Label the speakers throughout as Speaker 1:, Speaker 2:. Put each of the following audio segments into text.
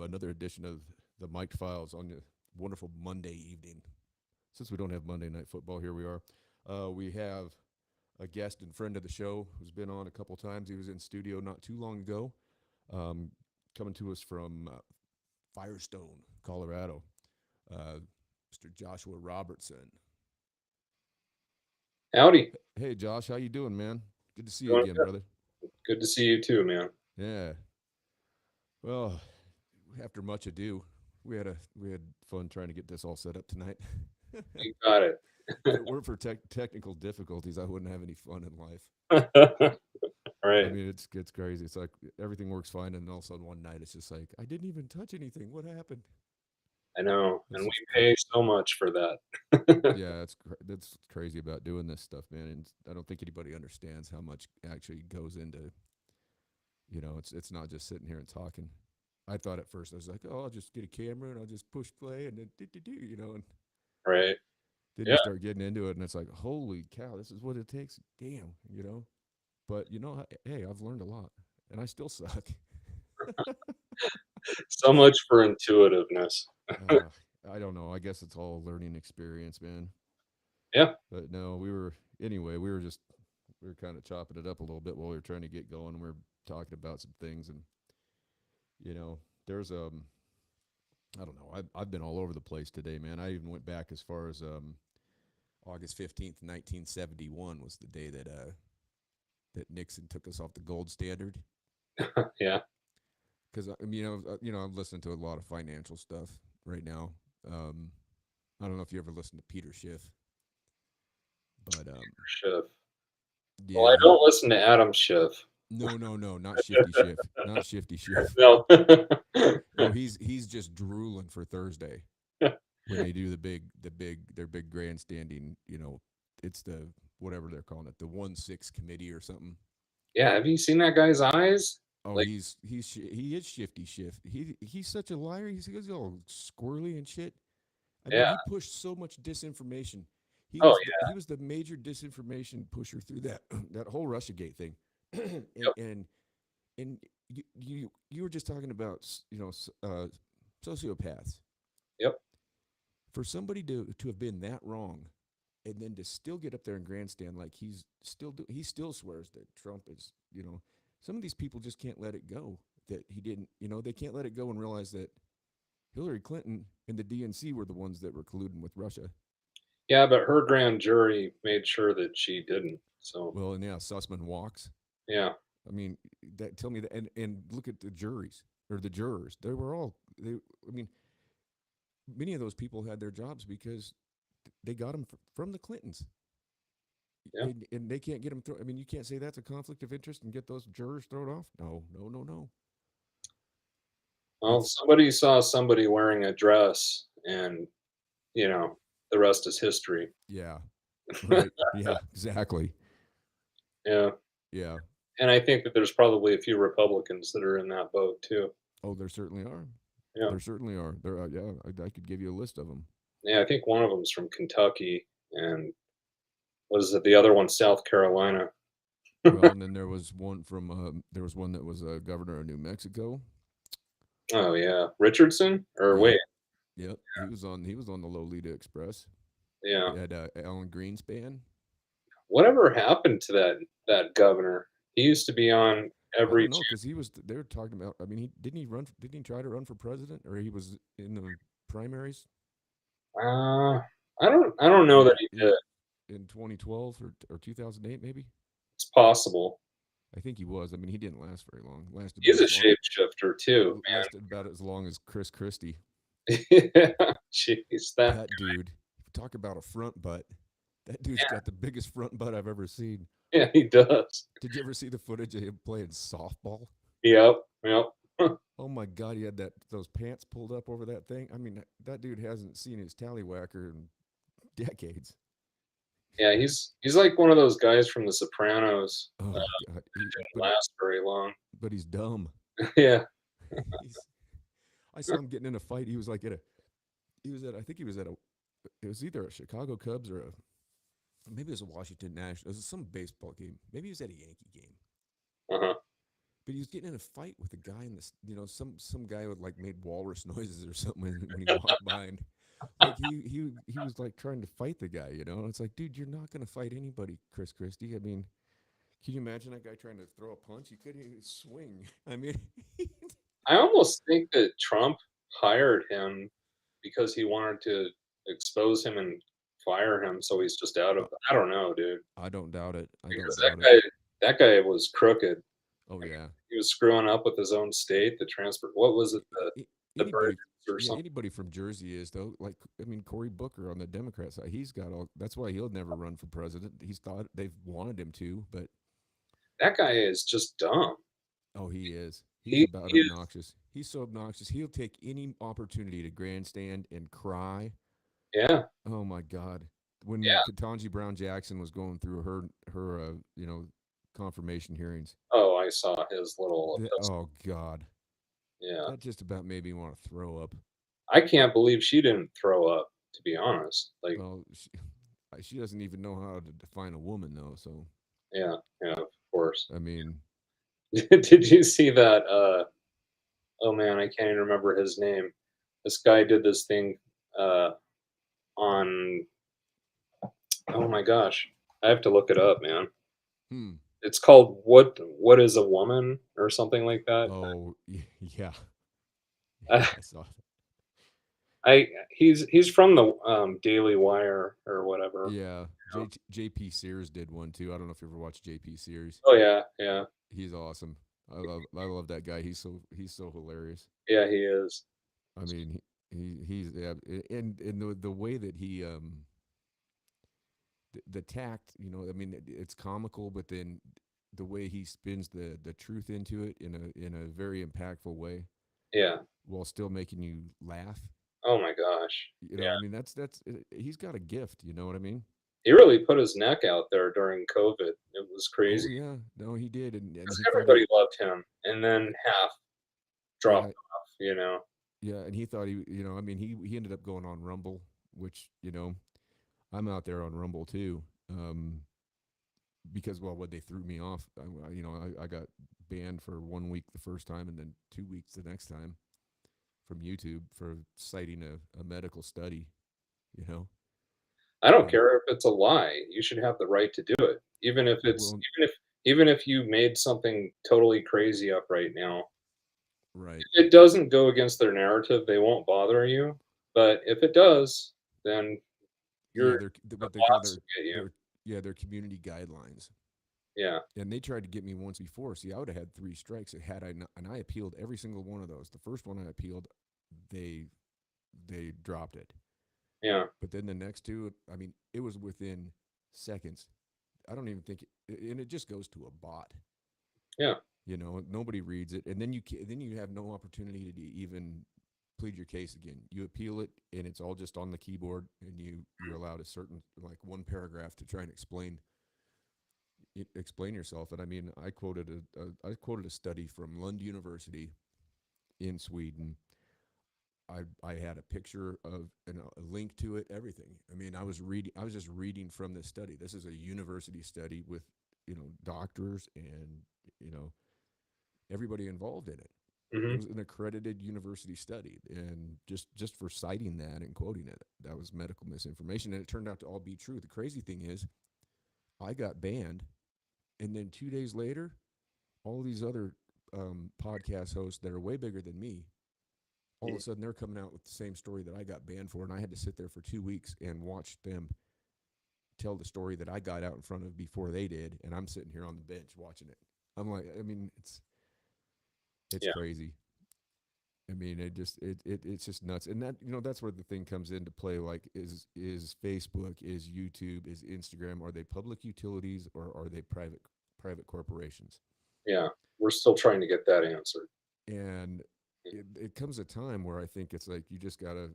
Speaker 1: another edition of the Mike Files on the wonderful Monday evening. Since we don't have Monday Night Football, here we are. We have a guest and friend of the show who's been on a couple times. He was in studio not too long ago, um, coming to us from Firestone, Colorado. Mr. Joshua Robertson.
Speaker 2: Howdy.
Speaker 1: Hey, Josh, how you doing, man? Good to see you
Speaker 2: Doing
Speaker 1: again,
Speaker 2: good.
Speaker 1: brother.
Speaker 2: Good to see you too, man.
Speaker 1: Yeah. Well, after much ado, we had fun trying to get this all set up tonight.
Speaker 2: You got it.
Speaker 1: If it weren't for technical difficulties, I wouldn't have any fun in life. I
Speaker 2: Right.
Speaker 1: mean, it's crazy. It's like everything works fine, and all of a sudden one night it's just like I didn't even touch anything. What happened?
Speaker 2: I know. And
Speaker 1: It's
Speaker 2: we
Speaker 1: just
Speaker 2: pay so much for that.
Speaker 1: yeah, that's crazy about doing this stuff, man. And I don't think anybody understands how much actually goes into. It's not just sitting here and talking. I thought at first I was like, oh, I'll just get a camera and I'll just push play and then and
Speaker 2: Right.
Speaker 1: then you
Speaker 2: Yeah.
Speaker 1: start getting into it and it's like, holy cow, this is what it takes. Damn. But hey, I've learned a lot, and I still suck.
Speaker 2: So much for intuitiveness.
Speaker 1: uh, I don't know. I guess it's all a learning experience, man.
Speaker 2: Yeah.
Speaker 1: But no, anyway. We were kind of chopping it up a little bit while we were trying to get going. We were talking about some things, and there's I don't know. I've been all over the place today, man. I even went back as far as August 15th, 1971 was the day that Nixon took us off the gold standard.
Speaker 2: Yeah.
Speaker 1: Because I'm listening to a lot of financial stuff right now. Um, I don't know if you ever listened to Peter Schiff, but
Speaker 2: Schiff. Well,
Speaker 1: yeah,
Speaker 2: I don't listen to Adam Schiff.
Speaker 1: no, not Shifty Schiff, not Shifty Schiff.
Speaker 2: No.
Speaker 1: No, he's just drooling for Thursday when they do their big grandstanding. It's the whatever they're calling it, the 1-6 committee or something.
Speaker 2: Yeah. Have you seen that guy's eyes?
Speaker 1: Oh,
Speaker 2: Like,
Speaker 1: he is Shifty Schiff. He's such a liar. He's all squirrely and shit. I mean,
Speaker 2: yeah.
Speaker 1: he pushed so much disinformation.
Speaker 2: Oh,
Speaker 1: He was the major disinformation pusher through that that whole RussiaGate thing, and
Speaker 2: yeah. Yep.
Speaker 1: and and you were just talking about sociopaths.
Speaker 2: Yep.
Speaker 1: For somebody to have been that wrong, and then to still get up there and grandstand like he still swears that Trump is some of these people just can't let it go that he didn't they can't let it go and realize that Hillary Clinton and the DNC were the ones that were colluding with Russia.
Speaker 2: Yeah, but her grand jury made sure that she didn't. So,
Speaker 1: Well, and yeah, Sussman walks.
Speaker 2: yeah.
Speaker 1: I mean, that tell me that, and look at the juries or the jurors. They were all they. I mean, many of those people had their jobs because they got them from the Clintons,
Speaker 2: Yeah.
Speaker 1: and they can't get them through. I mean, you can't say that's a conflict of interest and get those jurors thrown off. No, no, no, no.
Speaker 2: Well,
Speaker 1: It's
Speaker 2: somebody saw somebody wearing a dress, and you know, the rest is history.
Speaker 1: yeah, right. Yeah, exactly.
Speaker 2: Yeah.
Speaker 1: Yeah.
Speaker 2: And I think that there's probably a few Republicans that are in that boat too.
Speaker 1: Oh, there certainly are.
Speaker 2: Yeah.
Speaker 1: There certainly are. Yeah, I could give you a list of them.
Speaker 2: Yeah, I think one of them's from Kentucky, and what is it? The other one, South Carolina.
Speaker 1: Well, and then there was one that was a governor of New Mexico.
Speaker 2: Oh yeah, Richardson? Or wait,
Speaker 1: Yep, yep. He was on the Lolita Express.
Speaker 2: yeah.
Speaker 1: He had Alan Greenspan.
Speaker 2: Whatever happened to that governor? He used to be on
Speaker 1: I
Speaker 2: every.
Speaker 1: don't know because he was. They were talking about. I mean, he didn't he run? Didn't he try to run for president, or he was in the primaries
Speaker 2: Uh, I don't know that
Speaker 1: in
Speaker 2: he
Speaker 1: in,
Speaker 2: did.
Speaker 1: in 2012 or 2008 maybe.
Speaker 2: It's possible.
Speaker 1: I think he was. I mean, he didn't last very long. Lasted about
Speaker 2: He's a
Speaker 1: as long.
Speaker 2: shapeshifter too,
Speaker 1: Lasted about as long as Chris Christie.
Speaker 2: man. Yeah, jeez, that.
Speaker 1: That dude. Talk about a front butt. That dude's got the biggest front butt I've ever seen.
Speaker 2: Yeah, he does.
Speaker 1: Did you ever see the footage of him playing softball?
Speaker 2: Yep, yep.
Speaker 1: Oh my God, he had those pants pulled up over that thing. I mean, that dude hasn't seen his tallywhacker in decades.
Speaker 2: Yeah, he's like one of those guys from The Sopranos.
Speaker 1: Oh God,
Speaker 2: Didn't last very long.
Speaker 1: but he's dumb.
Speaker 2: Yeah.
Speaker 1: He's, I saw him getting in a fight. He was like he was at I think he was at it was either a Chicago Cubs or maybe it was a Washington National. It was some baseball game. Maybe he was at a Yankee game.
Speaker 2: Uh-huh.
Speaker 1: But he was getting in a fight with a guy in this, some guy with like made walrus noises or something when he walked by, and like he was like trying to fight the guy. It's like, dude, you're not gonna fight anybody, Chris Christie. I mean, can you imagine that guy trying to throw a punch? He couldn't even swing. I mean,
Speaker 2: I almost think that Trump hired him because he wanted to expose him and fire him, so he's just out
Speaker 1: uh,
Speaker 2: of I don't know, dude,
Speaker 1: I don't doubt it. I don't
Speaker 2: because
Speaker 1: doubt it.
Speaker 2: that guy was crooked.
Speaker 1: Oh
Speaker 2: I mean,
Speaker 1: yeah.
Speaker 2: he was screwing up with his own state, the transport what was it, the
Speaker 1: Anybody,
Speaker 2: bridges or
Speaker 1: yeah,
Speaker 2: something.
Speaker 1: anybody from Jersey is though. Like, I mean, Cory Booker on the Democrat side, he's got all. That's why he'll never run for president. He's thought they've wanted him to, but
Speaker 2: That guy is just dumb.
Speaker 1: oh, he is. He's about
Speaker 2: He is
Speaker 1: obnoxious. He's so obnoxious. He'll take any opportunity to grandstand and cry.
Speaker 2: yeah,
Speaker 1: Oh my God! When
Speaker 2: yeah.
Speaker 1: Ketanji Brown Jackson was going through her confirmation hearings,
Speaker 2: Oh, I saw his little episode.
Speaker 1: oh God,
Speaker 2: Yeah.
Speaker 1: that just about made me want to throw up.
Speaker 2: I can't believe she didn't throw up, to be honest. Like,
Speaker 1: Well, she doesn't even know how to define a woman though. So
Speaker 2: yeah, yeah, of course.
Speaker 1: I mean,
Speaker 2: Did you see that, oh man, I can't even remember his name. This guy did this thing, uh, on oh my gosh, I have to look it up, man.
Speaker 1: hmm.
Speaker 2: It's called What is a Woman or something like that.
Speaker 1: Oh yeah,
Speaker 2: Uh,
Speaker 1: yeah. I saw that.
Speaker 2: he's from the, Daily Wire or whatever.
Speaker 1: Yeah, JP Sears did one too. I don't know if you ever watched JP Sears.
Speaker 2: Oh, yeah, yeah.
Speaker 1: He's awesome. I love that guy. He's so hilarious.
Speaker 2: Yeah, he is.
Speaker 1: I mean, he's yeah, and the way that he the tact, I mean, it's comical, but then the way he spins the truth into it in a very impactful way
Speaker 2: Yeah.
Speaker 1: while still making you laugh.
Speaker 2: Oh my gosh.
Speaker 1: I
Speaker 2: Yeah.
Speaker 1: mean, that's he's got a gift. You know what I mean?
Speaker 2: He really put his neck out there during COVID. It was
Speaker 1: Oh
Speaker 2: crazy
Speaker 1: yeah, no, he did, and
Speaker 2: 'cause
Speaker 1: he thought
Speaker 2: everybody loved him, and then half dropped
Speaker 1: yeah,
Speaker 2: off, you know?
Speaker 1: yeah, and he thought I mean, he ended up going on Rumble, which I'm out there on Rumble too, because well, what they threw me off, I got banned for 1 week the first time, and then 2 weeks the next time from YouTube for citing a medical study, you know,
Speaker 2: I don't
Speaker 1: and
Speaker 2: care if it's a lie, you should have the right to do it.
Speaker 1: well,
Speaker 2: Even if you made something totally crazy up right now,
Speaker 1: right,
Speaker 2: if it doesn't go against their narrative, they won't bother you, but if it does, then
Speaker 1: yeah,
Speaker 2: your
Speaker 1: what they call
Speaker 2: boss will get you.
Speaker 1: their community guidelines.
Speaker 2: Yeah,
Speaker 1: And they tried to get me once before. See, I would have had 3 strikes. Had I not, and I appealed every single one of those. The first one I appealed, they they dropped it.
Speaker 2: yeah,
Speaker 1: But then the next two, I mean, it was within seconds. I don't even think, and it just goes to a bot.
Speaker 2: yeah,
Speaker 1: Nobody reads it, and then you have no opportunity to even plead your case again. You appeal it, and it's all just on the keyboard, and you're allowed a certain like one paragraph to try and explain yourself. And I mean, I quoted a study from Lund University in Sweden. I had a picture of and a link to it, everything. I mean, I was just reading from this study. This is a university study with doctors and you know everybody involved in it. It
Speaker 2: mhm,
Speaker 1: was an accredited university study, and just for citing that and quoting it, that was medical misinformation, and it turned out to all be true. The crazy thing is, I got banned, and then 2 days later, all these other podcast hosts that are way bigger than me, all of
Speaker 2: mhm.
Speaker 1: a sudden they're coming out with the same story that I got banned for, and I had to sit there for 2 weeks and watch them tell the story that I got out in front of before they did, and I'm sitting here on the bench watching it. I'm like, I mean, it's
Speaker 2: Yeah,
Speaker 1: crazy. I mean, it's just nuts, and that's where the thing comes into play. Like, is Facebook, is YouTube, is Instagram? Are they public utilities or are they private corporations?
Speaker 2: yeah. We're still trying to get that answered.
Speaker 1: And it comes a time where I think it's like you just gotta,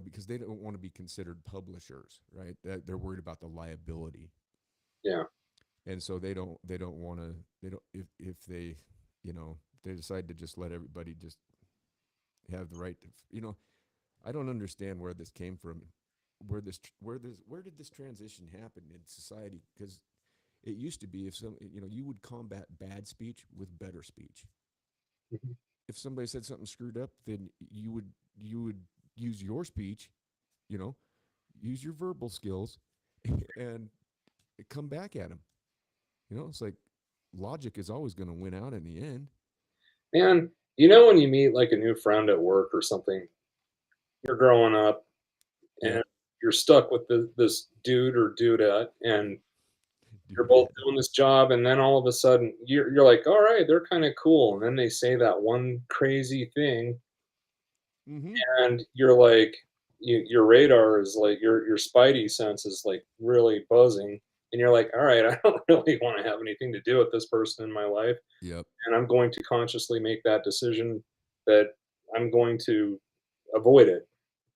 Speaker 1: because they don't want to be considered publishers, right? That they're worried about the liability,
Speaker 2: Yeah,
Speaker 1: and so they don't want to. They don't if they decide to just let everybody just have the right to. I don't understand where this came from, where did this transition happen in society? Because it used to be if you would combat bad speech with better speech.
Speaker 2: Mhm.
Speaker 1: If somebody said something screwed up, then you would use your speech, you know, use your verbal skills, and come back at them. It's like logic is always going to win out in the end.
Speaker 2: Man, you know when you meet like a new friend at work or something, you're growing up and
Speaker 1: Yep.
Speaker 2: you're stuck with this dude or dudette, and you're
Speaker 1: Dude.
Speaker 2: both doing this job, and then all of a sudden you're like, all right, they're kind of cool, and then they say that one crazy thing,
Speaker 1: Mm-hmm.
Speaker 2: and you're like, your radar is like your spidey sense is like really buzzing, and you're like, all right, I don't really want to have anything to do with this person in my life,
Speaker 1: Yep.
Speaker 2: and I'm going to consciously make that decision that I'm going to avoid it,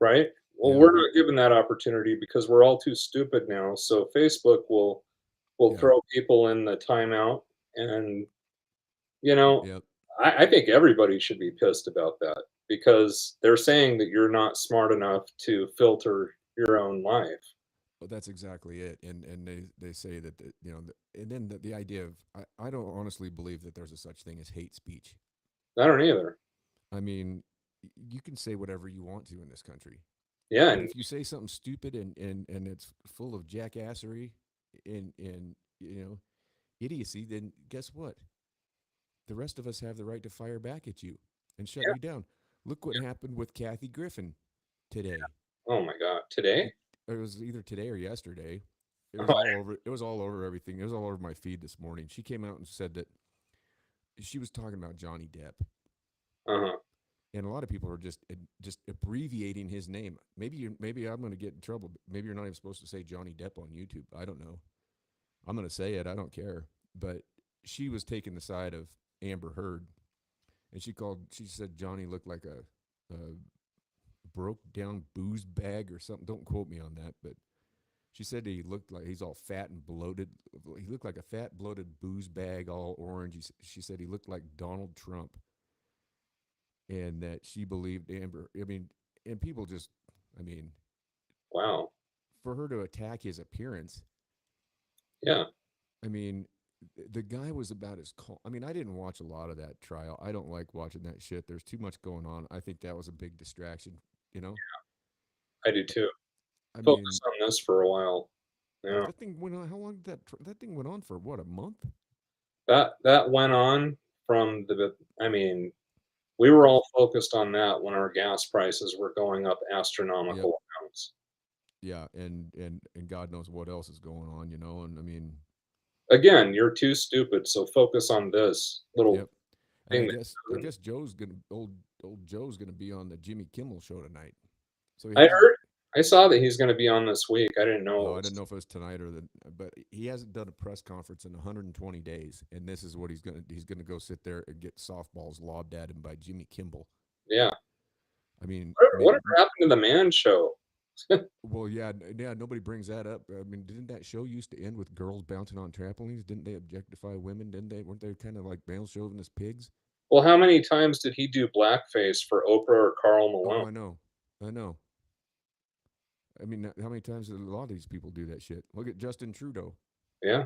Speaker 2: right? Well,
Speaker 1: Yeah.
Speaker 2: we're not given that opportunity because we're all too stupid now. So Facebook will
Speaker 1: Yeah.
Speaker 2: throw people in the timeout, and you know,
Speaker 1: Yep.
Speaker 2: I think everybody should be pissed about that because they're saying that you're not smart enough to filter your own life.
Speaker 1: Well, that's exactly it. And they say that and then the idea of I don't honestly believe that there's a such thing as hate speech.
Speaker 2: I don't either.
Speaker 1: I mean, you can say whatever you want to in this country.
Speaker 2: Yeah,
Speaker 1: But
Speaker 2: and
Speaker 1: if you say something stupid and it's full of jackassery and idiocy, then guess what? The rest of us have the right to fire back at you and shut
Speaker 2: yeah.
Speaker 1: you down. Look what happened with Kathy Griffin today.
Speaker 2: Oh my God, today?
Speaker 1: It was either today or yesterday. It was
Speaker 2: Oh,
Speaker 1: all over. It was all over everything. It was all over my feed this morning. She came out and said that she was talking about Johnny Depp,
Speaker 2: uh-huh.
Speaker 1: and a lot of people are just abbreviating his name. Maybe I'm going to get in trouble. Maybe you're not even supposed to say Johnny Depp on YouTube. I don't know. I'm going to say it. I don't care. But she was taking the side of Amber Heard, and she said Johnny looked like a broke down booze bag or something. Don't quote me on that, but she said he looked like he's all fat and bloated. He looked like a fat, bloated booze bag, all orange. She said he looked like Donald Trump, and that she believed Amber. I mean, and people just, I mean,
Speaker 2: Wow.
Speaker 1: for her to attack his appearance,
Speaker 2: Yeah.
Speaker 1: I mean, the guy was about as calm. I mean, I didn't watch a lot of that trial. I don't like watching that shit. There's too much going on. I think that was a big distraction. You know,
Speaker 2: I do too.
Speaker 1: I
Speaker 2: Focus
Speaker 1: mean,
Speaker 2: on this for a while. Yeah.
Speaker 1: that thing went on. How long did that thing went on for? What, a month?
Speaker 2: That went on from I mean, we were
Speaker 1: It was.
Speaker 2: all focused on that when our gas prices were going up
Speaker 1: Yep.
Speaker 2: astronomical amounts.
Speaker 1: Yeah, and God knows what else is going on. And I mean,
Speaker 2: Again, you're too stupid, so focus on this little
Speaker 1: yep. And I
Speaker 2: thing that
Speaker 1: guess I guess Joe's gonna old Joe's gonna be on the Jimmy Kimmel show tonight. So he
Speaker 2: I
Speaker 1: hasn't.
Speaker 2: heard I saw that he's gonna be on this week. I didn't know
Speaker 1: Oh,
Speaker 2: it
Speaker 1: I didn't
Speaker 2: was
Speaker 1: know if it was tonight or but he hasn't done a press conference in 120 days, and this is what he's gonna go sit there and get softballs lobbed at him by Jimmy Kimmel.
Speaker 2: yeah.
Speaker 1: I mean,
Speaker 2: Whatever happened to the man show?
Speaker 1: well, yeah, yeah. Nobody brings that up. I mean, didn't that show used to end with girls bouncing on trampolines? Didn't they objectify women? Didn't they? Weren't they kind of like male chauvinist pigs?
Speaker 2: Well, how many times did he do blackface for Oprah or Karl
Speaker 1: Oh,
Speaker 2: Malone?
Speaker 1: I know. I mean, how many times did a lot of these people do that shit? Look at Justin Trudeau.
Speaker 2: Yeah,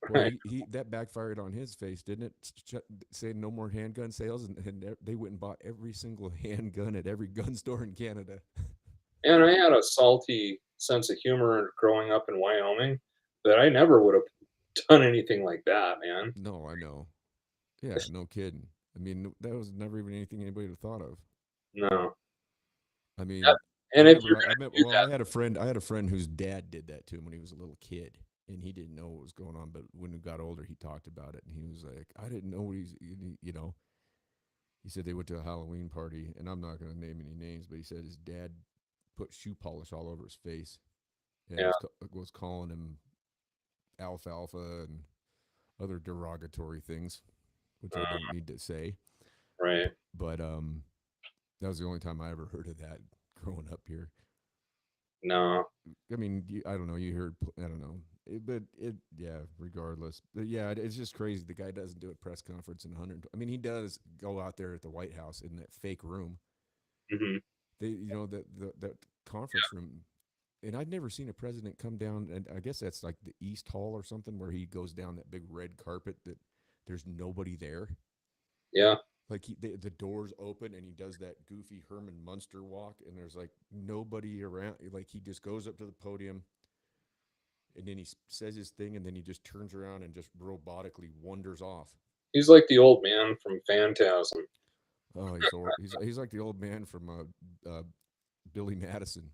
Speaker 1: Boy,
Speaker 2: right.
Speaker 1: he that backfired on his face, didn't it? Saying no more handgun sales, and they went and bought every single handgun at every gun store in Canada.
Speaker 2: And I had a salty sense of humor growing up in Wyoming that I never would have done anything like that, man.
Speaker 1: No, I know. Yeah, no kidding. I mean, that was never even anything anybody would have thought of.
Speaker 2: No.
Speaker 1: I
Speaker 2: Yep.
Speaker 1: mean, I
Speaker 2: And if you're
Speaker 1: remember, I
Speaker 2: gonna
Speaker 1: remember.
Speaker 2: do
Speaker 1: Well,
Speaker 2: that,
Speaker 1: I had a friend whose dad did that to him when he was a little kid, and he didn't know what was going on. But when he got older, he talked about it, and he was like, "I didn't know what he's." He said they went to a Halloween party, and I'm not going to name any names, but he said his dad put shoe polish all over his face and
Speaker 2: yeah,
Speaker 1: was calling him alfalfa and other derogatory things, which I don't
Speaker 2: uh,
Speaker 1: need to say.
Speaker 2: right.
Speaker 1: But that was the only time I ever heard of that growing up here.
Speaker 2: No.
Speaker 1: I mean, I don't know. You heard, I don't know, yeah. Regardless, but yeah, it's just crazy. The guy doesn't do a press conference in 100. I mean, he does go out there at the White House in that fake room.
Speaker 2: Mhm.
Speaker 1: That conference room, and I'd never seen a president come down. And I guess that's like the East Hall or something, where he goes down that big red carpet that there's nobody there.
Speaker 2: Yeah.
Speaker 1: Like the doors open and he does that goofy Herman Munster walk, and there's like nobody around. Like he just goes up to the podium, and then he says his thing, and then he just turns around and just robotically wanders off.
Speaker 2: He's like the old man from Phantasm.
Speaker 1: Oh, he's like the old man from Billy Madison.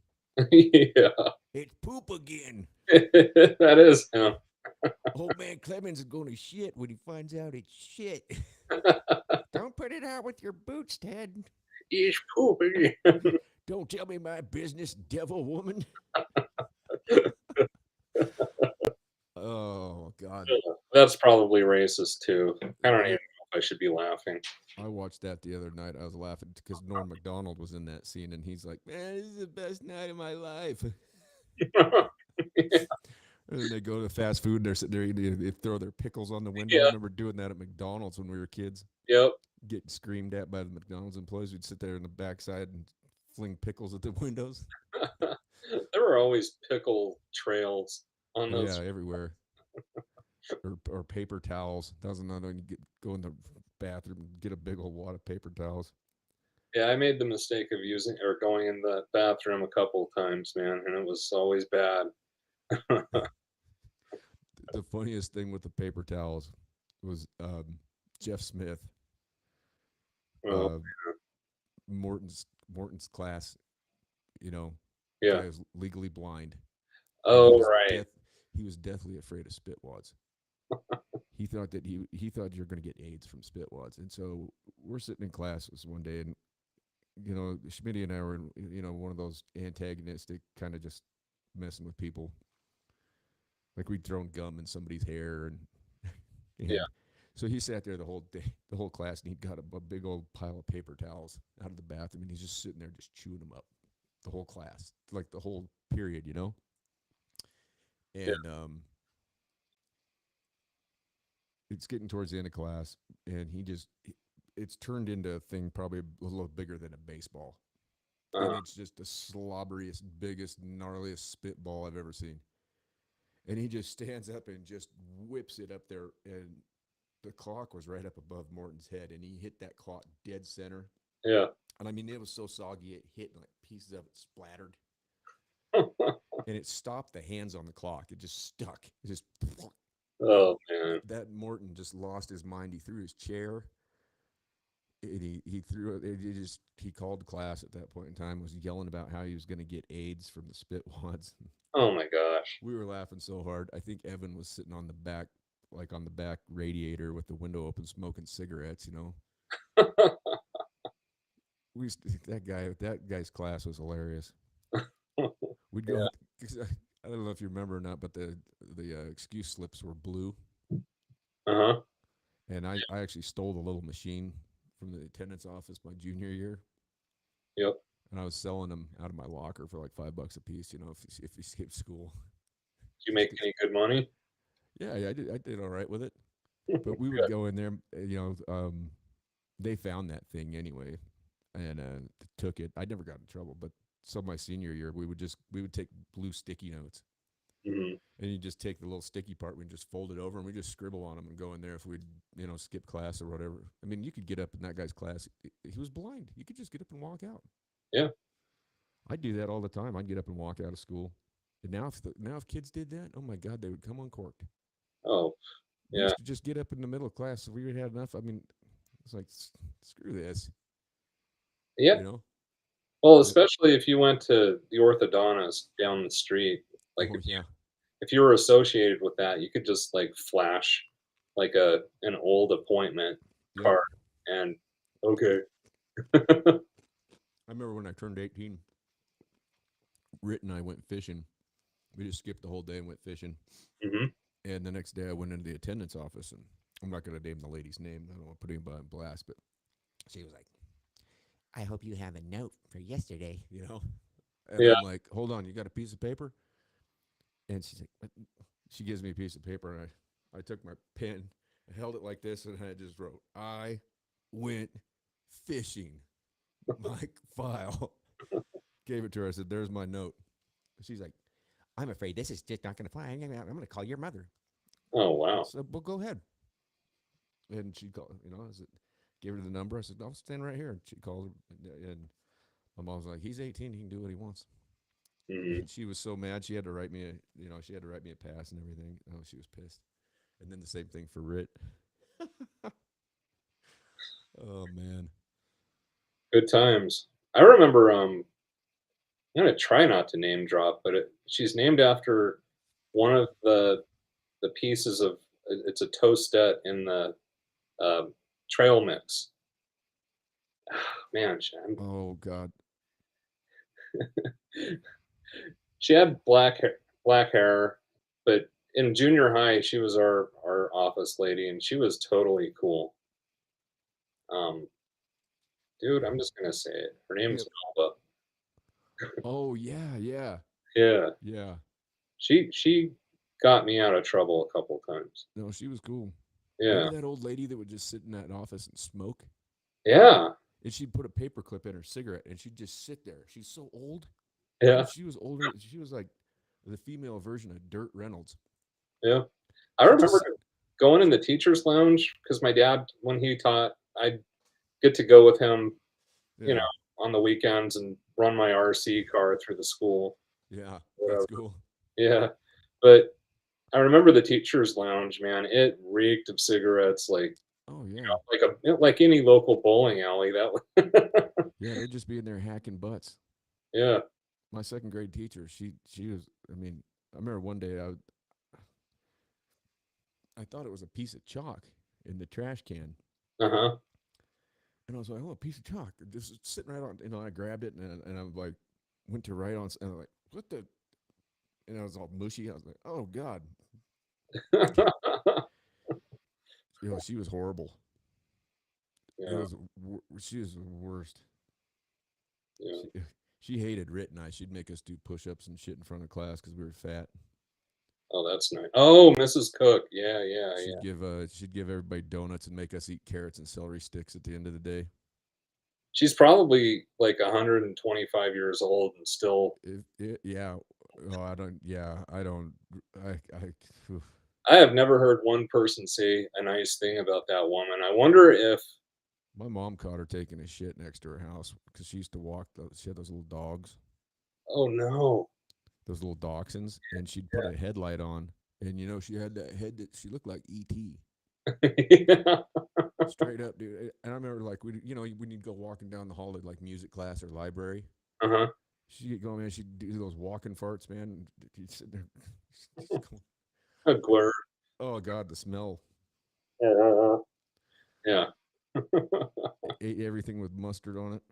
Speaker 2: Yeah,
Speaker 1: It's poop again.
Speaker 2: that is him.
Speaker 1: Old man Clemens is going to shit when he finds out it's shit. Don't put it out with your boots, Ted.
Speaker 2: He's pooping.
Speaker 1: Don't tell me my business, devil woman. Oh God,
Speaker 2: That's probably racist too. I don't even
Speaker 1: that
Speaker 2: know if I should be laughing.
Speaker 1: I watched that the other night. I was laughing because Norm Macdonald was in that scene, and he's like, "Man, this is the best night of my life." And then they go to fast food, and they're sitting there eating. They throw their pickles on the window. I
Speaker 2: Yeah.
Speaker 1: remember doing that at McDonald's when we were kids,
Speaker 2: Yep.
Speaker 1: getting screamed at by the McDonald's employees. We'd sit there in the backside and fling pickles at the windows.
Speaker 2: There were always pickle trails on
Speaker 1: Oh yeah,
Speaker 2: those.
Speaker 1: everywhere. Or paper towels. That was another one. You go in the bathroom, and get a big old wad of paper towels.
Speaker 2: Yeah, I made the mistake of using or going in the bathroom a couple of times, man, and it was always bad.
Speaker 1: The funniest thing with the paper towels was Jeff Smith,
Speaker 2: Well,
Speaker 1: uh, Morton's class. You know,
Speaker 2: yeah.
Speaker 1: guy was legally blind, and
Speaker 2: Oh, right.
Speaker 1: he was deathly afraid of spitwads. He thought that he thought you're going to get AIDS from spitwads, and so we're sitting in class one day, and Schmitty and I were in, one of those antagonistic kind of just messing with people, like we'd thrown gum in somebody's hair, and
Speaker 2: Yeah.
Speaker 1: and so he sat there the whole day, the whole class, and he got a big old pile of paper towels out of the bathroom, and he's just sitting there just chewing them up, the whole class, like the whole period.
Speaker 2: Yeah.
Speaker 1: And it's getting towards the end of class, and it's turned into a thing probably a little bigger than a baseball, and
Speaker 2: Uh,
Speaker 1: it's just the slobberiest, biggest, gnarliest spitball I've ever seen. And he just stands up and just whips it up there, and the clock was right up above Morton's head, and he hit that clock dead center.
Speaker 2: yeah.
Speaker 1: And I mean, it was so soggy it hit, and like pieces of it splattered, and it stopped the hands on the clock. It just stuck. It just
Speaker 2: Oh, man.
Speaker 1: that Morton just lost his mind. He threw his chair. And he threw it. He called class at that point in time. Was yelling about how he was going to get AIDS from the spitwads.
Speaker 2: Oh my gosh.
Speaker 1: We were laughing so hard. I think Evan was sitting on the back, like on the back radiator with the window open, smoking cigarettes. That guy's class was hilarious. We'd go.
Speaker 2: Yeah.
Speaker 1: I don't know if you remember or not, but the excuse slips were blue,
Speaker 2: Uh-huh.
Speaker 1: and I actually stole the little machine from the attendance office my junior year,
Speaker 2: Yep.
Speaker 1: and I was selling them out of my locker for like $5 a piece. If you skip school,
Speaker 2: Did you
Speaker 1: just
Speaker 2: make
Speaker 1: 'cause-
Speaker 2: any good money?
Speaker 1: yeah, I did all right with it. But we would go in there, they found that thing anyway, and took it. I never got in trouble, but so my senior year, we would take blue sticky notes,
Speaker 2: Hmm.
Speaker 1: and you just take the little sticky part, we just fold it over, and we just scribble on them and go in there if we'd skip class or whatever. I mean, you could get up in that guy's class. He was blind. You could just get up and walk out.
Speaker 2: Yeah.
Speaker 1: I'd do that all the time. I'd get up and walk out of school. And now if kids did that, oh my God, they would come uncorked.
Speaker 2: Oh,
Speaker 1: We
Speaker 2: yeah.
Speaker 1: used to just get up in the middle of class if we had enough. I mean, it's like screw this,
Speaker 2: Yeah.
Speaker 1: you know.
Speaker 2: Well,
Speaker 1: But
Speaker 2: especially if you went to the orthodontist down the street, like
Speaker 1: oh yeah,
Speaker 2: if you were associated with that, you could just like flash like an old appointment
Speaker 1: yep.
Speaker 2: card and okay.
Speaker 1: I remember when I turned 18, Rit and I went fishing. We just skipped the whole day and went fishing.
Speaker 2: Hmm.
Speaker 1: And the next day, I went into the attendance office, and I'm not going to name the lady's name. I don't want to put anybody on blast, but she was like, "I hope you have a note for yesterday," And
Speaker 2: Yeah.
Speaker 1: I'm like, "Hold on, you got a piece of paper?" And she's like, "What?" She gives me a piece of paper, and I took my pen, I held it like this, and I just wrote, "I went fishing." My file. Gave it to her. I said, "There's my note." She's like, "I'm afraid this is just not going to fly. I'm going to call your mother."
Speaker 2: Oh
Speaker 1: I
Speaker 2: wow.
Speaker 1: said, "Well, go ahead." And she called, I said, gave her the number. I said, I'll stand right here. And she called her, and my mom was like, he's 18. He can do what he wants.
Speaker 2: Mm-hmm.
Speaker 1: And she was so mad. She had to write me she had to write me a pass and everything. Oh, she was pissed. And then the same thing for Rit. Oh man.
Speaker 2: Good times. I remember. I'm gonna try not to name drop, but she's named after one of the pieces of. It's a toastette in the um, trail mix. Man,
Speaker 1: Oh God.
Speaker 2: she had black hair, but in junior high, she was our office lady, and she was totally cool. Um, dude, I'm just gonna say it. Her name's
Speaker 1: Yep.
Speaker 2: Melba.
Speaker 1: Oh yeah, yeah,
Speaker 2: Yeah,
Speaker 1: yeah.
Speaker 2: she got me out of trouble a couple times.
Speaker 1: No, she was cool.
Speaker 2: Yeah,
Speaker 1: Remember that old lady that would just sit in that office and smoke?
Speaker 2: yeah,
Speaker 1: And she'd put a paperclip in her cigarette and she'd just sit there. She's so old.
Speaker 2: yeah,
Speaker 1: Dude, she was older. She was like the female version of Dirt Reynolds.
Speaker 2: yeah. I
Speaker 1: She'd
Speaker 2: remember
Speaker 1: just
Speaker 2: going in the teacher's lounge because my dad, when he taught, I'd get to go with him, you know,
Speaker 1: yeah,
Speaker 2: on the weekends and run my RC car through the school,
Speaker 1: yeah. That's
Speaker 2: whatever.
Speaker 1: cool.
Speaker 2: Yeah, but I remember the teachers' lounge, man. It reeked of cigarettes,
Speaker 1: Oh yeah.
Speaker 2: like any local bowling alley. That was,
Speaker 1: Yeah, they'd just be in there hacking butts.
Speaker 2: yeah.
Speaker 1: My second grade teacher, she was I mean, I remember one day I thought it was a piece of chalk in the trash can.
Speaker 2: Uh huh.
Speaker 1: And I was like, oh, a piece of chalk. This is sitting right on. I grabbed it and I like went to write on, and I'm like, what the? And I was all mushy. I was like, oh God, she was horrible. It
Speaker 2: Yeah.
Speaker 1: was she was the worst.
Speaker 2: Yeah.
Speaker 1: She, she hated Rit and I. She'd make us do push-ups and shit in front of class because we were fat.
Speaker 2: Oh, that's nice. Oh, Mrs. Cook. Yeah, yeah, yeah.
Speaker 1: She'd give everybody donuts and make us eat carrots and celery sticks at the end of the day.
Speaker 2: She's probably like 125 years old and still.
Speaker 1: Yeah. Oh, I don't. Yeah, I don't. I. Oof.
Speaker 2: I have never heard one person say a nice thing about that woman. I wonder if.
Speaker 1: My mom caught her taking a shit next to her house because she used to walk. She had those little dogs,
Speaker 2: Oh no.
Speaker 1: those little dachshunds, and she'd put a headlight on, and she had that head that she looked like ET,
Speaker 2: Yeah.
Speaker 1: straight up, dude. And I remember like when you'd go walking down the hall at like music class or library,
Speaker 2: Uh huh.
Speaker 1: she'd get going, man. She'd do those walking farts, man. And you'd sit there, going,
Speaker 2: A glur.
Speaker 1: oh God, the smell.
Speaker 2: Yeah.
Speaker 1: Ate everything with mustard on it.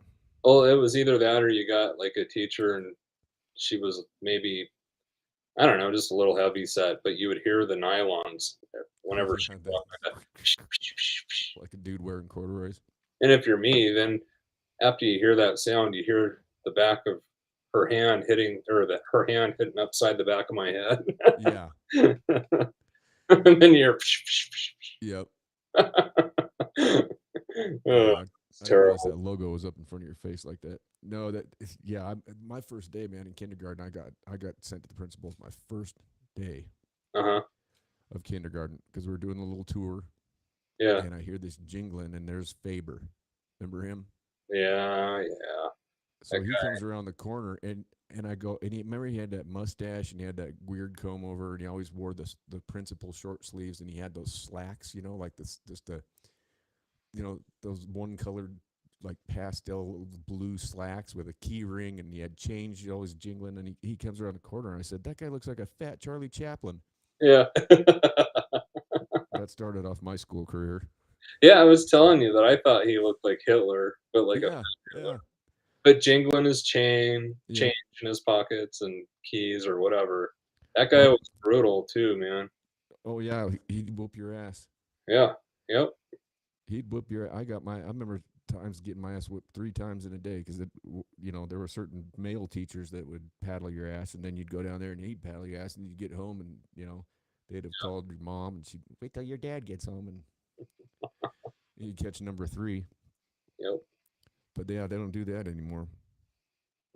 Speaker 2: Well, it was either that or you got like a teacher and she was maybe, I don't know, just a little heavy set, but you would hear the nylons
Speaker 1: Oh
Speaker 2: whenever
Speaker 1: yeah,
Speaker 2: she
Speaker 1: that
Speaker 2: walked like that.
Speaker 1: like a dude wearing corduroys.
Speaker 2: And if you're me, then after you hear that sound, you hear the back of her hand hitting, or her hand hitting upside the back of my head.
Speaker 1: Yeah.
Speaker 2: And then you're,
Speaker 1: Yep.
Speaker 2: oh,
Speaker 1: Yeah,
Speaker 2: it's
Speaker 1: I didn't realize
Speaker 2: terrible.
Speaker 1: that logo was up in front of your face like that. No, yeah. My first day, man, in kindergarten, I got sent to the principal's my first day
Speaker 2: Uh huh.
Speaker 1: of kindergarten because we were doing a little tour,
Speaker 2: Yeah.
Speaker 1: and I hear this jingling, and there's Faber. Remember him?
Speaker 2: Yeah. Yeah.
Speaker 1: So he comes around the corner, and I go, and remember he had that mustache and he had that weird comb over, and he always wore the principal short sleeves, and he had those slacks, like this, just the those one colored like pastel blue slacks with a key ring, and he had change always jingling, and he comes around the corner, and I said, that guy looks like a fat Charlie Chaplin.
Speaker 2: Yeah.
Speaker 1: That started off my school career.
Speaker 2: Yeah. I was telling you that I thought he looked like Hitler, but like a
Speaker 1: Yeah,
Speaker 2: Hitler.
Speaker 1: yeah,
Speaker 2: But jingling his
Speaker 1: yeah.
Speaker 2: change in his pockets and keys or whatever. That guy
Speaker 1: Oh,
Speaker 2: was brutal too, man.
Speaker 1: oh yeah, he'd whoop your ass.
Speaker 2: Yeah. Yep.
Speaker 1: He'd whoop your. I remember times getting my ass whipped 3 times in a day because there were certain male teachers that would paddle your ass, and then you'd go down there and he'd paddle your ass, and you'd get home, and they'd have called your mom, and she'd wait till your dad gets home, and you'd catch number 3.
Speaker 2: Yep.
Speaker 1: But yeah, they don't do that anymore.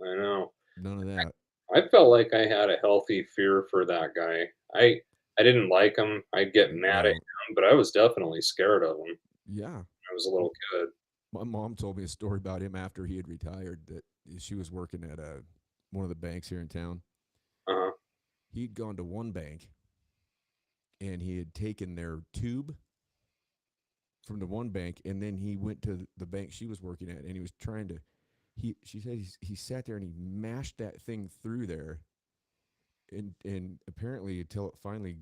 Speaker 2: I know.
Speaker 1: None of that.
Speaker 2: I felt like I had a healthy fear for that guy. I didn't like him. I'd get mad at
Speaker 1: No.
Speaker 2: him, but I was definitely scared of him.
Speaker 1: Yeah.
Speaker 2: I was a little kid.
Speaker 1: My mom told me a story about him after he had retired that she was working at one of the banks here in town.
Speaker 2: Uh-huh.
Speaker 1: He'd gone to one bank and he had taken their tube from the one bank, and then he went to the bank she was working at, and he was trying to. She said he sat there and he mashed that thing through there, and apparently until it finally,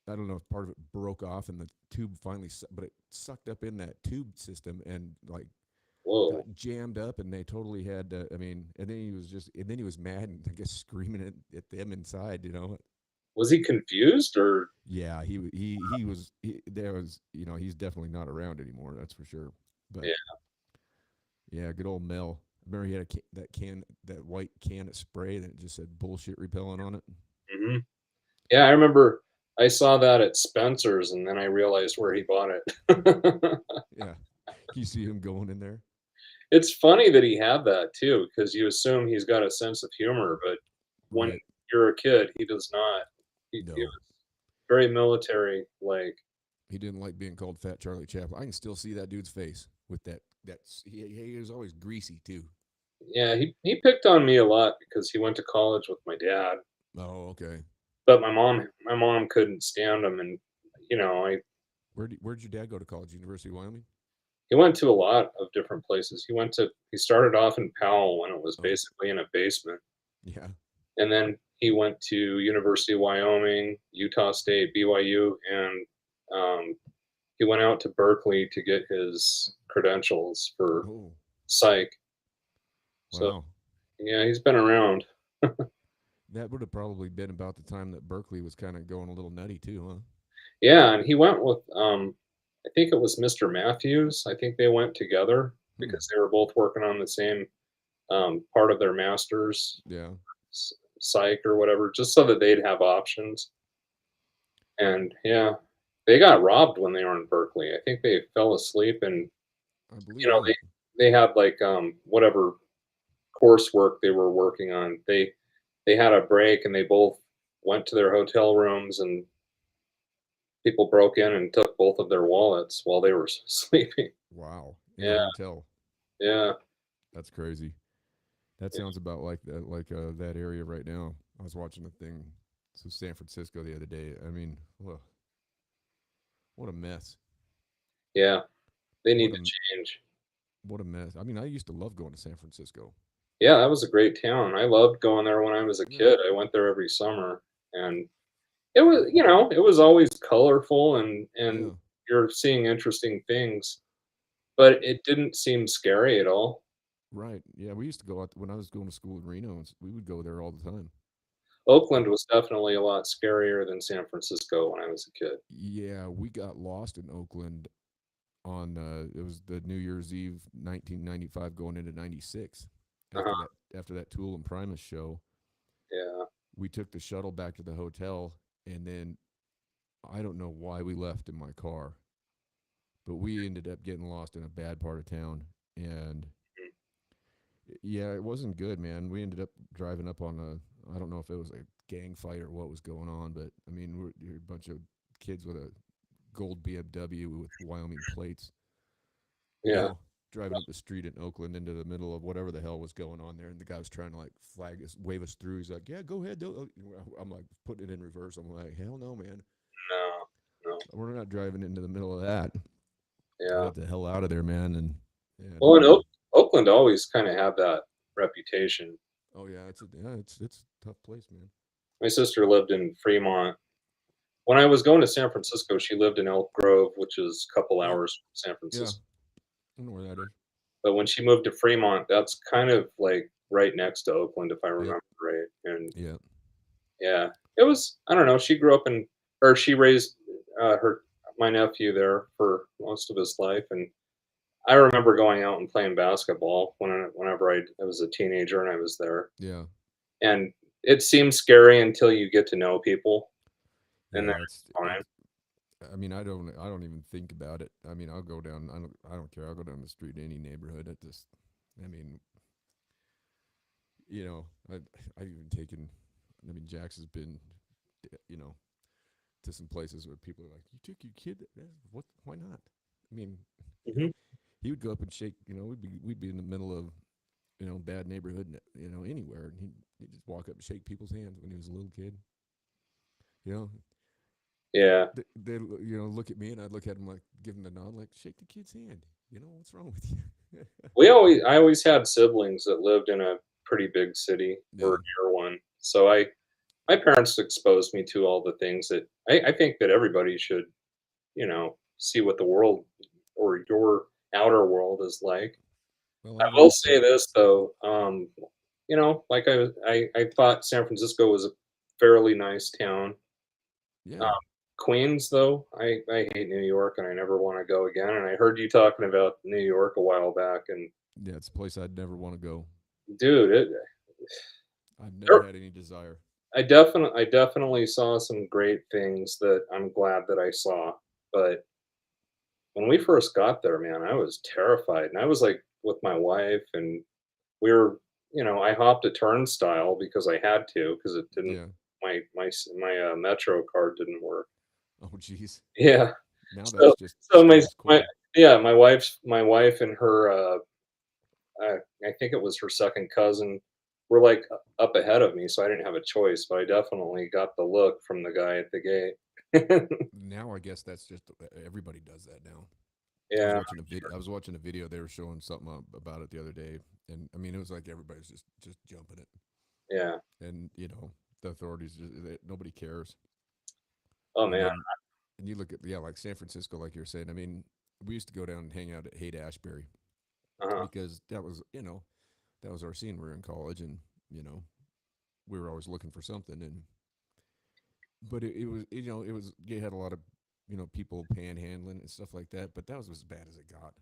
Speaker 1: I don't know if part of it broke off and the tube finally, but it sucked up in that tube system and like
Speaker 2: Whoa.
Speaker 1: got jammed up, and they totally had. I mean, and then he was mad and I guess screaming at them inside, you know.
Speaker 2: Was he confused or?
Speaker 1: Yeah, he was. There was, you know, he's definitely not around anymore. That's for sure. But
Speaker 2: Yeah.
Speaker 1: yeah, good old Mel. Remember he had that white can of spray that just said bullshit repellent on it.
Speaker 2: Hmm. Yeah, I remember I saw that at Spencer's, and then I realized where he bought it.
Speaker 1: Yeah, you see him going in there.
Speaker 2: It's funny that he had that too, because you assume he's got a sense of humor, but when
Speaker 1: Right.
Speaker 2: you're a kid, he does not. He
Speaker 1: No,
Speaker 2: was very military like.
Speaker 1: he didn't like being called Fat Charlie Chaplin. I can still see that dude's face with that. He was always greasy too.
Speaker 2: Yeah, he picked on me a lot because he went to college with my dad,
Speaker 1: Oh, okay.
Speaker 2: but my mom couldn't stand him, and I
Speaker 1: Where'd your dad go to college? University of Wyoming.
Speaker 2: he went to a lot of different places. He started off in Powell when it was
Speaker 1: Oh,
Speaker 2: basically in a basement,
Speaker 1: yeah.
Speaker 2: and then he went to University of Wyoming, Utah State, BYU, and he went out to Berkeley to get his credentials for
Speaker 1: Oh,
Speaker 2: psych. So
Speaker 1: wow.
Speaker 2: yeah, he's been around.
Speaker 1: That would have probably been about the time that Berkeley was kind of going a little nutty too, huh?
Speaker 2: Yeah, and he went with I think it was Mr. Matthews. I think they went together
Speaker 1: Hmm.
Speaker 2: because they were both working on the same part of their masters,
Speaker 1: Yeah,
Speaker 2: psych or whatever, just so that they'd have options. And yeah, they got robbed when they were in Berkeley. I think they fell asleep, and
Speaker 1: I
Speaker 2: you
Speaker 1: believe
Speaker 2: know
Speaker 1: that.
Speaker 2: they had like whatever coursework they were working on. They had a break, and they both went to their hotel rooms, and people broke in and took both of their wallets while they were sleeping.
Speaker 1: Wow, in the
Speaker 2: Yeah,
Speaker 1: hotel.
Speaker 2: yeah,
Speaker 1: That's crazy. That
Speaker 2: yeah,
Speaker 1: sounds about like that area right now. I was watching a thing, so San Francisco the other day. I mean, what a mess.
Speaker 2: yeah. They need
Speaker 1: What
Speaker 2: to
Speaker 1: a
Speaker 2: change.
Speaker 1: what a mess. I mean, I used to love going to San Francisco.
Speaker 2: Yeah, that was a great town. I loved going there when I was a
Speaker 1: Yeah,
Speaker 2: kid. I went there every summer, and it was always colorful, and
Speaker 1: yeah,
Speaker 2: you're seeing interesting things, but it didn't seem scary at all.
Speaker 1: right. Yeah, we used to go out when I was going to school in Reno, and we would go there all the time.
Speaker 2: Oakland was definitely a lot scarier than San Francisco when I was a kid.
Speaker 1: Yeah, we got lost in Oakland on it was the New Year's Eve 1995 going into 96.
Speaker 2: Uh-huh.
Speaker 1: After that Tool and Primus show,
Speaker 2: Yeah.
Speaker 1: we took the shuttle back to the hotel, and then I don't know why we left in my car, but we ended up getting lost in a bad part of town, and
Speaker 2: Mm.
Speaker 1: yeah, it wasn't good, man. We ended up driving up on I don't know if it was a gang fight or what was going on, but I mean, we're a bunch of kids with a gold BMW with Wyoming plates, you
Speaker 2: Yeah.
Speaker 1: know, driving up the street in Oakland into the middle of whatever the hell was going on there. And the guy was trying to like flag us, wave us through. He's like, yeah, go ahead. I'm like putting it in reverse. I'm like, hell no, man.
Speaker 2: No. No.
Speaker 1: We're not driving into the middle of that.
Speaker 2: Yeah.
Speaker 1: Get the hell out of there, man. And
Speaker 2: Well, Oakland always kind of had that reputation.
Speaker 1: oh yeah, it's a tough place, man.
Speaker 2: My sister lived in Fremont. When I was going to San Francisco, she lived in Elk Grove, which is a couple
Speaker 1: Yep.
Speaker 2: hours from San
Speaker 1: Yeah.
Speaker 2: Francisco.
Speaker 1: I know where that is.
Speaker 2: But when she moved to Fremont, that's kind of like right next to Oakland, if I
Speaker 1: Yep.
Speaker 2: remember right. And
Speaker 1: Yep.
Speaker 2: yeah, it was. I don't know. She grew up in, or she raised her my nephew there for most of his life, and I remember going out and playing basketball whenever I was a teenager and I was there,
Speaker 1: Yeah.
Speaker 2: and it seems scary until you get to know people, and then
Speaker 1: Yeah.
Speaker 2: it's fine.
Speaker 1: I mean, I don't even think about it. I mean, I'll go down. I don't care. I'll go down the street in any neighborhood. It just, I mean, you know, I've even taken. I mean, Jax has been, you know, to some places where people are like, "You took your kid? Yeah, what? Why not?" I mean,
Speaker 2: Hmm.
Speaker 1: he would go up and shake. We'd be in the middle of bad neighborhood, anywhere, and he'd just walk up and shake people's hands when he was a little kid. You know,
Speaker 2: Yeah.
Speaker 1: they look at me, and I'd look at him like, give him the nod, like, shake the kid's hand. What's wrong with you?
Speaker 2: I always had siblings that lived in a pretty big city or
Speaker 1: Yeah.
Speaker 2: near one. So my parents exposed me to all the things that I think that everybody should, see what the world or your outer world is like.
Speaker 1: Well,
Speaker 2: I
Speaker 1: I've
Speaker 2: will
Speaker 1: always
Speaker 2: say
Speaker 1: told.
Speaker 2: this though, like I thought San Francisco was a fairly nice town. Um,
Speaker 1: Yeah,
Speaker 2: Queens though, I hate New York and I never want to go again. And I heard you talking about New York a while back, and
Speaker 1: yeah, it's a place I'd never want to go.
Speaker 2: dude,
Speaker 1: I've never
Speaker 2: there,
Speaker 1: had any desire.
Speaker 2: I definitely saw some great things that I'm glad that I saw. But when we first got there, man, I was terrified, and I was like with my wife, and we were, I hopped a turnstile because I had to because it didn't.
Speaker 1: Yeah.
Speaker 2: My Metro card didn't work.
Speaker 1: Oh, jeez.
Speaker 2: Yeah.
Speaker 1: Now
Speaker 2: So
Speaker 1: that's just
Speaker 2: so my
Speaker 1: status
Speaker 2: my
Speaker 1: quo.
Speaker 2: yeah, my wife and her I think it was her second cousin were like up ahead of me, so I didn't have a choice, but I definitely got the look from the guy at the gate.
Speaker 1: Now I guess that's just everybody does that now.
Speaker 2: Yeah,
Speaker 1: I was watching a video. They were showing something about it the other day, and I mean, it was like everybody's just jumping it,
Speaker 2: yeah.
Speaker 1: and the authorities nobody cares.
Speaker 2: Oh
Speaker 1: And
Speaker 2: man.
Speaker 1: then and you look at like San Francisco, like you're saying. I mean, we used to go down and hang out at Haight Ashbury
Speaker 2: Uh-huh.
Speaker 1: because that was our scene. We were in college, and you know we were always looking for something, and but it was it was you had a lot of people panhandling and stuff like that, but that was as bad as it got.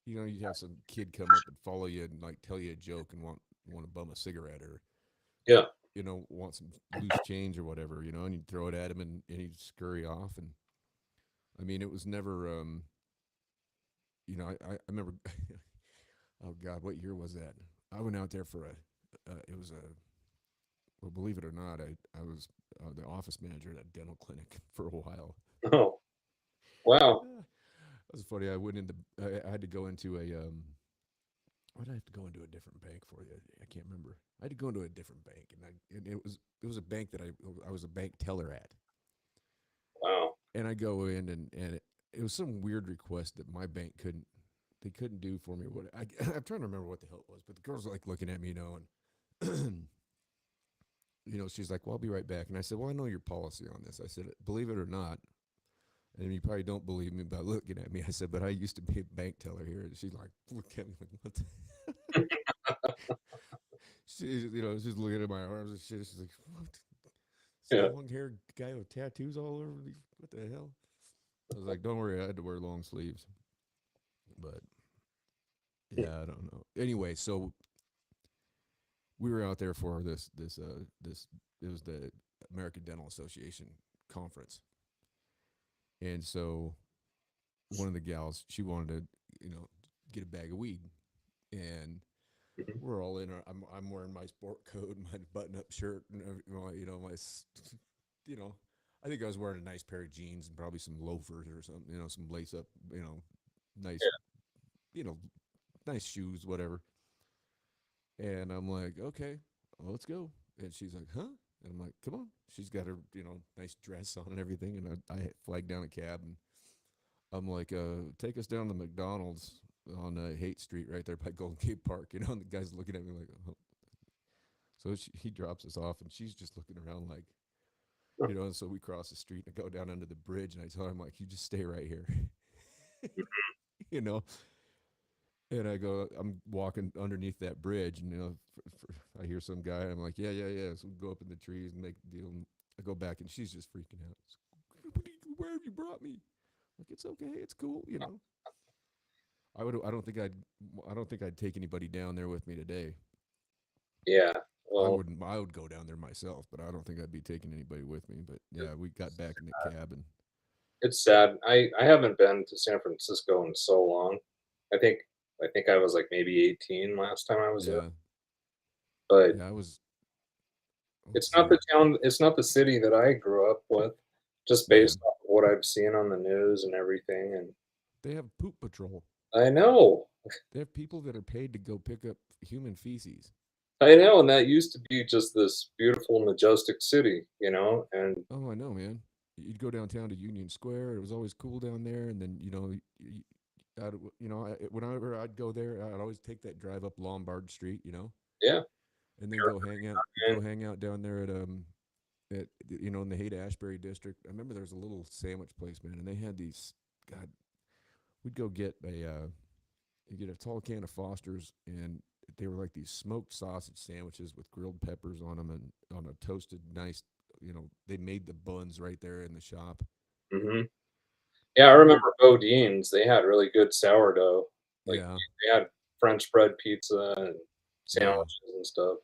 Speaker 1: You'd have some kid come up and follow you and like tell you a joke and want to bum a cigarette, or
Speaker 2: Yeah.
Speaker 1: want some loose change or whatever, and you'd throw it at him, and he'd scurry off. And I mean, it was never I remember oh god, what year was that? I went out there for a it was a well, believe it or not, I was the office manager at a dental clinic for a while.
Speaker 2: Oh, wow.
Speaker 1: That was funny. I had to go into a why did I have to go into a different bank for you? I can't remember. I had to go into a different bank, and it was a bank that I was a bank teller at,
Speaker 2: Wow.
Speaker 1: and I go in, and it was some weird request that my bank couldn't do for me. I'm trying to remember what the hell it was, but the girl's like looking at me, and she's like, "Well, I'll be right back," and I said, "Well, I know your policy on this." I said, "Believe it or not." And you probably don't believe me by looking at me. I said, but I used to be a bank teller here. And she's like, look at me like, what the She's, she's looking at my arms and shit. She's like, what? Some
Speaker 2: Yeah.
Speaker 1: long haired guy with tattoos all over me. What the hell? I was like, don't worry. I had to wear long sleeves. But yeah, I don't know. Anyway, so we were out there for this, it was the American Dental Association conference. And so one of the gals, she wanted to, get a bag of weed. And
Speaker 2: Mhm.
Speaker 1: we're all in our, I'm wearing my sport coat, my button up shirt, and my, you know, I think I was wearing a nice pair of jeans and probably some loafers or something, some lace up, nice, you know, nice shoes, whatever. And I'm like, okay, well, let's go. And she's like, huh? And I'm like, come on. She's got her, nice dress on and everything. And I flagged down a cab, and I'm like, take us down to McDonald's on Haight Street right there by Golden Gate Park. And the guy's looking at me like, oh. So he drops us off, and she's just looking around like, and so we cross the street and I go down under the bridge, and I tell her, I'm like, you just stay right here, you know? And I go, I'm walking underneath that bridge, and, I hear some guy, and I'm like, yeah, yeah, yeah. So we go up in the trees and make the deal. And I go back, and she's just freaking out. Where have you brought me? Like, it's okay. It's cool. I don't think I'd take anybody down there with me today.
Speaker 2: Yeah.
Speaker 1: I
Speaker 2: Well,
Speaker 1: wouldn't. I would go down there myself, but I don't think I'd be taking anybody with me. But yeah, we got back in the cab, and
Speaker 2: it's sad. I haven't been to San Francisco in so long. I think I think I was like maybe 18 last time I was there.
Speaker 1: yeah,
Speaker 2: But
Speaker 1: yeah, I was. Let's
Speaker 2: it's not
Speaker 1: see.
Speaker 2: the town, it's not the city that I grew up with, just
Speaker 1: Yeah,
Speaker 2: based off of what I've seen on the news and everything.
Speaker 1: They have poop patrol.
Speaker 2: I know.
Speaker 1: They have people that are paid to go pick up human feces.
Speaker 2: I know, and that used to be just this beautiful, majestic city, and
Speaker 1: Oh, I know, man. You'd go downtown to Union Square. It was always cool down there, and then whenever I'd go there, I'd always take that drive up Lombard Street,
Speaker 2: yeah,
Speaker 1: and then go hang out down there in the Haight Ashbury district. I remember there was a little sandwich place, man, and they had these. God, we'd go get you get a tall can of Foster's, and they were like these smoked sausage sandwiches with grilled peppers on them and on a toasted, nice. They made the buns right there in the shop.
Speaker 2: hmm yeah. I
Speaker 1: I remember,
Speaker 2: remember Bodine's. They had really good sourdough. Like
Speaker 1: yeah,
Speaker 2: they had French bread pizza and
Speaker 1: yeah.
Speaker 2: sandwiches and stuff.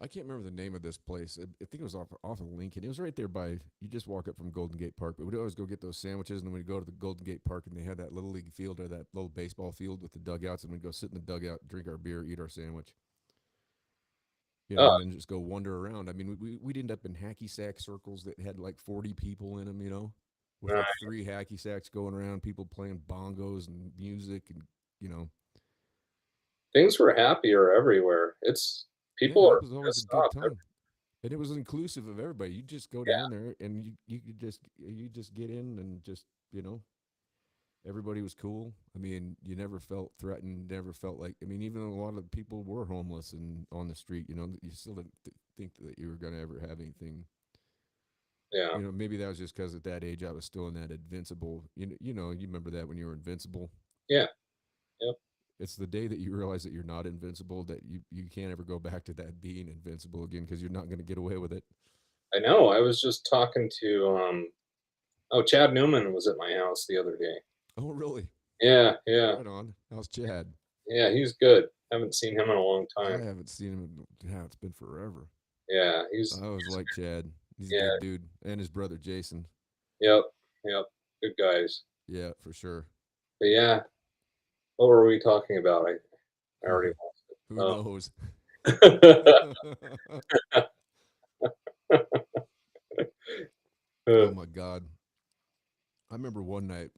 Speaker 1: I can't remember the name of this place. I think it was off of Lincoln. It was right there by. You just walk up from Golden Gate Park. But we'd always go get those sandwiches, and then we'd go to the Golden Gate Park, and they had that little league field or that little baseball field with the dugouts, and we'd go sit in the dugout, drink our beer, eat our sandwich,
Speaker 2: Oh,
Speaker 1: and then just go wander around. I mean, we'd end up in hacky sack circles that had like 40 people in them, with like
Speaker 2: uh,
Speaker 1: three hacky sacks going around, people playing bongos and music, and you know,
Speaker 2: things were happier everywhere. It's
Speaker 1: yeah,
Speaker 2: people
Speaker 1: it
Speaker 2: are
Speaker 1: was always a
Speaker 2: pissed
Speaker 1: good
Speaker 2: off.
Speaker 1: time. And it was inclusive of everybody. You just go
Speaker 2: Yeah,
Speaker 1: down there and you just get in and just you know everybody was cool. I mean, you never felt threatened. Never felt like. I mean, even though a lot of people were homeless and on the street, you still didn't think that you were gonna ever have anything.
Speaker 2: yeah,
Speaker 1: Maybe that was just because at that age I was still in that invincible. You remember that when you were invincible.
Speaker 2: yeah, yep.
Speaker 1: It's the day that you realize that you're not invincible that you can't ever go back to that being invincible again because you're not going to get away with it.
Speaker 2: I know. I was just talking to oh, Chad Newman was at my house the other day.
Speaker 1: Oh, really?
Speaker 2: Yeah, yeah,
Speaker 1: Right on. How's Chad?
Speaker 2: yeah. He's good. Haven't seen him in a long
Speaker 1: I
Speaker 2: time.
Speaker 1: haven't seen him. Yeah, it's been forever.
Speaker 2: Yeah,
Speaker 1: I always like Chad. He's a
Speaker 2: yeah,
Speaker 1: good dude, and his brother Jason.
Speaker 2: yep, yep. Good guys.
Speaker 1: Yeah, for sure.
Speaker 2: But yeah, what were we talking about? I already
Speaker 1: Who knows?
Speaker 2: lost it.
Speaker 1: Oh
Speaker 2: Oh.
Speaker 1: my God! I remember one night.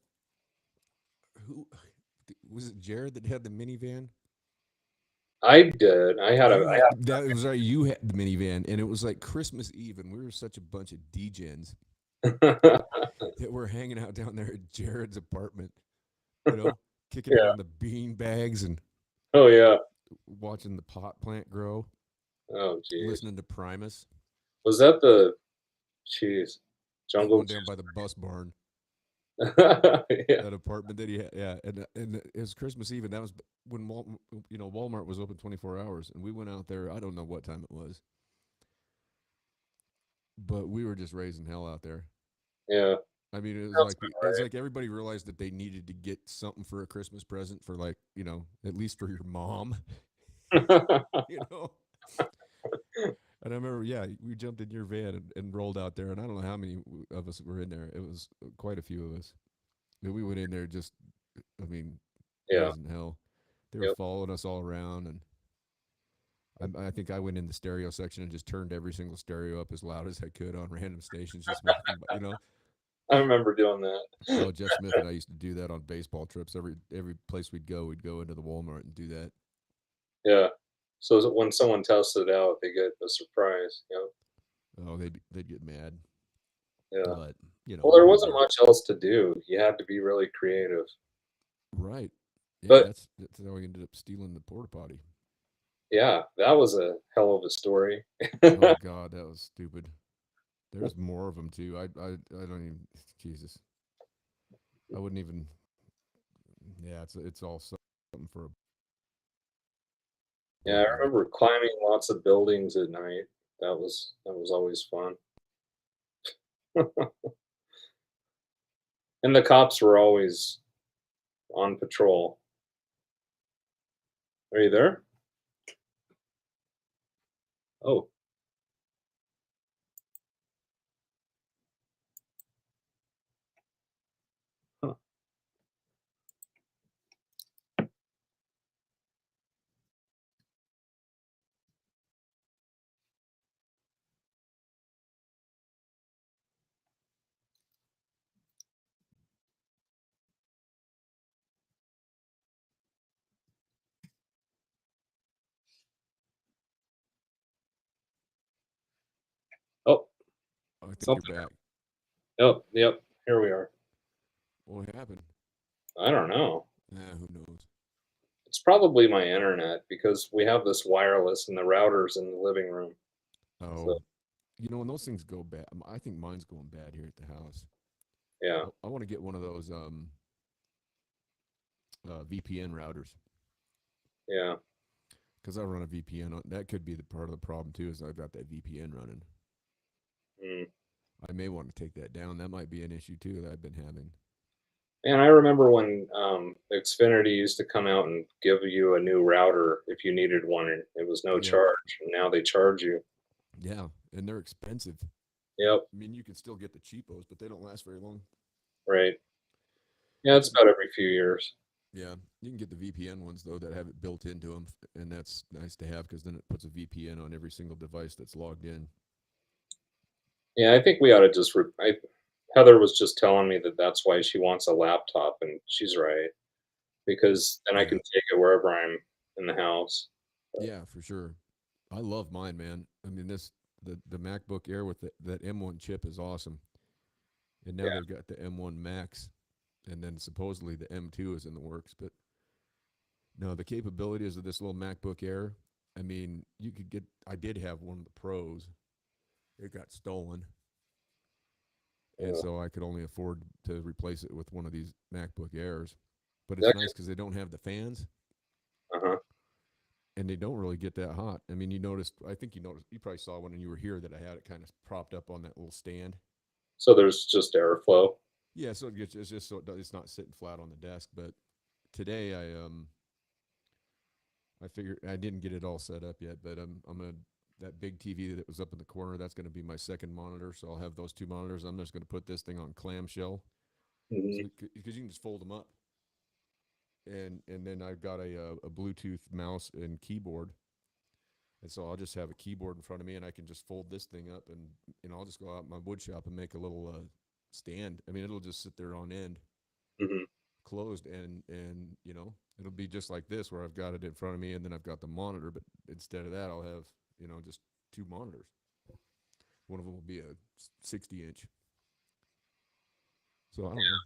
Speaker 1: Who was it? Jared that had the minivan.
Speaker 2: I did. I had a.
Speaker 1: You had that. It was right. You had the minivan, and it was like Christmas Eve, and we were such a bunch of degens
Speaker 2: I
Speaker 1: that were hanging out down there at Jared's apartment. You know, kicking
Speaker 2: yeah.
Speaker 1: around the bean bags and
Speaker 2: Oh yeah.
Speaker 1: watching the pot plant grow,
Speaker 2: Oh jeez.
Speaker 1: listening to Primus.
Speaker 2: Was that the? Jeez.
Speaker 1: That
Speaker 2: Jungle
Speaker 1: one down by the bus barn,
Speaker 2: yeah.
Speaker 1: that apartment that he had. Yeah, and it was Christmas Eve, and that was when Walmart was open 24 hours, and we went out there. I don't know what time it was, but we were just raising hell out there.
Speaker 2: Yeah.
Speaker 1: I mean,
Speaker 2: Sounds
Speaker 1: it's like everybody realized that they needed to get something for a Christmas present for like at least for your mom,
Speaker 2: about right.
Speaker 1: you know. And I remember, yeah, we jumped in your van and rolled out there, and I don't know how many of us were in there. It was quite a few of us. And we went in there just, I mean,
Speaker 2: Yeah.
Speaker 1: raising hell. They were
Speaker 2: Yep.
Speaker 1: following us all around, and I think I went in the stereo section and just turned every single stereo up as loud as I could on random stations, just walking by.
Speaker 2: I remember doing that.
Speaker 1: Oh, Jeff Smith and I used to do that on baseball trips. Every place we'd go into the Walmart and do that.
Speaker 2: Yeah. So when someone tests it out, they get a surprise. Yep.
Speaker 1: Oh, they'd get mad,
Speaker 2: Yeah.
Speaker 1: but
Speaker 2: Well,
Speaker 1: it
Speaker 2: there
Speaker 1: was
Speaker 2: wasn't
Speaker 1: a
Speaker 2: much else to do. You had to be really creative.
Speaker 1: right. Yeah,
Speaker 2: But
Speaker 1: that's how we ended up stealing the porta potty.
Speaker 2: yeah, that was a hell of a story.
Speaker 1: Oh God, that was stupid. There's more of them too. I don't even. Jesus, I wouldn't even. Yeah, it's all something for a
Speaker 2: Yeah,
Speaker 1: book,
Speaker 2: I
Speaker 1: really.
Speaker 2: remember climbing lots of buildings at night. That was always fun. And the cops were always on patrol. Are you there? Oh, huh.
Speaker 1: I think you're
Speaker 2: Something.
Speaker 1: back.
Speaker 2: Yep, yep. Here we are.
Speaker 1: What happened?
Speaker 2: I don't know.
Speaker 1: Who knows?
Speaker 2: It's probably my internet because we have this wireless and the router's in the living room. So
Speaker 1: Oh, when those things go bad, I think mine's going bad here at the house.
Speaker 2: yeah,
Speaker 1: I want to get one of those VPN routers
Speaker 2: yeah.
Speaker 1: because I run a VPN. That could be the part of the problem too. Is I've got that VPN running.
Speaker 2: Mm.
Speaker 1: I may want to take that down. That might be an issue too that I've been having.
Speaker 2: And I remember when Xfinity used to come out and give you a new router if you needed one, and it was no
Speaker 1: Yep.
Speaker 2: charge. And now they charge you.
Speaker 1: Yeah, and they're expensive.
Speaker 2: Yep,
Speaker 1: I mean, you can still get the cheapos, but they don't last very long.
Speaker 2: right. Yeah,
Speaker 1: You
Speaker 2: it's
Speaker 1: can,
Speaker 2: about every few years.
Speaker 1: yeah, you can get the VPN ones though that have it built into them, and that's nice to have because then it puts a VPN on every single device that's logged in.
Speaker 2: Yeah, I think we ought to just. Heather was just telling me that that's why she wants a laptop, and she's right because then I can
Speaker 1: Yeah,
Speaker 2: take it wherever I'm in the house. But
Speaker 1: yeah, for sure. I love mine, man. I mean, the MacBook Air with that M1 chip is awesome, and now
Speaker 2: yeah,
Speaker 1: they've got the M1 Max, and then supposedly the M2 is in the works. But no, the capabilities of this little MacBook Air. I mean, you could get. I did have one of the Pros. It got stolen, and
Speaker 2: uh,
Speaker 1: so I could only afford to replace it with one of these MacBook Airs. But it's
Speaker 2: that
Speaker 1: nice because they don't have the fans,
Speaker 2: uh-huh.
Speaker 1: and they don't really get that hot. I mean, you noticed. I think you noticed. You probably saw when you were here that I had it kind of propped up on that little stand.
Speaker 2: So there's just airflow.
Speaker 1: Yeah, so it's just so it's not sitting flat on the desk. But today I figured I didn't get it all set up yet, but I'm gonna that big TV that was up in the corner. That's gonna be my second monitor, so I'll have those two monitors. I'm just gonna put this thing on clamshell,
Speaker 2: Hmm.
Speaker 1: so because you can just fold them up, and then I've got a Bluetooth mouse and keyboard, and so I'll just have a keyboard in front of me, and I can just fold this thing up, and I'll just go out in my wood shop and make a little stand. I mean, it'll just sit there on end,
Speaker 2: Hmm.
Speaker 1: closed, and it'll be just like this where I've got it in front of me, and then I've got the monitor, but instead of that I'll have just two monitors. One of them will be a 60-inch. So I don't know,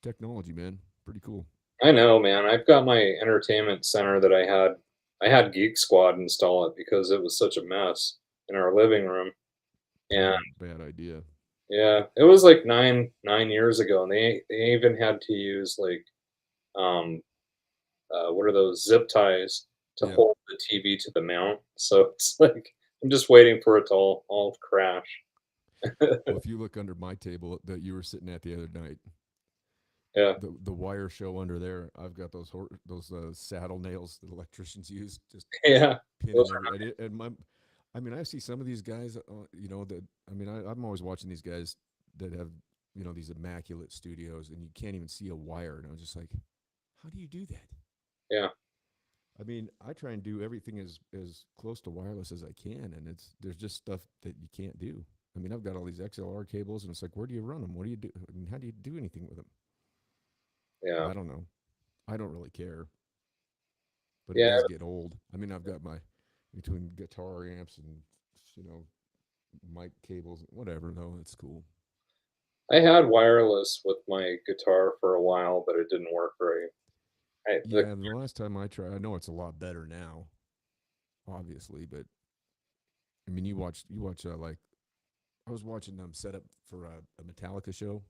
Speaker 1: technology, man, pretty cool.
Speaker 2: I know, man. I've got my entertainment center that I had. I had Geek Squad install it because it was such a mess in our living room. And
Speaker 1: Probably a bad idea.
Speaker 2: yeah, it was like nine years ago, and they even had to use like um what are those zip ties to
Speaker 1: Yeah.
Speaker 2: hold the TV to the mount. So it's like I'm just waiting for it to all crash.
Speaker 1: Well, if you look under my table that you were sitting at the other night,
Speaker 2: Yeah,
Speaker 1: the wire show under there, I've got those saddle nails that electricians use, just
Speaker 2: yeah. Those
Speaker 1: pinning every. And I mean, I see some of these guys, that I mean, I'm always watching these guys that have these immaculate studios, and you can't even see a wire, and I'm just like, how do you do that?
Speaker 2: yeah,
Speaker 1: I mean, I try and do everything as close to wireless as I can, and there's just stuff that you can't do. I mean, I've got all these XLR cables, and it's like, where do you run them? What do you do? I mean, how do you do anything with them?
Speaker 2: yeah,
Speaker 1: I don't know. I don't really care, but it
Speaker 2: yeah.
Speaker 1: does get old. I mean, I've got my between guitar amps and you know mic cables, whatever. Though it's cool.
Speaker 2: I had wireless with my guitar for a while, but it didn't work right. The
Speaker 1: Yeah, the last time I tried, I know it's a lot better now, obviously, but I mean, you watch like I was watching them set up for a Metallica show.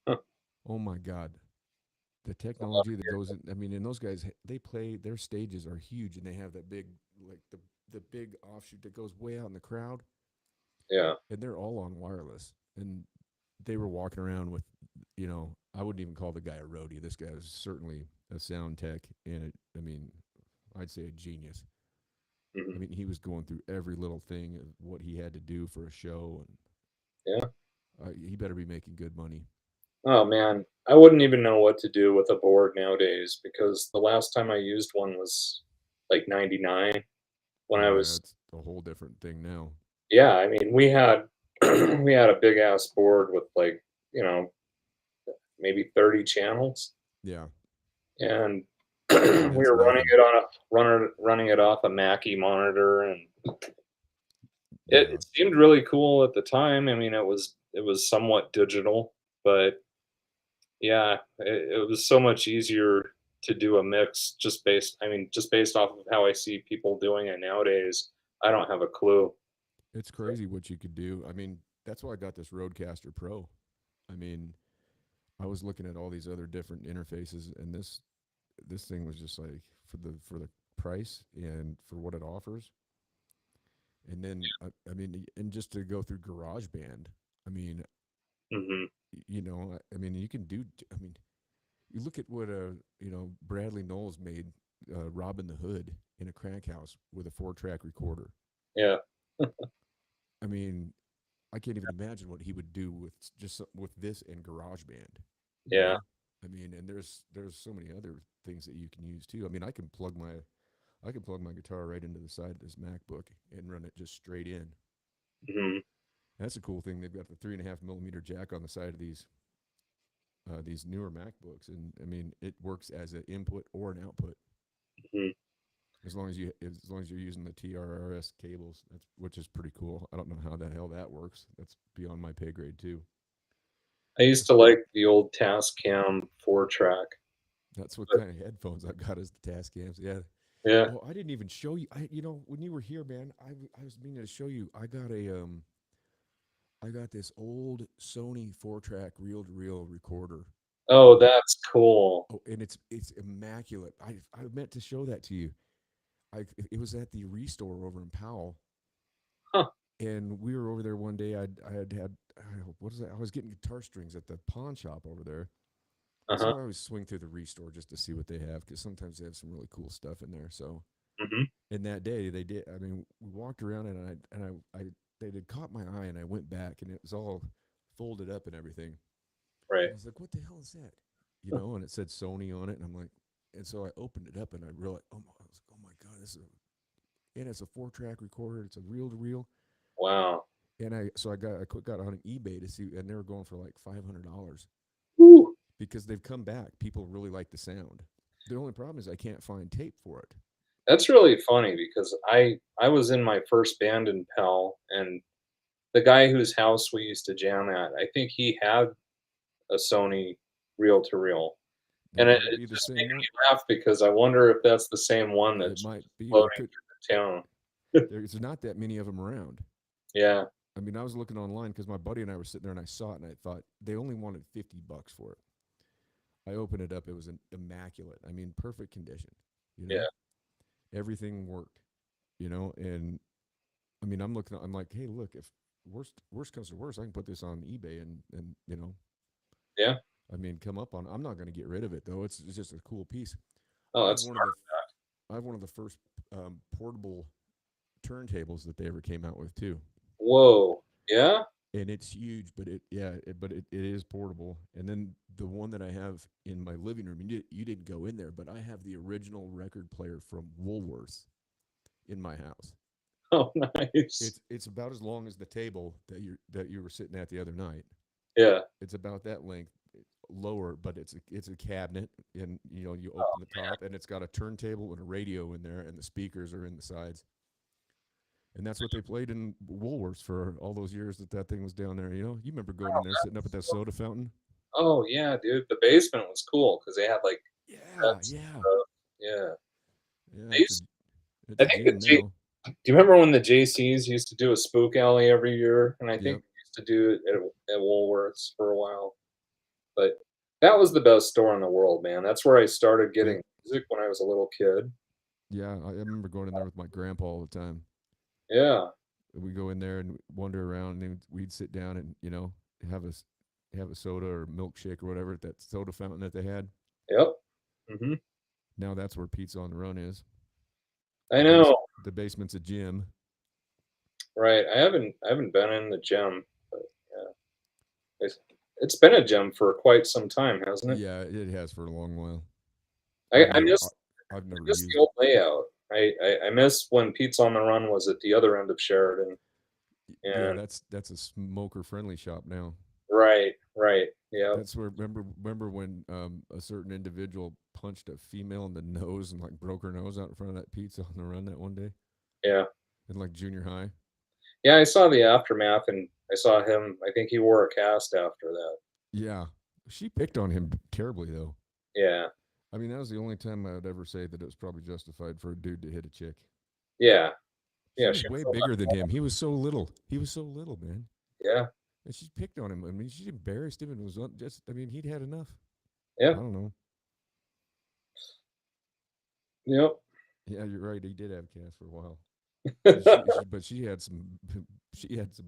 Speaker 2: huh,
Speaker 1: Oh my God, the technology that goes in. I mean, and those guys, they play. Their stages are huge, and they have that big, like the big offshoot that goes way out in the crowd,
Speaker 2: yeah,
Speaker 1: and they're all on wireless. And they were walking around with, I wouldn't even call the guy a roadie. This guy was certainly a sound tech, and I mean, I'd say a genius. I
Speaker 2: mhm,
Speaker 1: mean, he was going through every little thing of what he had to do for a show, and
Speaker 2: yeah.
Speaker 1: he better be making good money.
Speaker 2: Oh man, I wouldn't even know what to do with a board nowadays because the last time I used one was like 99 when I
Speaker 1: Oh yeah,
Speaker 2: was
Speaker 1: it's a whole different thing now.
Speaker 2: yeah, I mean, we had we had a big ass board with like, you know, maybe 30 channels
Speaker 1: Yeah,
Speaker 2: and
Speaker 1: and
Speaker 2: we
Speaker 1: that's
Speaker 2: were running
Speaker 1: nothing.
Speaker 2: it on a running it off a Mackie monitor and
Speaker 1: Yeah,
Speaker 2: It seemed really cool at the time. I mean, it was somewhat digital, but yeah, it was so much easier to do a mix just based off of how I see people doing it nowadays. I don't have a clue.
Speaker 1: it's crazy what you could do. I mean, that's why I got this Rodecaster Pro. I mean, I was looking at all these other different interfaces, and this thing was just like for the price and for what it offers. And then I mean, and just to go through GarageBand, I mean,
Speaker 2: Mhm.
Speaker 1: I mean, you can do. I mean, you look at what Bradley Knowles made, Robin the Hood in a crank house with a 4-track recorder.
Speaker 2: Yeah,
Speaker 1: I mean, I can't even imagine what he would do with just with this and GarageBand. You
Speaker 2: yeah.
Speaker 1: know, I mean, and there's so many other things that you can use too. I mean, I can plug my guitar right into the side of this MacBook and run it just straight in.
Speaker 2: Mhm.
Speaker 1: That's a cool thing. They've got the 3.5 millimeter jack on the side of these newer MacBooks, and I mean, it works as an input or an output
Speaker 2: Mhm.
Speaker 1: as long as you're using the TRRS cables. That's which is pretty cool. I don't know how the hell that works. That's beyond my pay grade too.
Speaker 2: I used to like the old Tascam 4-track.
Speaker 1: That's what
Speaker 2: But
Speaker 1: kind of headphones I got as the Tascams. Yeah.
Speaker 2: yeah.
Speaker 1: Oh, I didn't even show you. When you were here, man, I was meaning to show you. I got this old Sony 4-track reel-to-reel recorder.
Speaker 2: Oh,
Speaker 1: That
Speaker 2: that's cool.
Speaker 1: Oh, and it's immaculate. I meant to show that to you. It was at the Restore over in Powell,
Speaker 2: Huh.
Speaker 1: and we were over there one day. What is that? I was getting guitar strings at the pawn shop over there, and
Speaker 2: Uh-huh.
Speaker 1: so I always swing through the Restore just to see what they have because sometimes they have some really cool stuff in there. So,
Speaker 2: Mhm.
Speaker 1: and that day they did. I mean, we walked around and I they had caught my eye, and I went back, and it was all folded up and everything.
Speaker 2: Right.
Speaker 1: And I was like, "What the hell is that?"
Speaker 2: Huh.
Speaker 1: And it said Sony on it, and I'm like, and so I opened it up, and I realized, I was like, "Oh my god, and it's a 4-track recorder. It's a reel to reel."
Speaker 2: Wow.
Speaker 1: And I got on eBay to see, and they were going for like $500
Speaker 2: Woo.
Speaker 1: because they've come back. People really like the sound. The only problem is I can't find tape for it.
Speaker 2: That's really funny because I was in my first band in Pell, and the guy whose house we used to jam at, I think he had a Sony reel to reel, and
Speaker 1: That
Speaker 2: it,
Speaker 1: might
Speaker 2: it
Speaker 1: be the
Speaker 2: just
Speaker 1: same
Speaker 2: made
Speaker 1: one.
Speaker 2: me laugh because I wonder if that's the same one
Speaker 1: It
Speaker 2: that's
Speaker 1: might be. There
Speaker 2: floating
Speaker 1: could
Speaker 2: through the town.
Speaker 1: there's not that many of them around.
Speaker 2: Yeah.
Speaker 1: I mean, I was looking online because my buddy and I were sitting there, and I saw it, and I thought they only wanted $50 for it. I opened it up; it was immaculate. I mean, perfect condition. You
Speaker 2: Yeah.
Speaker 1: know, everything worked. And I mean, I'm looking. I'm like, hey, look, if worst comes to worst, I can put this on eBay and
Speaker 2: Yeah.
Speaker 1: I mean, come up on. I'm not going to get rid of it though. It's just a cool piece.
Speaker 2: Oh,
Speaker 1: I have
Speaker 2: that's
Speaker 1: one of
Speaker 2: smart.
Speaker 1: the I have one of the first portable turntables that they ever came out with too,
Speaker 2: Whoa. Yeah.
Speaker 1: and it's huge. But it is portable. And then the one that I have in my living room, you didn't go in there, but I have the original record player from Woolworths in my house.
Speaker 2: Oh, nice.
Speaker 1: It's about as long as the table that you were sitting at the other night.
Speaker 2: Yeah.
Speaker 1: It's about that length, lower, but it's a cabinet, and you
Speaker 2: Oh,
Speaker 1: open the top, and it's got a turntable and a radio in there, and the speakers are in the sides. And that's what they played in Woolworths for all those years that thing was down there. You remember going in there, sitting up at that soda fountain?
Speaker 2: oh yeah, dude. The basement was cool because they had like
Speaker 1: Yeah,
Speaker 2: pets and
Speaker 1: yeah,
Speaker 2: stuff. Yeah.
Speaker 1: yeah.
Speaker 2: They
Speaker 1: It's a
Speaker 2: used,
Speaker 1: it's
Speaker 2: I
Speaker 1: a
Speaker 2: think the
Speaker 1: gym
Speaker 2: J.
Speaker 1: now.
Speaker 2: Do you remember when the JCs used to do a spook alley every year? And I think
Speaker 1: Yep.
Speaker 2: they used to do it at Woolworths for a while. But that was the best store in the world, man. That's where I started
Speaker 1: Yep.
Speaker 2: getting music when I was a little kid.
Speaker 1: Yeah, I remember going in there with my grandpa all the time.
Speaker 2: Yeah.
Speaker 1: We go in there and wander around, and we'd sit down and have a have a soda or milkshake or whatever at that soda fountain that they had.
Speaker 2: Yep. Hmm.
Speaker 1: Now that's where Pizza on the Run is.
Speaker 2: I know.
Speaker 1: The basement's a gym.
Speaker 2: Right. I haven't been in the gym, but yeah. It's been a gym for quite some time, hasn't it?
Speaker 1: Yeah, it has for a long while.
Speaker 2: I,
Speaker 1: I've
Speaker 2: I
Speaker 1: never
Speaker 2: miss
Speaker 1: I, I've
Speaker 2: I
Speaker 1: never
Speaker 2: miss the
Speaker 1: used it.
Speaker 2: old layout. I miss when Pizza on the Run was at the other end of Sheridan.
Speaker 1: Yeah,
Speaker 2: And
Speaker 1: that's a smoker friendly shop now.
Speaker 2: right, right. Yeah.
Speaker 1: That's where remember when a certain individual punched a female in the nose and like broke her nose out in front of that Pizza on the Run that one day
Speaker 2: Yeah.
Speaker 1: in like junior high.
Speaker 2: Yeah, I saw the aftermath, and I saw him. I think he wore a cast after that.
Speaker 1: Yeah, she picked on him terribly though.
Speaker 2: Yeah,
Speaker 1: I mean, that was the only time I would ever say that it was probably justified for a dude to hit a chick.
Speaker 2: yeah,
Speaker 1: She
Speaker 2: yeah.
Speaker 1: was
Speaker 2: She was
Speaker 1: way
Speaker 2: so
Speaker 1: bigger than him. He was so little. He was so little, man.
Speaker 2: yeah,
Speaker 1: And she picked on him. I mean, she embarrassed him and was just. I mean, he'd had enough.
Speaker 2: yeah,
Speaker 1: I don't know.
Speaker 2: yep.
Speaker 1: Yeah, you're right. He did have cast for a while.
Speaker 2: Yeah,
Speaker 1: But she had some, she had some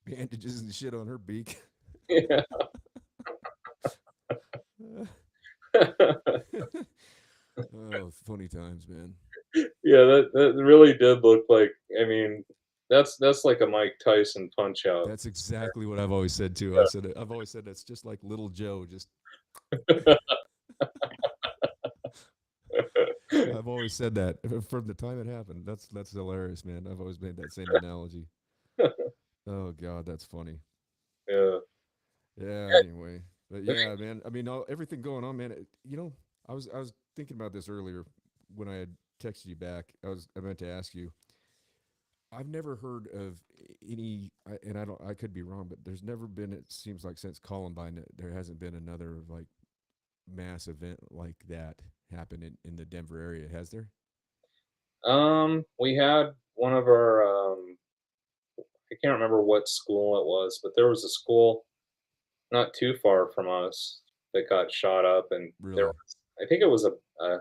Speaker 1: bandages and shit on her beak. Oh, funny times, man.
Speaker 2: yeah. That really did look like. I mean, that's like a Mike Tyson punch out.
Speaker 1: That's exactly what I've always said too. I've always said that's just like little Joe. Just I've always said that from the time it happened. That's hilarious, man. I've always made that same analogy. Oh God, that's funny.
Speaker 2: Yeah.
Speaker 1: Yeah. Anyway, but yeah, man. I mean, everything going on, man. I was thinking about this earlier when I had texted you back. I meant to ask you. I've never heard of any, and I don't. I could be wrong, but there's never been. It seems like since Columbine, there hasn't been another like mass event like that happen in the Denver area, has there?
Speaker 2: We had one of our. I can't remember what school it was, but there was a school not too far from us that got shot up, and there
Speaker 1: Really?
Speaker 2: was. I think it was I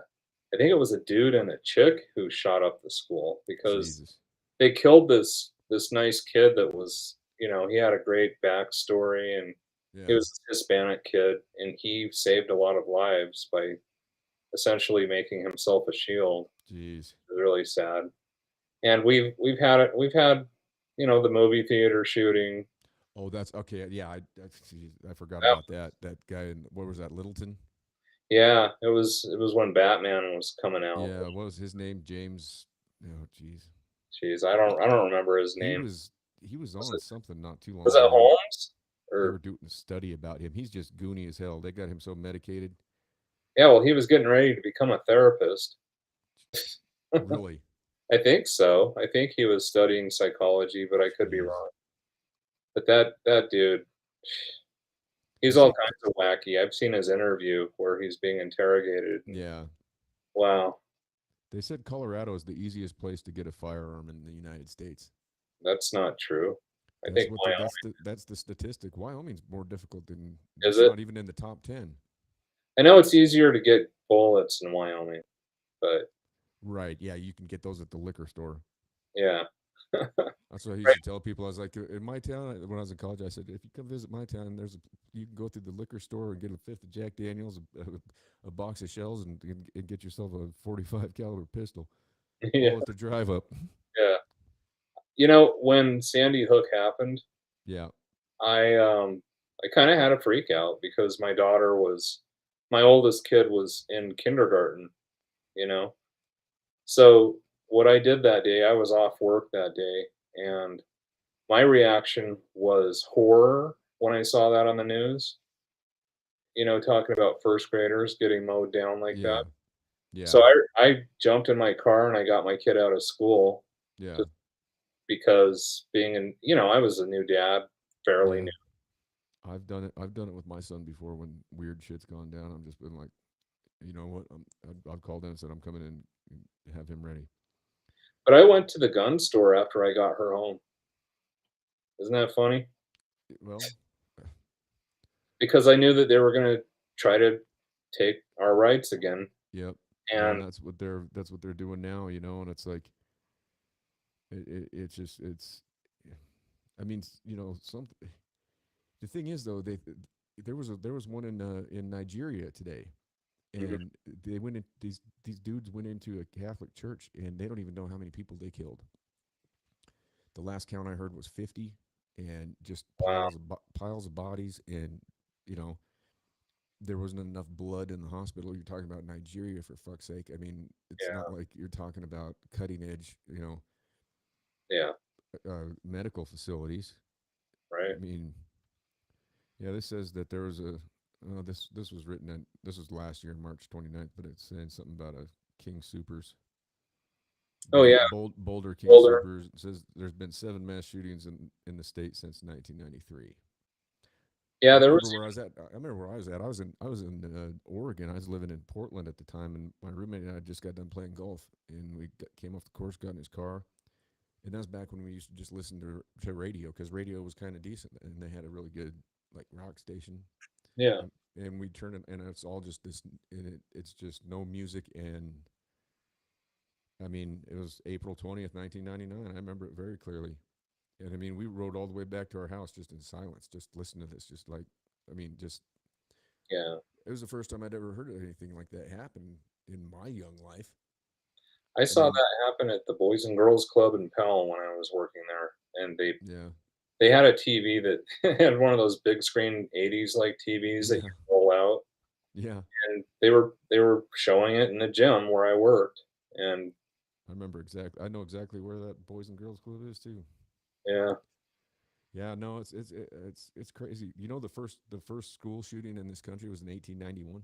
Speaker 2: think it was a dude and a chick who shot up the school because
Speaker 1: Jesus.
Speaker 2: they killed this nice kid that was, he had a great backstory, and he
Speaker 1: Yeah.
Speaker 2: was a Hispanic kid, and he saved a lot of lives by essentially making himself a shield.
Speaker 1: Jeez.
Speaker 2: It was really sad. And we've had the movie theater shooting.
Speaker 1: Oh, that's okay. Yeah, geez, I forgot
Speaker 2: That
Speaker 1: about that. That guy in what was that, Littleton?
Speaker 2: Yeah, it was when Batman was coming out.
Speaker 1: Yeah, what was his name? James. Oh, jeez.
Speaker 2: Jeez, I don't remember his
Speaker 1: He
Speaker 2: name.
Speaker 1: was he was
Speaker 2: Was
Speaker 1: on
Speaker 2: it
Speaker 1: something not too long
Speaker 2: was
Speaker 1: ago.
Speaker 2: that
Speaker 1: They were
Speaker 2: Holmes?
Speaker 1: they
Speaker 2: Or
Speaker 1: were doing a study about him. He's just goony as hell. They got him so medicated.
Speaker 2: yeah, well, he was getting ready to become a therapist.
Speaker 1: Really.
Speaker 2: I think so. I think he was studying psychology, but I could be
Speaker 1: Jeez.
Speaker 2: wrong. But that dude,
Speaker 1: They
Speaker 2: he's all
Speaker 1: said,
Speaker 2: kinds of wacky. I've seen his interview where he's being interrogated, and
Speaker 1: yeah,
Speaker 2: wow,
Speaker 1: they said Colorado is the easiest place to get a firearm in the United States.
Speaker 2: that's not true. I think
Speaker 1: That's the statistic. Wyoming's more difficult than
Speaker 2: is
Speaker 1: it's
Speaker 2: it?
Speaker 1: not even in the top 10.
Speaker 2: I know it's easier to get bullets in Wyoming, but
Speaker 1: Right. Yeah, you can get those at the liquor store.
Speaker 2: yeah.
Speaker 1: That's what I used
Speaker 2: Right.
Speaker 1: to tell people. I was like, in my town, when I was in college, I said, if you come visit my town, you can go through the liquor store and get a fifth of Jack Daniels, a box of shells, and get yourself a 45 caliber pistol,
Speaker 2: Yeah,
Speaker 1: all at the drive up.
Speaker 2: yeah. When Sandy Hook happened,
Speaker 1: Yeah.
Speaker 2: I kind of had a freak out because my oldest kid was in kindergarten, you know. So what I did that day, I was off work that day, and my reaction was horror when I saw that on the news. Talking about first graders getting mowed down like
Speaker 1: Yeah.
Speaker 2: that. So
Speaker 1: Yeah.
Speaker 2: I jumped in my car and I got my kid out of school
Speaker 1: Yeah.
Speaker 2: just because I was a new dad, fairly
Speaker 1: Yeah.
Speaker 2: new.
Speaker 1: I've done it. I've done it with my son before when weird shit's gone down. I've just been like, you know what? I've called in and said I'm coming in and have him ready.
Speaker 2: But I went to the gun store after I got her home. Isn't that funny?
Speaker 1: Well,
Speaker 2: Because I knew that they were gonna try to take our rights again,
Speaker 1: yep. Well,
Speaker 2: and
Speaker 1: that's what they're doing now, and it's like it's just it's. I mean, some. The thing is though, there was one in Nigeria today,
Speaker 2: mhm,
Speaker 1: and these dudes went into a Catholic church, and they don't even know how many people they killed. The last count I heard was 50, and just
Speaker 2: wow,
Speaker 1: piles of bodies, and you know there wasn't enough blood in the hospital. You're talking about Nigeria, for fuck's sake. I mean, it's not
Speaker 2: yeah,
Speaker 1: like you're talking about cutting edge,
Speaker 2: yeah,
Speaker 1: medical facilities.
Speaker 2: right.
Speaker 1: I mean, yeah, this says that there was a. This was written in, this was last year, March 29th, but it's saying something about a King Supers
Speaker 2: Oh yeah,
Speaker 1: Boulder King
Speaker 2: Boulder.
Speaker 1: Super says there's been 7 mass shootings in the state since 1993.
Speaker 2: Yeah,
Speaker 1: I
Speaker 2: there
Speaker 1: remember
Speaker 2: was.
Speaker 1: where I was at. I remember where I was at. I was in Oregon. I was living in Portland at the time, and my roommate and I just got done playing golf, and came off the course, got in his car, and that was back when we used to just listen to radio because radio was kind of decent, and they had a really good like rock station,
Speaker 2: Yeah,
Speaker 1: and we turn it, and it's all just this, and it's just no music, and I mean it was April 20th, 1999. I remember it very clearly, and I mean we rode all the way back to our house just in silence, just listening to this, just like I mean just
Speaker 2: yeah.
Speaker 1: it was the first time I'd ever heard of anything like that happen in my young life.
Speaker 2: I
Speaker 1: I
Speaker 2: saw
Speaker 1: mean,
Speaker 2: that happen at the Boys and Girls Club in Pell when I was working there, and
Speaker 1: yeah,
Speaker 2: they had a TV that had one of those big screen '80s like TVs that you
Speaker 1: yeah,
Speaker 2: roll out,
Speaker 1: yeah.
Speaker 2: and they were showing it in the gym where I worked, and
Speaker 1: I remember exactly. I know exactly where that Boys and Girls Club is too.
Speaker 2: yeah,
Speaker 1: Yeah, no, it's crazy. You know, the first school shooting in this country was in 1891,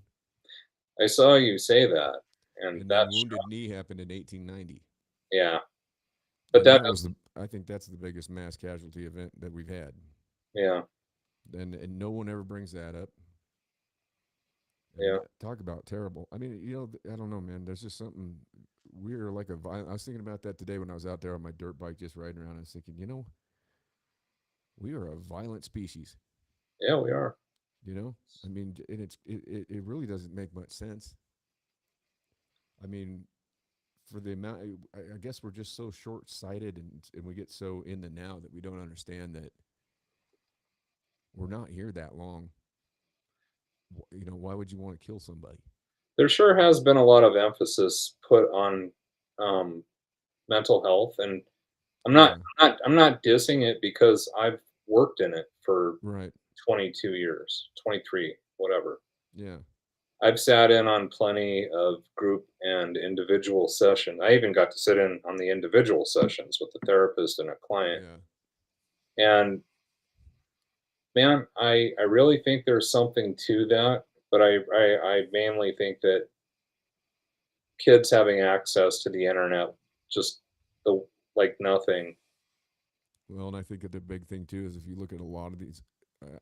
Speaker 2: I saw you say that, and
Speaker 1: and then
Speaker 2: that's
Speaker 1: Wounded Knee happened in 1890,
Speaker 2: yeah, but
Speaker 1: and
Speaker 2: that
Speaker 1: that was
Speaker 2: does
Speaker 1: the. I think that's the biggest mass casualty event that we've had,
Speaker 2: yeah,
Speaker 1: and no one ever brings that up. I mean,
Speaker 2: yeah.
Speaker 1: talk about terrible. I mean, I don't know, man. There's just something we're like a violent. I was thinking about that today when I was out there on my dirt bike just riding around. I was thinking, we are a violent species.
Speaker 2: Yeah, we are.
Speaker 1: You know, I mean, and it really doesn't make much sense. I mean, for the amount, I guess we're just so short sighted and we get so in the now that we don't understand that we're not here that long. Why would you want to kill somebody?
Speaker 2: There sure has been a lot of emphasis put on um, mental health, and I'm not,
Speaker 1: Yeah,
Speaker 2: I'm not dissing it because I've worked in it for
Speaker 1: right.
Speaker 2: 22 years, 23, whatever.
Speaker 1: Yeah,
Speaker 2: I've sat in on plenty of group and individual session. I even got to sit in on the individual sessions with a therapist and a client.
Speaker 1: yeah.
Speaker 2: And man, I really think there's something to that, but I mainly think that kids having access to the internet just the like nothing.
Speaker 1: Well, and I think that the big thing too is if you look at a lot of these,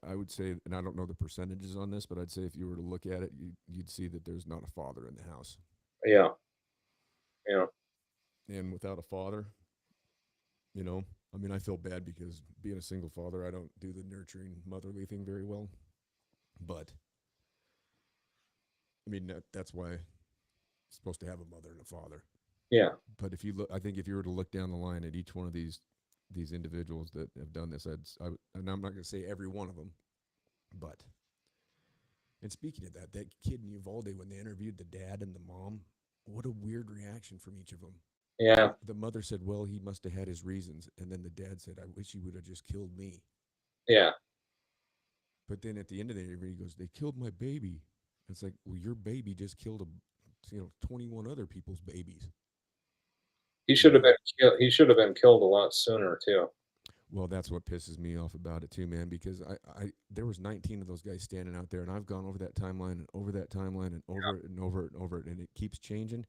Speaker 1: I would say, and I don't know the percentages on this, but I'd say if you were to look at it, you'd see that there's not a father in the house,
Speaker 2: Yeah, yeah,
Speaker 1: and without a father, you know, I mean, I feel bad because being a single father, I don't do the nurturing motherly thing very well, but I mean that's why you're supposed to have a mother and a father.
Speaker 2: yeah.
Speaker 1: But if you look, I think if you were to look down the line at each one of these individuals that have done this, and I'm not going to say every one of them, but and speaking of that, that kid in Uvalde when they interviewed the dad and the mom, what a weird reaction from each of them.
Speaker 2: Yeah,
Speaker 1: The mother said, "Well, he must have had his reasons," and then the dad said, "I wish he would have just killed me."
Speaker 2: yeah.
Speaker 1: But then at the end of the interview, he goes, "They killed my baby." It's like, well, your baby just killed 21 other people's babies.
Speaker 2: He
Speaker 1: You
Speaker 2: should have
Speaker 1: know,
Speaker 2: been he should have been killed a lot sooner too.
Speaker 1: well, that's what pisses me off about it too, man. Because I there was 19 of those guys standing out there, and I've gone over that timeline and over that timeline and over it and over it and over it, and it keeps changing.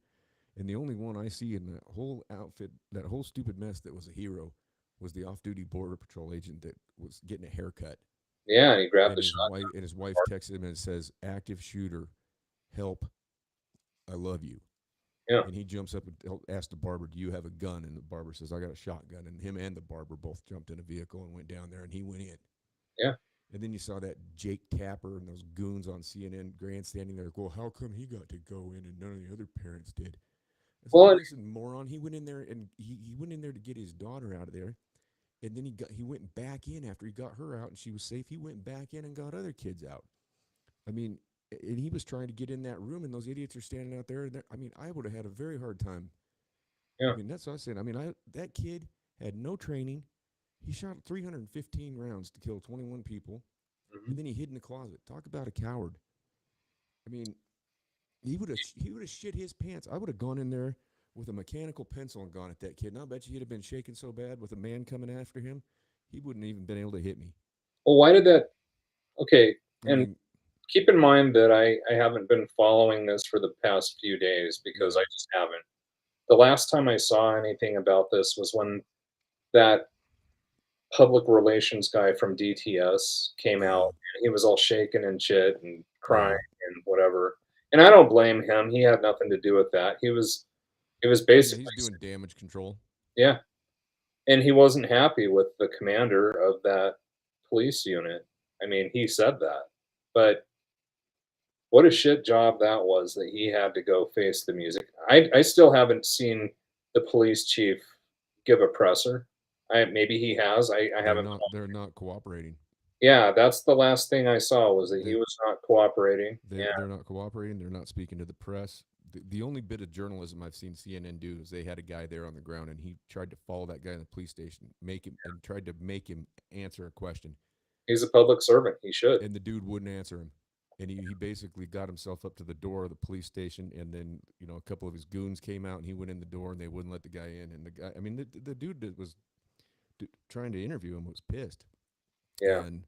Speaker 1: And the only one I see in that whole outfit, that whole stupid mess that was a hero, was the off-duty border patrol agent that was getting a haircut,
Speaker 2: Yeah, and he grabbed
Speaker 1: and
Speaker 2: the
Speaker 1: his
Speaker 2: shot.
Speaker 1: wife texted him and says, "Active shooter, help! I love you."
Speaker 2: Yeah,
Speaker 1: And he jumps up and asks the barber, "Do you have a gun?" And the barber says, "I got a shotgun." And him and the barber both jumped in a vehicle and went down there, and he went in.
Speaker 2: yeah.
Speaker 1: And then you saw that Jake Tapper and those goons on CNN grandstanding there. Well, how come he got to go in and none of the other parents did? It's like,
Speaker 2: Well,
Speaker 1: listen, moron. He went in there and he went in there to get his daughter out of there, and then he went back in after he got her out and she was safe. He went back in and got other kids out. I mean, and he was trying to get in that room, and those idiots are standing out there. And I mean, I would have had a very hard time. I
Speaker 2: yeah.
Speaker 1: mean, that's what I said. I mean, that kid had no training. He shot 315 rounds to kill 21 people,
Speaker 2: Mhm.
Speaker 1: and then he hid in the closet. Talk about a coward. I mean, he would have shit his pants. I would have gone in there with a mechanical pencil and gone at that kid. And I bet you he'd have been shaking so bad with a man coming after him, he wouldn't even been able to hit me.
Speaker 2: Well, why did that? Okay,
Speaker 1: I
Speaker 2: and
Speaker 1: mean,
Speaker 2: keep in mind that I haven't been following this for the past few days because
Speaker 1: yeah,
Speaker 2: I just haven't. the last time I saw anything about this was when that public relations guy from DTS came
Speaker 1: Yeah.
Speaker 2: out. And he was all shaken and shit and crying
Speaker 1: Yeah.
Speaker 2: and whatever. And I don't blame him. He had nothing to do with that. He was
Speaker 1: Yeah.
Speaker 2: basically
Speaker 1: He's doing damage control.
Speaker 2: yeah, and he wasn't happy with the commander of that police unit. I mean, he said that. But what a shit job that was that he had to go face the music. I still haven't seen the police chief give a presser. Maybe he has. I haven't.
Speaker 1: They're not cooperating.
Speaker 2: Yeah, that's the last thing I saw was that he
Speaker 1: They
Speaker 2: was not cooperating. Yeah,
Speaker 1: they're not cooperating. They're not speaking to the press. The only bit of journalism I've seen CNN do is they had a guy there on the ground and he tried to follow that guy in the police station, make him and tried to make him answer a question,
Speaker 2: he's a public servant. He should.
Speaker 1: and the dude wouldn't answer him. And he basically got himself up to the door of the police station, and then a couple of his goons came out, and he went in the door, and they wouldn't let the guy in. And the guy, I mean, the dude that was trying to interview him was pissed,
Speaker 2: Yeah.
Speaker 1: and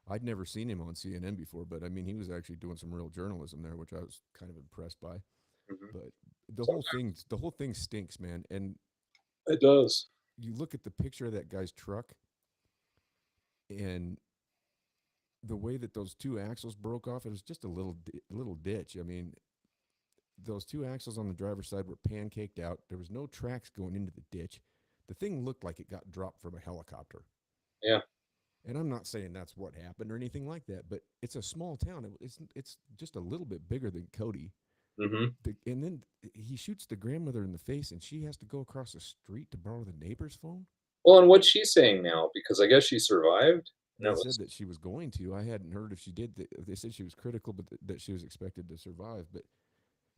Speaker 1: I'd never seen him on CNN before, but I mean, he was actually doing some real journalism there, which I was kind of impressed by.
Speaker 2: Hmm.
Speaker 1: But the whole
Speaker 2: Sometimes
Speaker 1: thing, the whole thing stinks, man. And
Speaker 2: it does.
Speaker 1: you look at the picture of that guy's truck, and the way that those two axles broke off, it was just a little ditch. I mean, those two axles on the driver's side were pancaked out. There was no tracks going into the ditch. The thing looked like it got dropped from a helicopter.
Speaker 2: Yeah.
Speaker 1: And I'm not saying that's what happened or anything like that, but it's a small town. It's just a little bit bigger than Cody.
Speaker 2: Hmm.
Speaker 1: And then he shoots the grandmother in the face, and she has to go across the street to borrow the neighbor's phone.
Speaker 2: Well, and what's she saying now? Because I guess she survived. And
Speaker 1: They
Speaker 2: that
Speaker 1: said
Speaker 2: was
Speaker 1: that she was going to. I hadn't heard if she did. They said she was critical, but that she was expected to survive.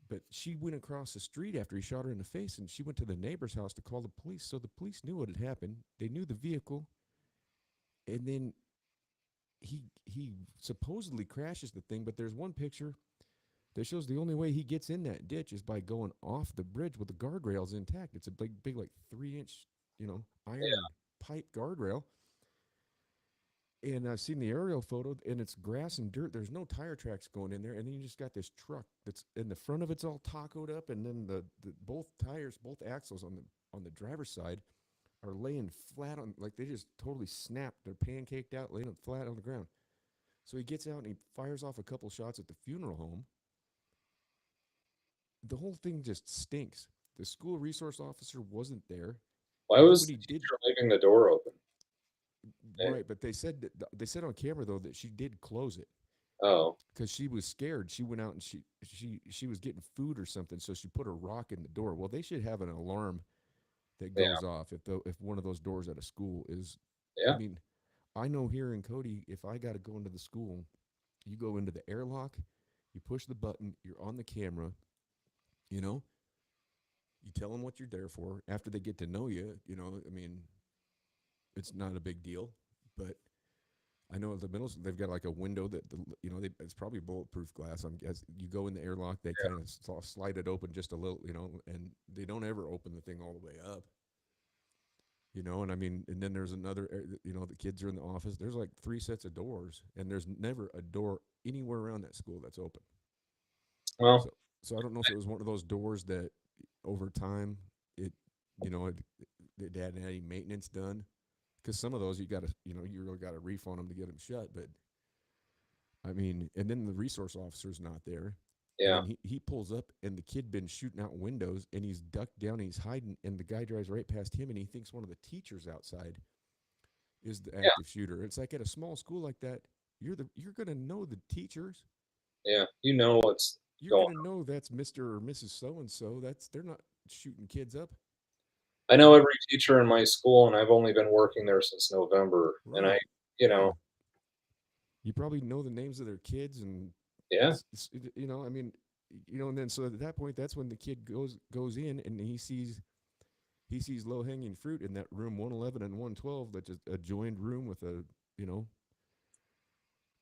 Speaker 1: But she went across the street after he shot her in the face, and she went to the neighbor's house to call the police. So the police knew what had happened. They knew the vehicle, and then he supposedly crashes the thing. But there's one picture that shows the only way he gets in that ditch is by going off the bridge with the guardrails intact. It's a big like 3 inch, iron pipe guardrail. And I've seen the aerial photo, and it's grass and dirt. There's no tire tracks going in there, and then you just got this truck that's in the front of it's all tacoed up, and then the both tires, both axles on the driver's side are laying flat on, like they just totally snapped. They're pancaked out, laying flat on the ground. So he gets out and he fires off a couple shots at the funeral home. The whole thing just stinks. The school resource officer wasn't there,
Speaker 2: why
Speaker 1: and then
Speaker 2: was
Speaker 1: when
Speaker 2: the
Speaker 1: he did,
Speaker 2: teacher leaving the door open? Eh,
Speaker 1: right, but they said on camera though that she did close it
Speaker 2: oh,
Speaker 1: because she was scared. She went out and she was getting food or something, so she put a rock in the door. Well, they should have an alarm that
Speaker 2: yeah,
Speaker 1: goes off if one of those doors at a school is. I
Speaker 2: yeah,
Speaker 1: mean, I know here in Cody, if I got to go into the school, you go into the airlock, you push the button, you're on the camera, you know, you tell them what you're there for. After they get to know you, I mean, it's not a big deal, but I know at the middle they've got like a window that it's probably bulletproof glass. I'm guess you go in the airlock, they
Speaker 2: yeah,
Speaker 1: kind of slide it open just a little, and they don't ever open the thing all the way up. And I mean, and then there's another, the kids are in the office. There's like three sets of doors, and there's never a door anywhere around that school that's open.
Speaker 2: well,
Speaker 1: So, so I don't know if it was one of those doors that over time it, it hadn't had any maintenance done. Because some of those you really got to reef on them to get them shut. But I mean, and then the resource officer's not there. And
Speaker 2: yeah,
Speaker 1: then he pulls up, and the kid been shooting out windows, and he's ducked down, and he's hiding, and the guy drives right past him, and he thinks one of the teachers outside is the
Speaker 2: yeah,
Speaker 1: active shooter. It's like at a small school like that, you're gonna know the teachers.
Speaker 2: yeah. You know what's
Speaker 1: You're
Speaker 2: going
Speaker 1: gonna
Speaker 2: on.
Speaker 1: know that's Mr. or Mrs. So and so. They're not shooting kids up,
Speaker 2: I know
Speaker 1: you know?
Speaker 2: every teacher in my school, and I've only been working there since November. And
Speaker 1: Right?
Speaker 2: you
Speaker 1: Yeah.
Speaker 2: know,
Speaker 1: You probably know the names of their kids, and
Speaker 2: yeah,
Speaker 1: I mean, and then so at that point, that's when the kid goes in, and he sees low hanging fruit in that room 111 and 112. That's a joined room with you know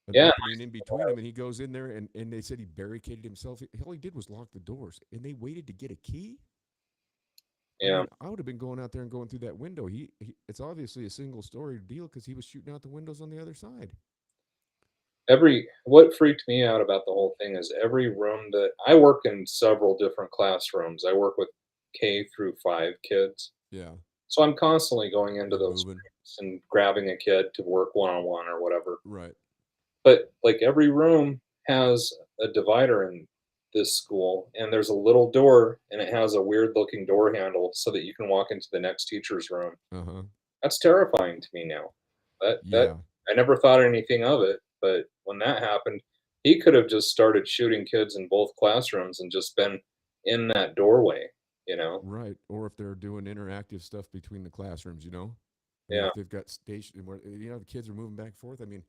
Speaker 1: an
Speaker 2: yeah,
Speaker 1: opening in between them, and he goes in there, and they said he barricaded himself. All he did was lock the doors, and they waited to get a key. I
Speaker 2: yeah.
Speaker 1: mean, I would have been going out there and going through that window. It's obviously a single story deal because he was shooting out the windows on the other side.
Speaker 2: Every what freaked me out about the whole thing is every room that I work in several different classrooms. I work with K through 5 kids.
Speaker 1: Yeah.
Speaker 2: So I'm constantly going into
Speaker 1: You're
Speaker 2: those
Speaker 1: moving.
Speaker 2: rooms and grabbing a kid to work one on one or whatever.
Speaker 1: Right.
Speaker 2: But like every room has a divider in this school, and there's a little door, and it has a weird looking door handle so that you can walk into the next teacher's room.
Speaker 1: Uh-huh.
Speaker 2: That's terrifying to me now. That
Speaker 1: Yeah.
Speaker 2: I never thought anything of it, but when that happened, he could have just started shooting kids in both classrooms and just been in that doorway, you know?
Speaker 1: Right. Or if they're doing interactive stuff between the classrooms, you know? I mean,
Speaker 2: Yeah,
Speaker 1: if they've got station where the kids are moving back and forth. I mean,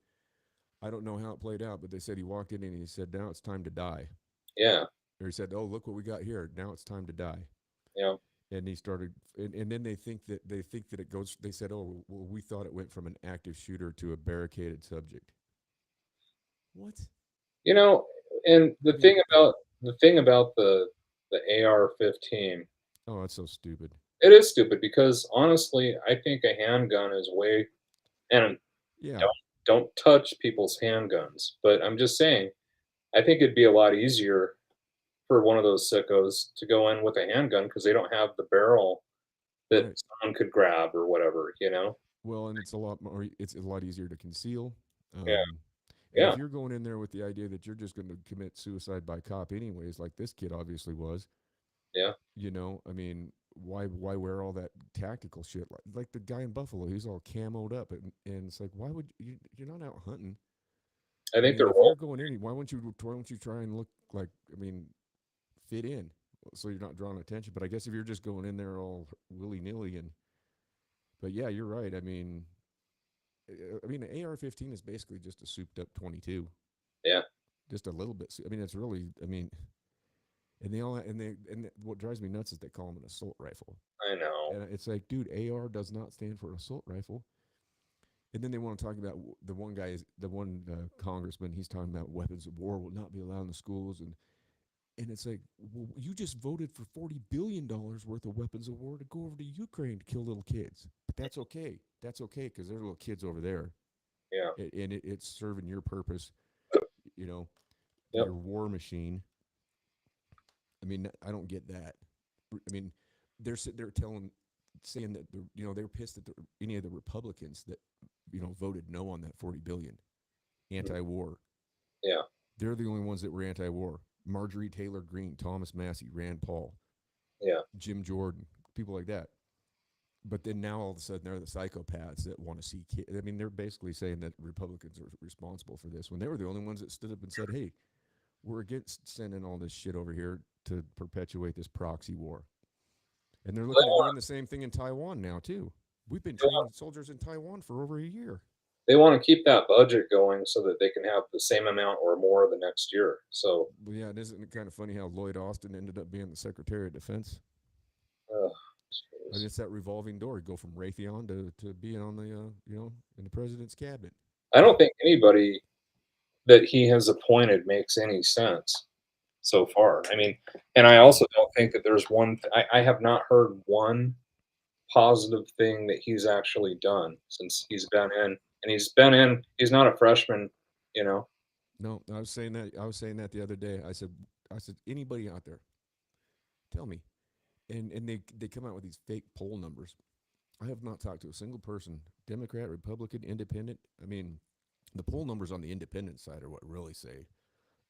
Speaker 1: I don't know how it played out, but they said he walked in and he said, "Now it's time to die."
Speaker 2: yeah,
Speaker 1: Or he said, "Oh, look what we got here. Now it's time to die."
Speaker 2: yeah.
Speaker 1: And he started, and then they think that it goes. They said, "Oh, well, we thought it went from an active shooter to a barricaded subject." What?
Speaker 2: You know, and
Speaker 1: I mean,
Speaker 2: the thing about the AR-15,
Speaker 1: oh, that's so stupid.
Speaker 2: it is stupid because honestly, I think a handgun is way and
Speaker 1: Yeah.
Speaker 2: don't touch people's handguns, but I'm just saying, I think it'd be a lot easier for one of those sickos to go in with a handgun because they don't have the barrel that
Speaker 1: Right.
Speaker 2: someone could grab or whatever, you know?
Speaker 1: Well, and it's a lot more. It's a lot easier to conceal.
Speaker 2: Yeah,
Speaker 1: Um, and
Speaker 2: yeah,
Speaker 1: if you're going in there with the idea that you're just going to commit suicide by cop anyways, like this kid obviously was,
Speaker 2: yeah.
Speaker 1: I mean, why wear all that tactical shit? Like the guy in Buffalo, he's all camoed up, and it's like, why would you're not out hunting?
Speaker 2: I
Speaker 1: I
Speaker 2: think
Speaker 1: mean,
Speaker 2: they're
Speaker 1: if you're
Speaker 2: all
Speaker 1: going in, why won't you try and look like, I mean, fit in, so you're not drawing attention. But I guess if you're just going in there all willy nilly but yeah, you're right. I mean, the AR-15 is basically just a souped up 22,
Speaker 2: yeah,
Speaker 1: just a little bit. I mean, it's really, I mean, and what drives me nuts is they call them an assault rifle,
Speaker 2: I know.
Speaker 1: and it's like, dude, AR does not stand for assault rifle. And then they want to talk about the one guy is the one congressman. He's talking about weapons of war will not be allowed in the schools, and it's like, well, you just voted for $40 billion worth of weapons of war to go over to Ukraine to kill little kids. But that's okay. That's okay because there's little kids over there,
Speaker 2: Yeah,
Speaker 1: and it's serving your purpose. You know,
Speaker 2: yep.
Speaker 1: your war machine. I mean, I don't get that. I mean, they're saying that they're pissed that any of the Republicans that voted no on that 40 billion
Speaker 2: Mhm.
Speaker 1: anti-war.
Speaker 2: Yeah,
Speaker 1: They're the only ones that were anti-war. Marjorie Taylor Greene, Thomas Massey, Rand Paul,
Speaker 2: yeah.
Speaker 1: Jim Jordan, people like that. But then now all of a sudden they're the psychopaths that want to see kids. I mean, they're basically saying that Republicans are responsible for this when they were the only ones that stood up and said, "Hey, we're against sending all this shit over here to perpetuate this proxy war." And they're
Speaker 2: They
Speaker 1: looking at
Speaker 2: want
Speaker 1: doing the same thing in Taiwan now too. We've been training soldiers in Taiwan for over a year.
Speaker 2: they want to keep that budget going so that they can have the same amount or more the next year. So,
Speaker 1: But yeah, isn't it kind of funny how Lloyd Austin ended up being the Secretary of Defense?
Speaker 2: uh,
Speaker 1: I mean,
Speaker 2: jeez.
Speaker 1: it's that revolving door. You go from Raytheon to being on the in the president's cabinet.
Speaker 2: I don't think anybody that he has appointed makes any sense so far. I mean, and I
Speaker 1: No,
Speaker 2: also don't think that there's I have not heard one positive thing that he's actually done since he's been in. And he's not a freshman, you know?
Speaker 1: no. I was saying that. I was saying that the other day. I said, anybody out there, tell me. And they come out with these fake poll numbers. I have not talked to a single person, Democrat, Republican, Independent. I mean, the poll numbers on the independent side are what really say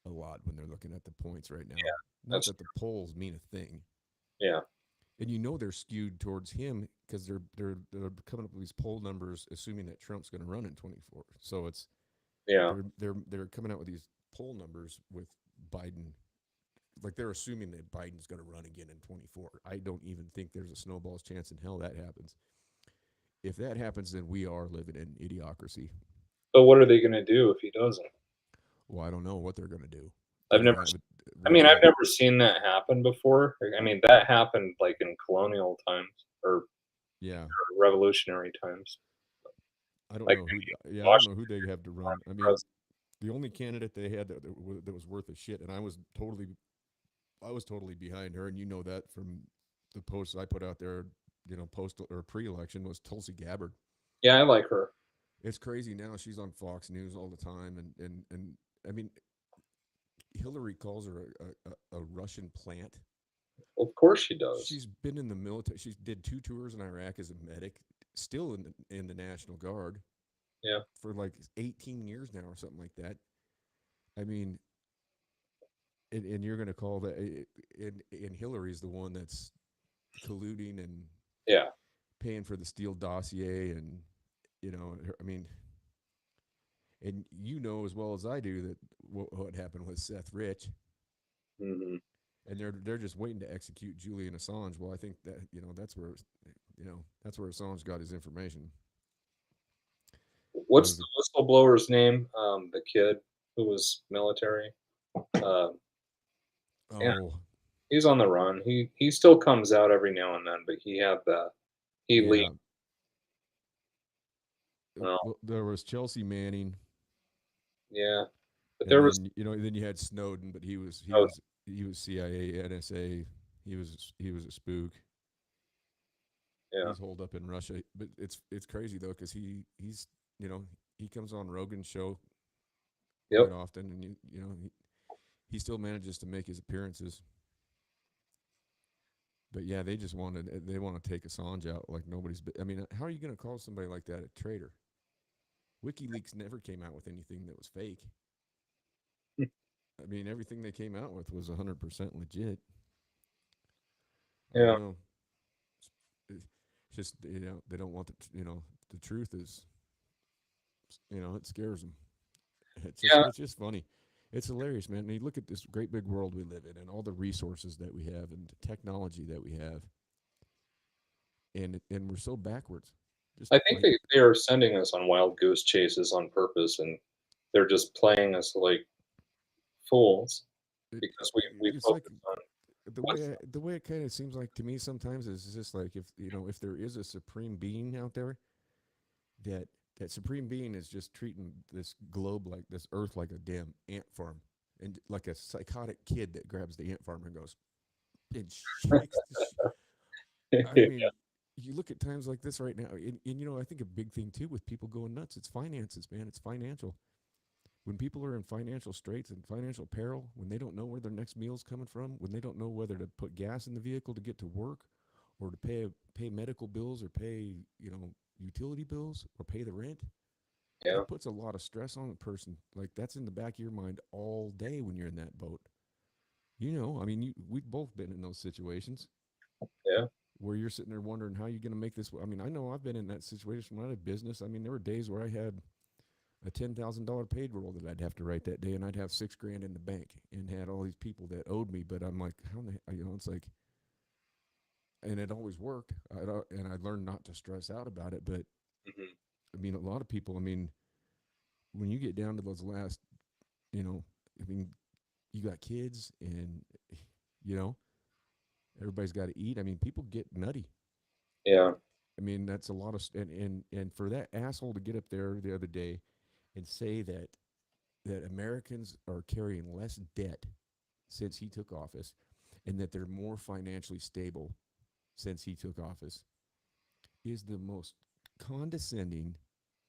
Speaker 1: a lot when they're looking at the points right now. Not
Speaker 2: That's
Speaker 1: that the polls mean a thing,
Speaker 2: yeah,
Speaker 1: and they're skewed towards him because they're coming up with these poll numbers assuming that Trump's going to run in 24. So
Speaker 2: yeah.
Speaker 1: they're coming out with these poll numbers with Biden, like they're assuming that Biden's going to run again in 24. I don't even think there's a snowball's chance in hell that happens. If that happens, then we are living in idiocracy.
Speaker 2: But what are they gonna do if he doesn't?
Speaker 1: Well, I don't know what they're going to do. They
Speaker 2: I've
Speaker 1: don't
Speaker 2: never
Speaker 1: have it
Speaker 2: I mean,
Speaker 1: really
Speaker 2: I've
Speaker 1: yet.
Speaker 2: never seen that happen before. I mean, that happened like in colonial times or
Speaker 1: Yeah,
Speaker 2: revolutionary times.
Speaker 1: I don't
Speaker 2: Like
Speaker 1: know who. Yeah, I don't know
Speaker 2: Washington
Speaker 1: who they have to run. I mean,
Speaker 2: president.
Speaker 1: the only candidate they had that was worth a shit, and I was totally behind her, and you know that from the posts I put out there. Post or pre-election was Tulsi Gabbard.
Speaker 2: Yeah, I like her.
Speaker 1: It's crazy now. She's on Fox News all the time, and I mean, Hillary calls her a Russian plant.
Speaker 2: Of course she does.
Speaker 1: She's been in the military. She did 2 tours in Iraq as a medic, still in the National Guard
Speaker 2: Yeah.
Speaker 1: for like 18 years now or something like that. I mean, and you're going to call that, and Hillary's the one that's colluding and
Speaker 2: Yeah.
Speaker 1: paying for the Steele dossier, and I mean, and you know as well as I do that what happened with Seth Rich,
Speaker 2: Hmm.
Speaker 1: and they're just waiting to execute Julian Assange. Well, I think that that's where Assange got his information.
Speaker 2: What's
Speaker 1: Was
Speaker 2: the whistleblower's name? The kid who was military. Uh, yeah,
Speaker 1: oh
Speaker 2: he's on the run. He still comes out every now and then, but he had the he leaked.
Speaker 1: yeah,
Speaker 2: Well,
Speaker 1: well, there was Chelsea Manning,
Speaker 2: yeah, but
Speaker 1: and
Speaker 2: there was
Speaker 1: then then you had Snowden, but he was he
Speaker 2: oh,
Speaker 1: was he was CIA, NSA. He was a spook.
Speaker 2: yeah,
Speaker 1: He's holed up in Russia, but it's crazy though because he's you know he comes on Rogan's show
Speaker 2: yep,
Speaker 1: quite often, and he still manages to make his appearances. But yeah, they want to take Assange out like nobody's. I mean, how are you going to call somebody like that a traitor? WikiLeaks never came out with anything that was fake. I mean, everything they came out with was 100% legit. I don't
Speaker 2: yeah,
Speaker 1: know. It's just they don't want the truth is it scares them.
Speaker 2: yeah.
Speaker 1: It's just funny. It's hilarious, man. And you look at this great big world we live in, and all the resources that we have, and the technology that we have, and we're so backwards. Just
Speaker 2: I think
Speaker 1: like
Speaker 2: they are sending us on wild goose chases on purpose, and they're just playing us like fools because we
Speaker 1: it's like
Speaker 2: focus on
Speaker 1: the
Speaker 2: what's
Speaker 1: way it kind of seems like to me sometimes is just like if there is a supreme being out there, that supreme being is just treating this globe, like this earth, like a damn ant farm, and like a psychotic kid that grabs the ant farm and goes and shakes I mean, you look at times like this right now, and I think a big thing too with people going nuts, it's finances, man. It's financial. When people are in financial straits and financial peril, when they don't know where their next meal's coming from, when they don't know whether to put gas in the vehicle to get to work, or to pay medical bills, or pay utility bills, or pay the rent,
Speaker 2: yeah,
Speaker 1: that puts a lot of stress on a person. Like that's in the back of your mind all day when you're in that boat. I mean, we've both been in those situations
Speaker 2: yeah,
Speaker 1: where you're sitting there wondering how you're going to make this. I mean, I know I've been in that situation when I had business. I mean, there were days where I had a $10,000 payroll that I'd have to write that day, and I'd have $6,000 in the bank, and had all these people that owed me. But I'm like, how the it's like, and it always worked. And I learned not to stress out about it. But
Speaker 2: hmm,
Speaker 1: I mean, a lot of people. I mean, when you get down to those last, you know, I mean, you got kids, and you know, everybody's got to eat. I mean, people get nutty.
Speaker 2: yeah,
Speaker 1: I mean, that's a lot of, and for that asshole to get up there the other day and say that Americans are carrying less debt since he took office, and that they're more financially stable since he took office, is the most condescending,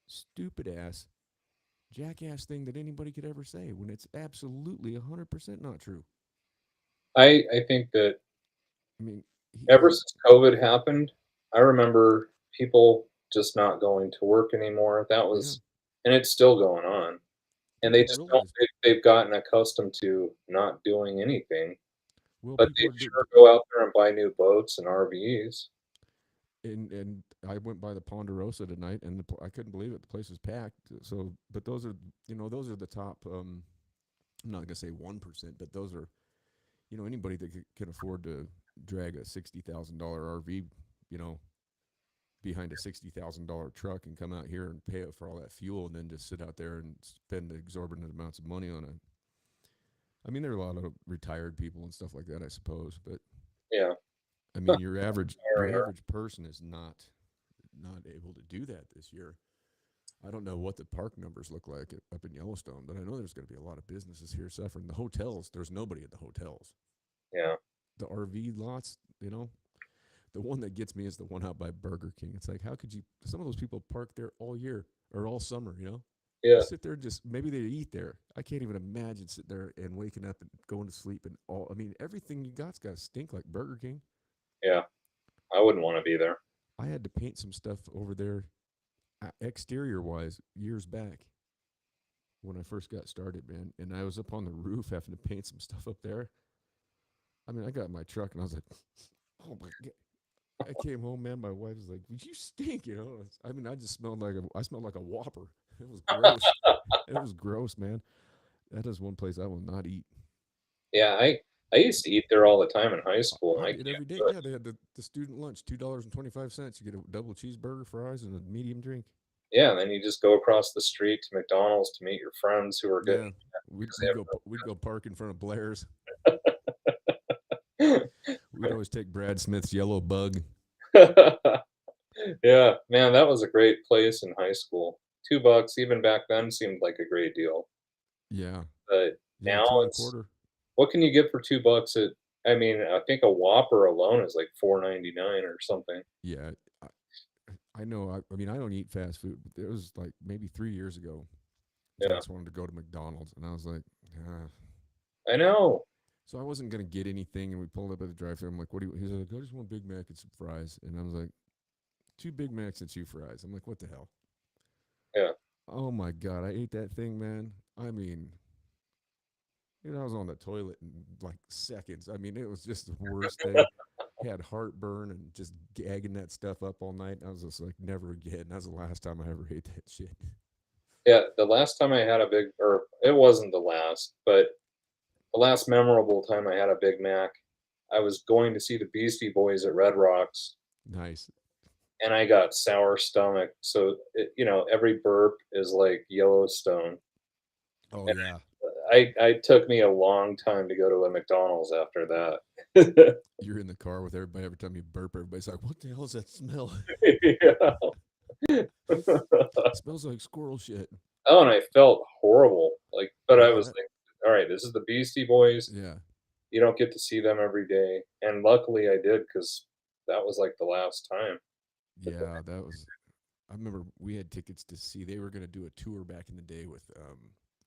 Speaker 1: stupid ass, jackass thing that anybody could ever say, when it's absolutely 100% not true.
Speaker 2: I think that
Speaker 1: I mean,
Speaker 2: ever
Speaker 1: he's
Speaker 2: since COVID happened, I remember people just not going to work anymore. That
Speaker 1: yeah,
Speaker 2: was, and it's still going on. And
Speaker 1: people
Speaker 2: they
Speaker 1: don't
Speaker 2: just don't.
Speaker 1: realize.
Speaker 2: They've gotten accustomed to not doing anything,
Speaker 1: Well,
Speaker 2: but
Speaker 1: people
Speaker 2: they
Speaker 1: are
Speaker 2: sure go out there and buy new boats and RVs.
Speaker 1: and I went by the Ponderosa tonight, and I couldn't believe it. The place was packed. So, but those are the top. I'm not gonna say 1%, but those are anybody that can afford to drag a $60,000 RV, you know, behind a $60,000 truck, and come out here and pay it for all that fuel, and then just sit out there and spend exorbitant amounts of money on a. I mean, there are a lot of retired people and stuff like that, I suppose, but
Speaker 2: Yeah,
Speaker 1: I mean, your
Speaker 2: tiring.
Speaker 1: average person is not able to do that this year. I don't know what the park numbers look like up in Yellowstone, but I know there's going to be a lot of businesses here suffering. The hotels, there's nobody at the hotels.
Speaker 2: Yeah,
Speaker 1: The RV lots, the one that gets me is the one out by Burger King. It's like, how could you? Some of those people park there all year or all summer.
Speaker 2: Yeah.
Speaker 1: sit there and just maybe they eat there. I can't even imagine sitting there and waking up and going to sleep and all. I mean, everything you got's got to stink like Burger King.
Speaker 2: Yeah. I wouldn't want to be there.
Speaker 1: I had to paint some stuff over there, exterior wise, years back when I first got started, man. And I was up on the roof having to paint some stuff up there. I mean, I got in my truck and I was like, oh my god. I came home, man. My wife was like, "You stink," you know. I mean, I smelled like a Whopper. It was gross. It was gross, man. That is one place I will not eat.
Speaker 2: Yeah, I used to eat there all the time in high school, and
Speaker 1: I
Speaker 2: I
Speaker 1: did every
Speaker 2: can't
Speaker 1: day.
Speaker 2: do it.
Speaker 1: Yeah, they had the student lunch, $2.25. You get a double cheeseburger, fries, and a medium drink.
Speaker 2: Yeah, and then you just go across the street to McDonald's to meet your friends who are getting
Speaker 1: Yeah, we'd
Speaker 2: because
Speaker 1: we'd go we'd go park in front of Blair's.
Speaker 2: they have.
Speaker 1: We'd always take Brad Smith's yellow bug.
Speaker 2: Yeah, man, that was a great place in high school. $2 even back then seemed like a great deal,
Speaker 1: Yeah,
Speaker 2: but
Speaker 1: yeah,
Speaker 2: now
Speaker 1: two and a
Speaker 2: it's
Speaker 1: quarter.
Speaker 2: what can you get for $2 at I mean, I think a Whopper alone is like 4.99 or something.
Speaker 1: Yeah, I, I know. I mean, I don't eat fast food, but there was like maybe 3 years ago.
Speaker 2: Yeah,
Speaker 1: Jax wanted to go to McDonald's, and I was like, ah.
Speaker 2: I know.
Speaker 1: So I wasn't gonna get anything, and we pulled up at the drive-thru. I'm like, "What do you?" He's like, "I just want Big Mac and some fries." And I was like, "Two Big Macs and two fries." I'm like, "What the hell?"
Speaker 2: Yeah.
Speaker 1: Oh my god, I ate that thing, man. I mean, I was on the toilet in like seconds. I mean, it was just the worst thing. Had heartburn and just gagging that stuff up all night. I was just like, never again. That was the last time I ever ate that shit.
Speaker 2: Yeah, the last time I had a big or it wasn't the last, but the last memorable time I had a Big Mac, I was going to see the Beastie Boys at Red Rocks,
Speaker 1: Nice.
Speaker 2: and I got sour stomach, so every burp is like Yellowstone,
Speaker 1: Oh
Speaker 2: and
Speaker 1: yeah,
Speaker 2: I took me a long time to go to a McDonald's after that.
Speaker 1: you're in the car with everybody. Every time you burp, everybody's like, "What the hell is that smell?"
Speaker 2: Yeah.
Speaker 1: It smells like squirrel shit.
Speaker 2: Oh, and I felt horrible, like, but I
Speaker 1: Yeah,
Speaker 2: was like, "All right, this is the Beastie Boys.
Speaker 1: yeah,
Speaker 2: You don't get to see them every day," and luckily I did because that was, like, the last time. But
Speaker 1: yeah. That was. I remember we had tickets to see. They were going to do a tour back in the day with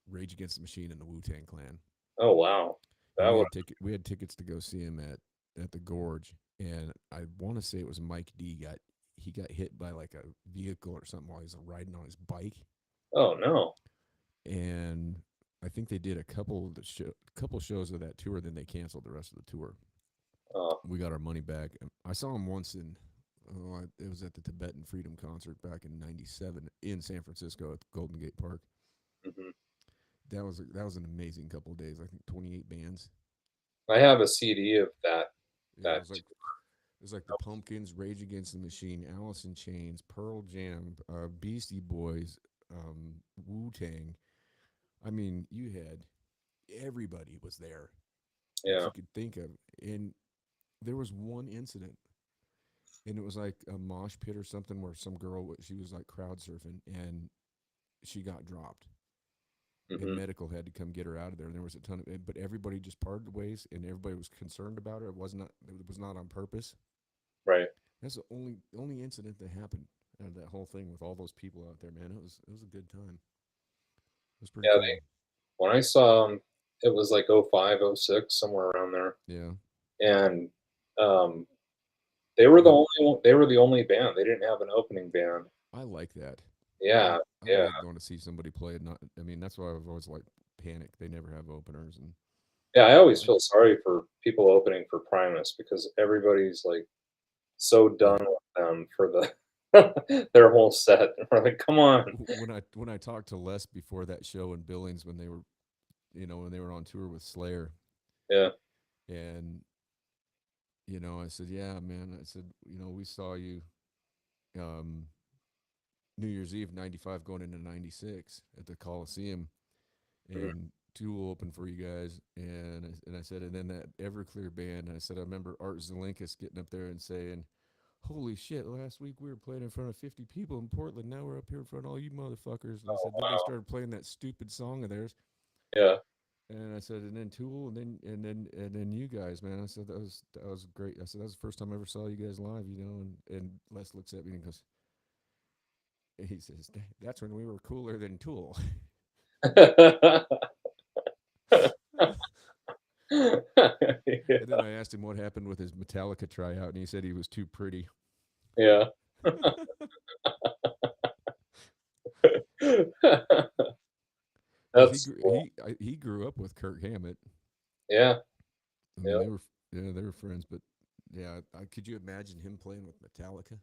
Speaker 1: Rage Against the Machine and the Wu Tang Clan,
Speaker 2: oh, wow.
Speaker 1: and
Speaker 2: That would
Speaker 1: we had tickets to go see him at the Gorge. And I want to say it was Mike D got hit by like a vehicle or something while he was riding on his bike,
Speaker 2: oh, no.
Speaker 1: and I think they did a couple shows of that tour. Then they canceled the rest of the tour.
Speaker 2: Oh,
Speaker 1: We got our money back. I saw him once in. Oh, it was at the Tibetan Freedom Concert back in '97 in San Francisco at the Golden Gate Park.
Speaker 2: mhm.
Speaker 1: That was an amazing couple of days. I think 28 bands.
Speaker 2: I have a CD of
Speaker 1: Yeah,
Speaker 2: that
Speaker 1: it was like the Pumpkins, Rage Against the Machine, Alice in Chains, Pearl Jam, Beastie Boys, Wu Tang. I mean, you had everybody was there that
Speaker 2: yeah,
Speaker 1: you could think of, and there was one incident, and it was like a mosh pit or something where some girl she was like crowd surfing and she got dropped, and
Speaker 2: mhm,
Speaker 1: medical had to come get her out of there. And there was a ton of, but everybody just parted ways, and everybody was concerned about her. It was not on purpose.
Speaker 2: right.
Speaker 1: That's the only incident that happened out of that whole thing with all those people out there, man. It was a good time. It was pretty
Speaker 2: Yeah,
Speaker 1: cool.
Speaker 2: when I saw 'em, it was like '05, '06, somewhere around there,
Speaker 1: Yeah,
Speaker 2: and, um,
Speaker 1: I
Speaker 2: they were the only band, they didn't have an opening band.
Speaker 1: I like that.
Speaker 2: Yeah,
Speaker 1: I
Speaker 2: yeah.
Speaker 1: like going to see somebody play. And not, I mean, that's why I've always like Panic. They never have openers, and
Speaker 2: Yeah, I always
Speaker 1: I
Speaker 2: feel sorry for people opening for Primus because everybody's, like, so
Speaker 1: yeah.
Speaker 2: done with them for the their whole set. We're like, "Come on."
Speaker 1: When I talked to Les before that show in Billings when they were when they were on tour with Slayer,
Speaker 2: Yeah,
Speaker 1: and I said, yeah, man. I said, we saw you um, New Year's Eve '95 going into '96 at the Coliseum,
Speaker 2: mhm.
Speaker 1: and Tool opened for you guys, and I said, and then that Everclear band. And I said, I remember Art Zelinkus getting up there and saying, "Holy shit! Last week we were playing in front of 50 people in Portland. Now we're up here in front of all you motherfuckers." And I
Speaker 2: Oh,
Speaker 1: said, then they
Speaker 2: wow.
Speaker 1: started playing that stupid song of theirs,
Speaker 2: Yeah.
Speaker 1: and I said, and then Tool, and then you guys, man. I said that was great. I said that was the first time I ever saw you guys live, and Les looks at me and goes, He says, "That's when we were cooler than Tool." And then I asked him what happened with his Metallica tryout, and he said he was too pretty.
Speaker 2: Yeah.
Speaker 1: Because
Speaker 2: That's cool.
Speaker 1: he grew up with Kirk Hammett.
Speaker 2: Yeah.
Speaker 1: I mean,
Speaker 2: Yeah.
Speaker 1: they were friends, but yeah, could you imagine him playing with Metallica?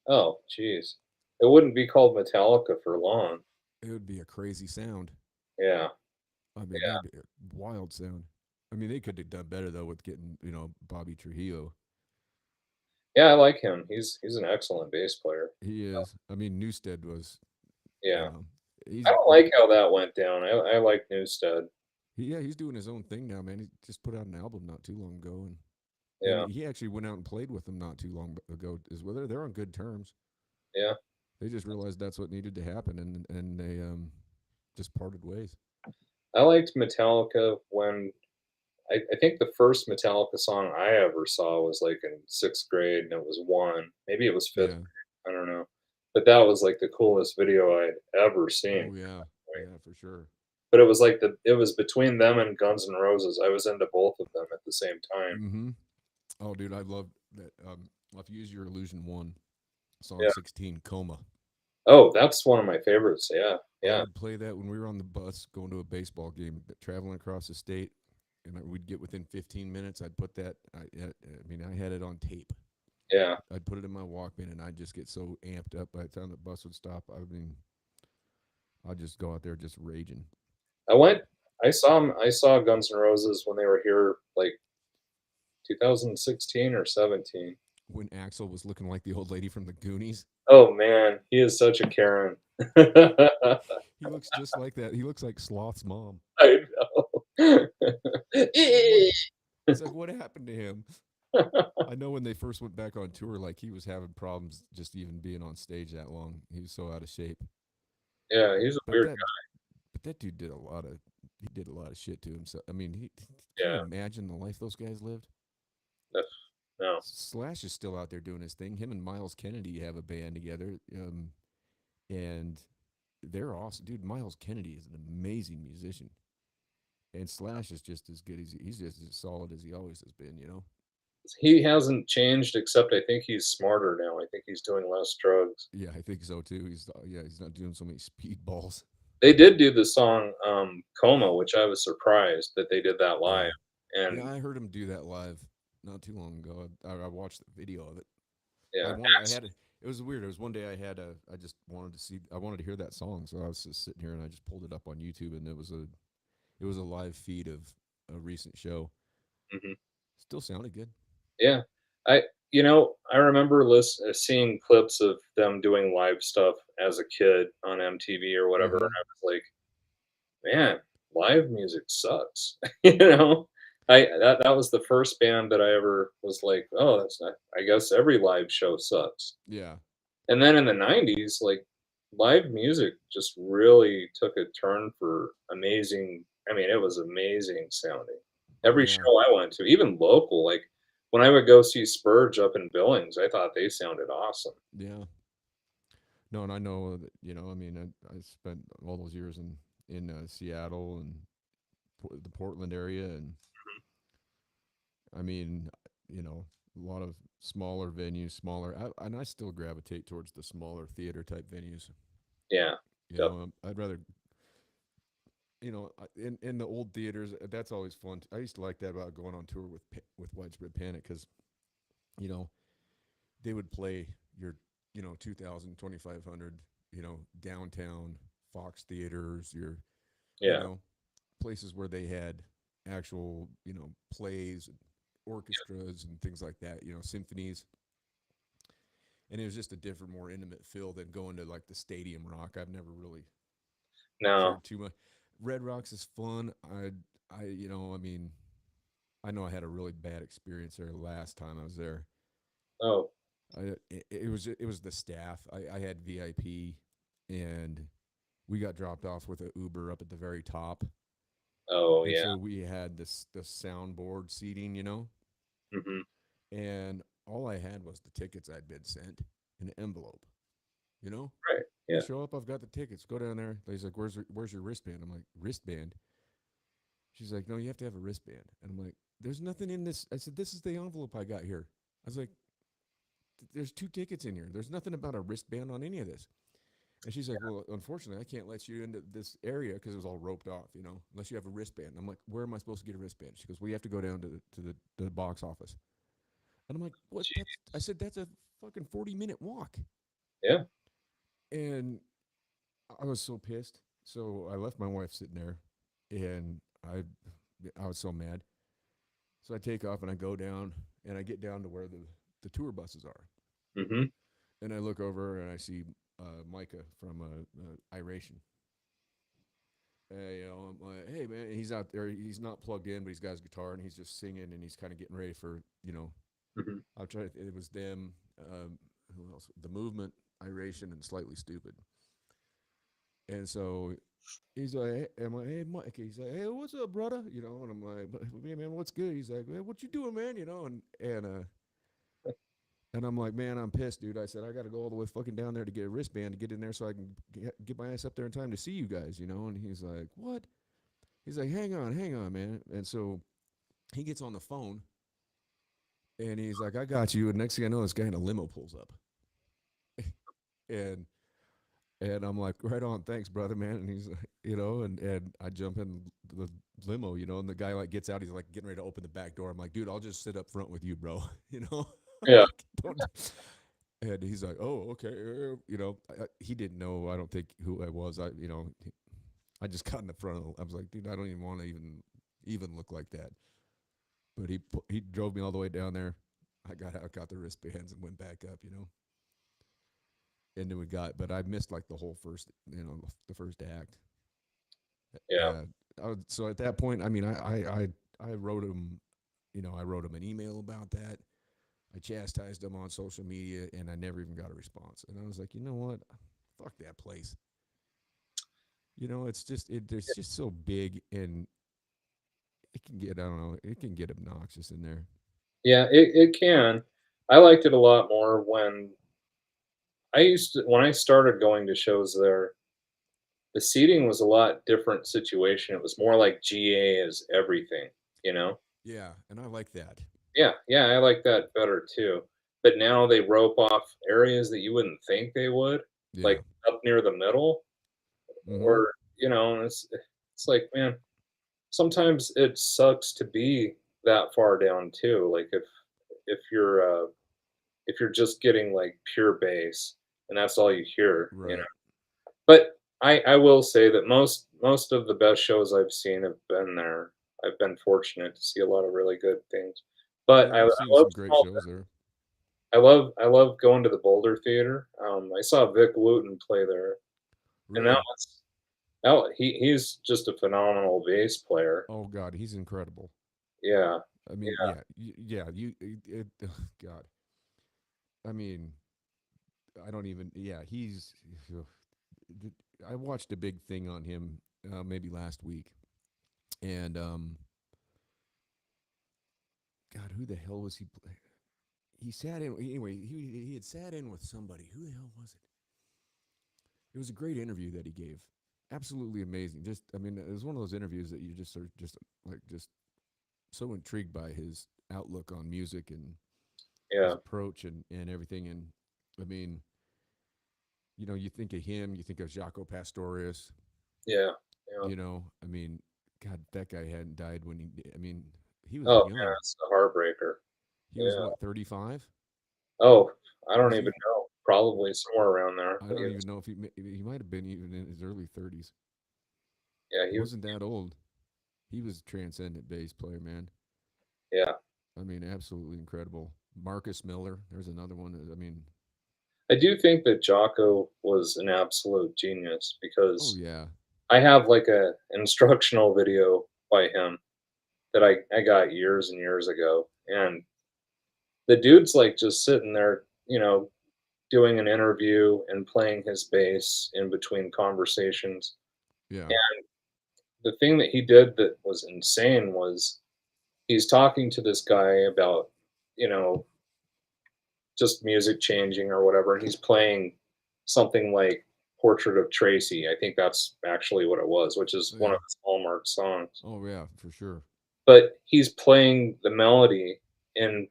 Speaker 2: Oh, jeez. It wouldn't be called Metallica for long.
Speaker 1: It would be a crazy sound.
Speaker 2: Yeah.
Speaker 1: I mean, that'd be a wild sound. I mean, they could have done better though with getting Bobby Trujillo.
Speaker 2: Yeah, I like him. He's an excellent bass player.
Speaker 1: He is. I mean, Newstead was. You
Speaker 2: Yeah.
Speaker 1: know,
Speaker 2: I
Speaker 1: he's
Speaker 2: don't like how that went down. I like Newstead.
Speaker 1: yeah, he's doing his own thing now, man. He just put out an album not too long ago, and
Speaker 2: Yeah.
Speaker 1: he actually went out and played with them not too long ago as well. They're on good terms.
Speaker 2: Yeah.
Speaker 1: They just realized that's what needed to happen, and they just parted ways.
Speaker 2: I liked Metallica when I think the first Metallica song I ever saw was like in sixth grade, and it was one. Maybe it was fifth
Speaker 1: Yeah.
Speaker 2: grade. I don't know. But that was like the coolest video I'd ever seen.
Speaker 1: Oh yeah. Yeah, for sure.
Speaker 2: But it was like it was between them and Guns N' Roses. I was into both of them at the same time.
Speaker 1: Mm-hmm. Oh, dude, I love that. If you use your illusion one song
Speaker 2: Yeah.
Speaker 1: 16, Coma.
Speaker 2: Oh, that's one of my favorites. Yeah.
Speaker 1: I
Speaker 2: Yeah.
Speaker 1: would play that when we were on the bus going to a baseball game, traveling across the state, and we'd get within 15 minutes. I'd put that. I mean, I had it on tape.
Speaker 2: Yeah.
Speaker 1: I'd put it in my Walkman, and I'd just get so amped up by the time the bus would stop. I mean, I'd just go out there just raging.
Speaker 2: I went I saw Guns N' Roses when they were here like 2016 or 17.
Speaker 1: When Axel was looking like the old lady from the Goonies,
Speaker 2: Oh man, he is such a Karen. I
Speaker 1: he looks just like that. He looks like Sloth's mom.
Speaker 2: know.
Speaker 1: It's like what? It's like what happened to him? I know when they first went back on tour, like he was having problems just even being on stage that long. He was so out of shape.
Speaker 2: Yeah,
Speaker 1: But
Speaker 2: he's a
Speaker 1: but
Speaker 2: weird
Speaker 1: that
Speaker 2: guy.
Speaker 1: but that dude did a lot of shit to himself. I mean, can you
Speaker 2: Yeah.
Speaker 1: imagine the life those guys lived?
Speaker 2: Ugh, no.
Speaker 1: Slash is still out there doing his thing. Him and Miles Kennedy have a band together, and they're awesome, dude. Miles Kennedy is an amazing musician, and Slash is just as good as he's just as solid as he always has been.
Speaker 2: He hasn't changed except I think he's smarter now. I think he's doing less drugs.
Speaker 1: Yeah, I think so too. He's not doing so many speedballs.
Speaker 2: They did do the song Coma, which I was surprised that they did that
Speaker 1: Yeah,
Speaker 2: live.
Speaker 1: yeah,
Speaker 2: And
Speaker 1: I heard him do that live not too long ago. I watched the video of it.
Speaker 2: yeah,
Speaker 1: I had it was weird. It was one day I just wanted to see I wanted to hear that song, so I was just sitting here and I just pulled it up on YouTube, and it was a live feed of a recent show.
Speaker 2: mhm.
Speaker 1: Still sounded good.
Speaker 2: Yeah. I I remember seeing clips of them doing live stuff as a kid on MTV or whatever, and
Speaker 1: Mm-hmm.
Speaker 2: I was like, "Man, live music sucks." You know? That was the first band that I ever was like, "Oh, that's not I guess every live show sucks."
Speaker 1: Yeah.
Speaker 2: And then in the '90s, like, live music just really took a turn for amazing I mean, it was amazing sounding.
Speaker 1: Oh
Speaker 2: Every
Speaker 1: yeah.
Speaker 2: show I went to, even local, like, when I would go see Spurge up in Billings, I thought they sounded awesome.
Speaker 1: Yeah. No, and I know that I mean, I spent all those years in Seattle and the Portland area, and I mean, a lot of smaller venues, and I still gravitate towards the smaller theater type venues.
Speaker 2: Yeah. Yep.
Speaker 1: I'd rather, in the old theaters. That's always fun. I used to like that about going on tour with Widespread Panic, because you know they would play your 2000, 2500, downtown Fox theaters, your you
Speaker 2: Yeah.
Speaker 1: know places where they had actual plays and orchestras and things like that, symphonies, and it was just a different, more intimate feel than going to like the stadium rock. I've never really
Speaker 2: No.
Speaker 1: cared too much. Red Rocks is fun. I mean, I know I had a really bad experience there last time I was there.
Speaker 2: Oh.
Speaker 1: It was the staff. I had VIP, and we got dropped off with an Uber up at the very top,
Speaker 2: Oh,
Speaker 1: and
Speaker 2: yeah.
Speaker 1: so we had the soundboard seating,
Speaker 2: Mhm.
Speaker 1: and all I had was the tickets I'd been sent in an envelope, you know.
Speaker 2: Right.
Speaker 1: I
Speaker 2: Yeah.
Speaker 1: show up, I've got the tickets. Go down there. He's like, where's your wristband? I'm like, wristband? She's like, no, you have to have a wristband. And I'm like, there's nothing in this. I said, this is the envelope I got here. I was like, there's 2 tickets in here. There's nothing about a wristband on any of this. And she's like, well, unfortunately, I can't let you into this area because it was all roped off, unless you have a wristband. I'm like, where am I supposed to get a wristband? She goes, well, you have to go down to the box office. And I'm like, what? I said, that's a fucking 40-minute walk.
Speaker 2: Yeah.
Speaker 1: And I was so pissed. So I left my wife sitting there, and I was so mad. So I take off and I go down, and I get down to where the tour buses are.
Speaker 2: Mm-hmm.
Speaker 1: And I look over and I see Micah from Iration. I'm like, hey man, he's out there. He's not plugged in, but he's got his guitar and he's just singing and he's kind of getting ready for.
Speaker 2: Mm-hmm.
Speaker 1: I'll try. It was them. Who else? The Movement, Iration, and Slightly Stupid. And so he's like, I'm like, hey Mike. He's like, hey, what's up, brother? And I'm like, hey man, what's good? He's like, what you doing, man? And I'm like, man, I'm pissed, dude. I said, I got to go all the way fucking down there to get a wristband to get in there so I can get my ass up there in time to see you guys. And he's like, what? He's like, hang on, man. And so he gets on the phone and he's like, I got you. And next thing I know, this guy in a limo pulls up. and and I'm like, right on, thanks, brother, man. And he's like, and I jump in the limo, and the guy like gets out, he's like getting ready to open the back door. I'm like, dude, I'll just sit up front with you, bro.
Speaker 2: Yeah.
Speaker 1: Like, don't. And he's like, "Oh, okay." He didn't know. I don't think who I was. I just got in the front. I was like, "Dude, I don't even want to even look like that." But he drove me all the way down there. I got out, got the wristbands, and went back up. And then but I missed like the whole the first act.
Speaker 2: Yeah.
Speaker 1: So at that point, I mean, I wrote him, I wrote him an email about that. I chastised him on social media, and I never even got a response. And I was like, you know what? Fuck that place. It's just so big, and it can get, I don't know, it can get obnoxious in there.
Speaker 2: Yeah. It can. I liked it a lot more when I started going to shows there. The seating was a lot different situation. It was more like GA is everything, you know?
Speaker 1: Yeah, and I like that.
Speaker 2: Yeah, yeah, I like that better too. But now they rope off areas that you wouldn't think they would,
Speaker 1: Yeah.
Speaker 2: like up near the middle,
Speaker 1: Mm-hmm.
Speaker 2: or it's like, man, sometimes it sucks to be that far down too. Like if if you're just getting like pure bass and that's all you hear.
Speaker 1: Right.
Speaker 2: But I will say that most of the best shows I've seen have been there. I've been fortunate to see a lot of really good things. But
Speaker 1: Yeah, I've seen
Speaker 2: love
Speaker 1: some great
Speaker 2: small
Speaker 1: shows there.
Speaker 2: I love going to the Boulder Theater. I saw Vic Wooten play there, and
Speaker 1: Really?
Speaker 2: he's just a phenomenal bass player.
Speaker 1: Oh God, he's incredible.
Speaker 2: Yeah,
Speaker 1: I mean,
Speaker 2: yeah,
Speaker 1: yeah, yeah. God. I mean, I don't even. Yeah, I watched a big thing on him maybe last week, and God, who the hell was he? He sat in anyway. He had sat in with somebody. Who the hell was it? It was a great interview that he gave. Absolutely amazing. Just, I mean, it was one of those interviews that you just are just so intrigued by his outlook on music and his
Speaker 2: yeah,
Speaker 1: approach and everything. And I mean, you think of him, you think of Jaco Pastorius.
Speaker 2: yeah, yeah.
Speaker 1: I mean, God, that guy hadn't died when he. I mean, he was
Speaker 2: Oh man,
Speaker 1: young.
Speaker 2: it's a heartbreaker.
Speaker 1: He was
Speaker 2: Yeah.
Speaker 1: what, 35?
Speaker 2: Oh, I don't
Speaker 1: Was
Speaker 2: even
Speaker 1: he?
Speaker 2: know. Probably somewhere around there.
Speaker 1: I
Speaker 2: But
Speaker 1: don't even know if he might have been even in his early 30s.
Speaker 2: yeah,
Speaker 1: He
Speaker 2: he was.
Speaker 1: wasn't that old. He was a transcendent bass player, man.
Speaker 2: Yeah,
Speaker 1: I mean, absolutely incredible. Marcus Miller, there's another one. I mean,
Speaker 2: I do think that Jocko was an absolute genius
Speaker 1: oh
Speaker 2: because
Speaker 1: yeah,
Speaker 2: I have like a instructional video by him that I got years and years ago, and the dude's like just sitting there, doing an interview and playing his bass in between conversations.
Speaker 1: yeah,
Speaker 2: And the thing that he did that was insane was he's talking to this guy about, you know, just music changing or whatever, and he's playing something like Portrait of Tracy. I think that's actually what it was, which is
Speaker 1: Oh
Speaker 2: one
Speaker 1: yeah.
Speaker 2: of his hallmark songs.
Speaker 1: Oh yeah, for sure.
Speaker 2: But he's playing the melody in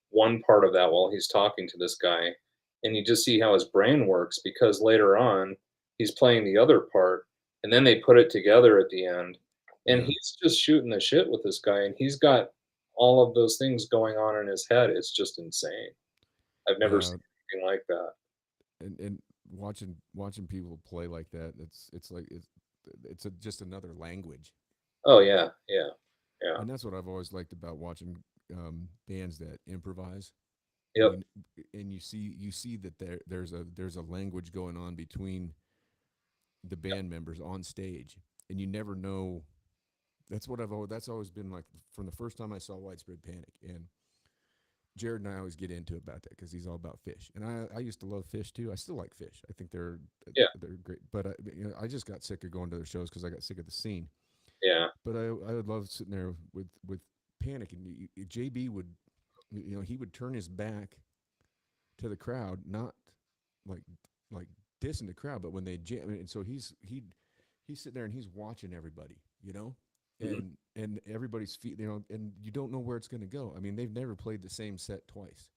Speaker 2: one part of that while he's talking to this guy, and you just see how his brain works because later on he's playing the other part, and then they put it together at the end, and
Speaker 1: Yeah.
Speaker 2: he's just shooting the shit with this guy, and he's got all of those things going on in his head. It's just insane. I've never
Speaker 1: Yeah.
Speaker 2: seen anything like that.
Speaker 1: And watching people play like that, it's like it's just another language.
Speaker 2: Oh yeah, yeah, yeah.
Speaker 1: And that's what I've always liked about watching bands that improvise.
Speaker 2: Yep.
Speaker 1: When and you see that there's a language going on between the band members on stage, and you never know. That's always been like from the first time I saw Widespread Panic, and Jared and I always get into about that because he's all about fish, and I used to love fish too. I still like fish. I think
Speaker 2: Yeah,
Speaker 1: they're great, but I just got sick of going to their shows because I got sick of the scene.
Speaker 2: yeah.
Speaker 1: But I would love sitting there with Panic, and JB would, he would turn his back to the crowd, not like like dissing the crowd, but when they jam, and so he's sitting there and he's watching everybody,
Speaker 2: Mhm.
Speaker 1: and everybody's feet, and you don't know where it's going to go. I mean, they've never played the same set twice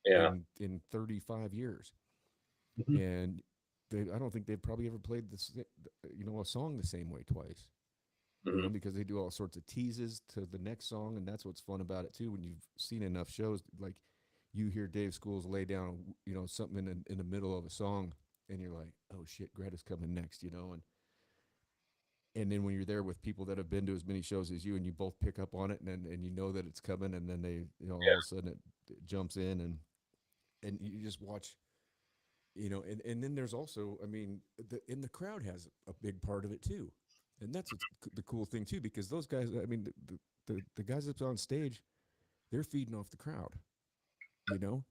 Speaker 2: Yeah.
Speaker 1: in 35 years,
Speaker 2: Mhm.
Speaker 1: and I don't think they've probably ever played a song the same way twice.
Speaker 2: Mhm.
Speaker 1: Because they do all sorts of teases to the next song, and that's what's fun about it too. When you've seen enough shows, like you hear Dave Schools lay down, something in the middle of a song, and you're like, oh shit, Greta's coming next, and then when you're there with people that have been to as many shows as you, and you both pick up on it, and you know that it's coming, and then they, all of a
Speaker 2: Yeah.
Speaker 1: sudden it jumps in, and you just watch. And then there's also, I mean, the crowd has a big part of it too, and that's what's the cool thing too, because those guys, I mean, the guys that's on stage, they're feeding off the crowd, you know.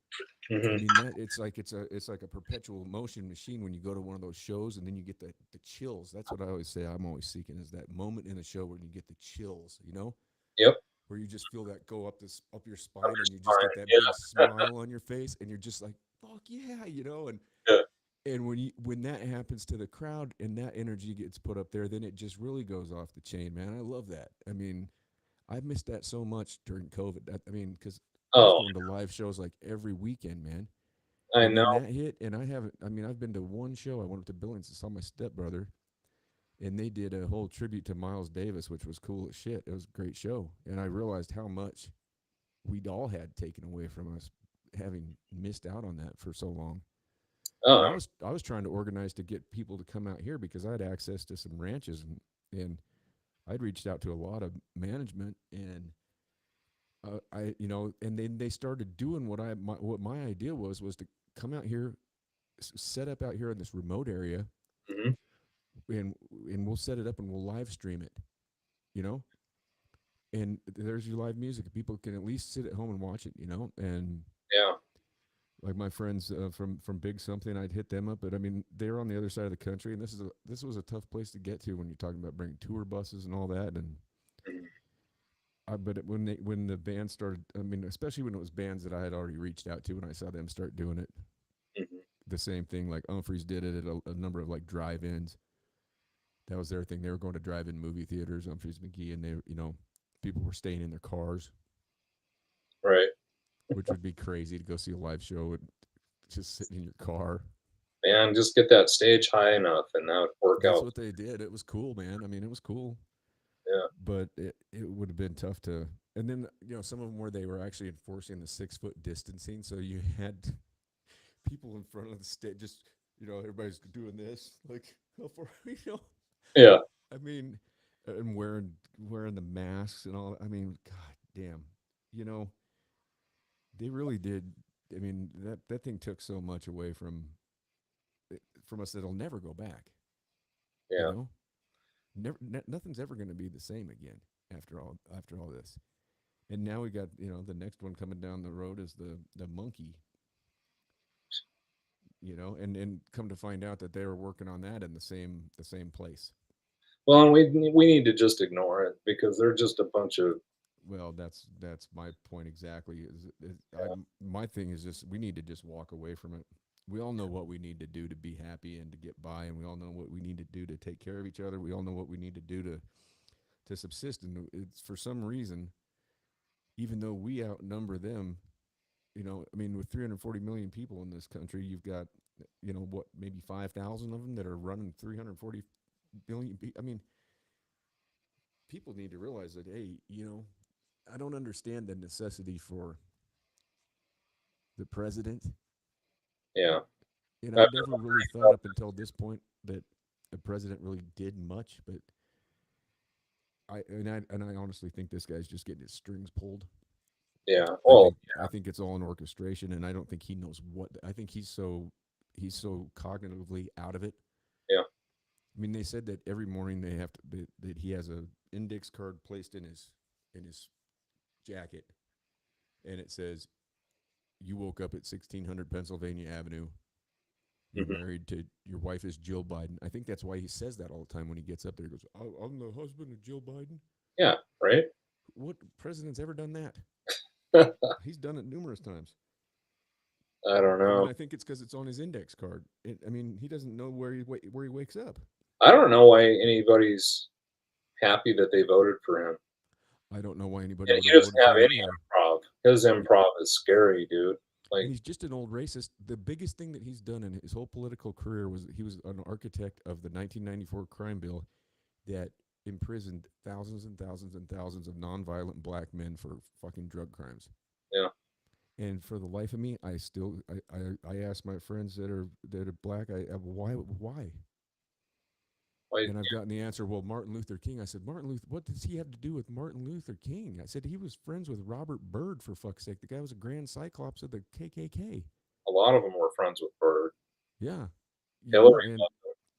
Speaker 1: I
Speaker 2: Mhm.
Speaker 1: mean, that it's like a perpetual motion machine when you go to one of those shows, and then you get the chills. That's what I always say. I'm always seeking is that moment in the show where you get the chills,
Speaker 2: Yep.
Speaker 1: where you just feel that go up your
Speaker 2: Up
Speaker 1: spine,
Speaker 2: your
Speaker 1: and you just get
Speaker 2: spine.
Speaker 1: that big
Speaker 2: Yeah.
Speaker 1: smile on your face, and you're just like, fuck yeah,
Speaker 2: Yeah.
Speaker 1: and when that happens to the crowd and that energy gets put up there, then it just really goes off the chain, man. I love that. I mean, I missed that so much during COVID. I mean, because I was
Speaker 2: Oh,
Speaker 1: going to live shows like every weekend, man.
Speaker 2: I
Speaker 1: And
Speaker 2: know.
Speaker 1: then that hit, and I haven't. I mean, I've been to one show. I went up to Billings and saw my stepbrother, and they did a whole tribute to Miles Davis, which was cool as shit. It was a great show, and I realized how much we'd all had taken away from us having missed out on that for so long. And I
Speaker 2: Oh,
Speaker 1: was I was trying to organize to get people to come out here because I had access to some ranches, and I'd reached out to a lot of management, and and then they started doing what my idea was to come out here, set up out here in this remote area,
Speaker 2: mhm.
Speaker 1: and and we'll set it up and we'll live stream it, you know, and there's your live music. People can at least sit at home and watch it, and
Speaker 2: Yeah.
Speaker 1: like my friends from Big Something, I'd hit them up, but I mean they're on the other side of the country, and this was a tough place to get to when you're talking about bringing tour buses and all that. And
Speaker 2: Mhm.
Speaker 1: when the band started, I mean, especially when it was bands that I had already reached out to, when I saw them start doing it,
Speaker 2: Mhm.
Speaker 1: the same thing. Like Humphreys did it at a number of like drive-ins. That was their thing. They were going to drive-in movie theaters, Humphreys McGee, and people were staying in their cars,
Speaker 2: Right.
Speaker 1: which would be crazy to go see a live show and just sitting in your car.
Speaker 2: Man, just get that stage high enough and that would work
Speaker 1: That's
Speaker 2: out.
Speaker 1: what they did. It was cool, man. I mean, it was cool,
Speaker 2: Yeah.
Speaker 1: but it would have been tough to. And then some of them where they were actually enforcing the 6 foot distancing, so you had people in front of the stage, just everybody's doing this, like how far,
Speaker 2: Yeah.
Speaker 1: I mean, and wearing the masks and all. I mean, god damn, you know, they really did. I mean, that thing took so much away from us that'll never go back. You
Speaker 2: Yeah.
Speaker 1: know, never, nothing's ever going to be the same again after all this. And now we got the next one coming down the road is the monkey. And come to find out that they were working on that in the same place.
Speaker 2: Well, and we need to just ignore it because they're just a bunch of
Speaker 1: Well, that's my point exactly. Is
Speaker 2: yeah.
Speaker 1: my thing is just we need to just walk away from it. we all know what we need to do to be happy and to get by, and we all know what we need to do to take care of each other. We all know what we need to do to subsist. And it's for some reason, even though we outnumber them, I mean, with 340 million people in this country, you've got, what, maybe 5,000 of them that are running 340 billion. I mean, people need to realize that, hey, I don't understand the necessity for the president.
Speaker 2: Yeah.
Speaker 1: And
Speaker 2: I've
Speaker 1: I
Speaker 2: been
Speaker 1: never really
Speaker 2: wondering
Speaker 1: thought
Speaker 2: about
Speaker 1: up until this point that the president really did much, but I honestly think this guy's just getting his strings pulled.
Speaker 2: yeah.
Speaker 1: I
Speaker 2: Well,
Speaker 1: think I think it's all an orchestration, and I don't think he knows what. I think he's so cognitively out of it.
Speaker 2: yeah.
Speaker 1: I mean, they said that every morning they have to that he has a index card placed in his jacket, and it says, "You woke up at 1600 Pennsylvania Avenue. You're
Speaker 2: Hmm.
Speaker 1: married to your wife is Jill Biden." I think that's why he says that all the time when he gets up there. He goes, "I'm the husband of Jill Biden."
Speaker 2: Yeah. Right.
Speaker 1: What president's ever done that?
Speaker 2: I
Speaker 1: He's done it numerous times.
Speaker 2: don't
Speaker 1: I mean,
Speaker 2: know.
Speaker 1: I think it's because it's on his index card. I mean, he doesn't know where he wakes up.
Speaker 2: I don't know why anybody's happy that they voted for him.
Speaker 1: I don't know why anybody
Speaker 2: And
Speaker 1: would
Speaker 2: he
Speaker 1: have
Speaker 2: doesn't
Speaker 1: voted
Speaker 2: have
Speaker 1: for him
Speaker 2: any
Speaker 1: anyhow.
Speaker 2: improv. His improv is scary, dude.
Speaker 1: And
Speaker 2: Like,
Speaker 1: he's just an old racist. The biggest thing that he's done in his whole political career was he was an architect of the 1994 crime bill that imprisoned thousands and thousands and thousands of nonviolent black men for fucking drug crimes.
Speaker 2: yeah.
Speaker 1: And for the life of me, I still I ask my friends that are black, why?
Speaker 2: Like,
Speaker 1: And I've gotten the answer, well, Martin Luther King. I said, Martin Luther, what does he have to do with Martin Luther King? I said, he was friends with Robert Byrd, for fuck's sake. The guy was a grand cyclops of the KKK.
Speaker 2: a lot of them were friends with Bird.
Speaker 1: Yeah.
Speaker 2: Hillary.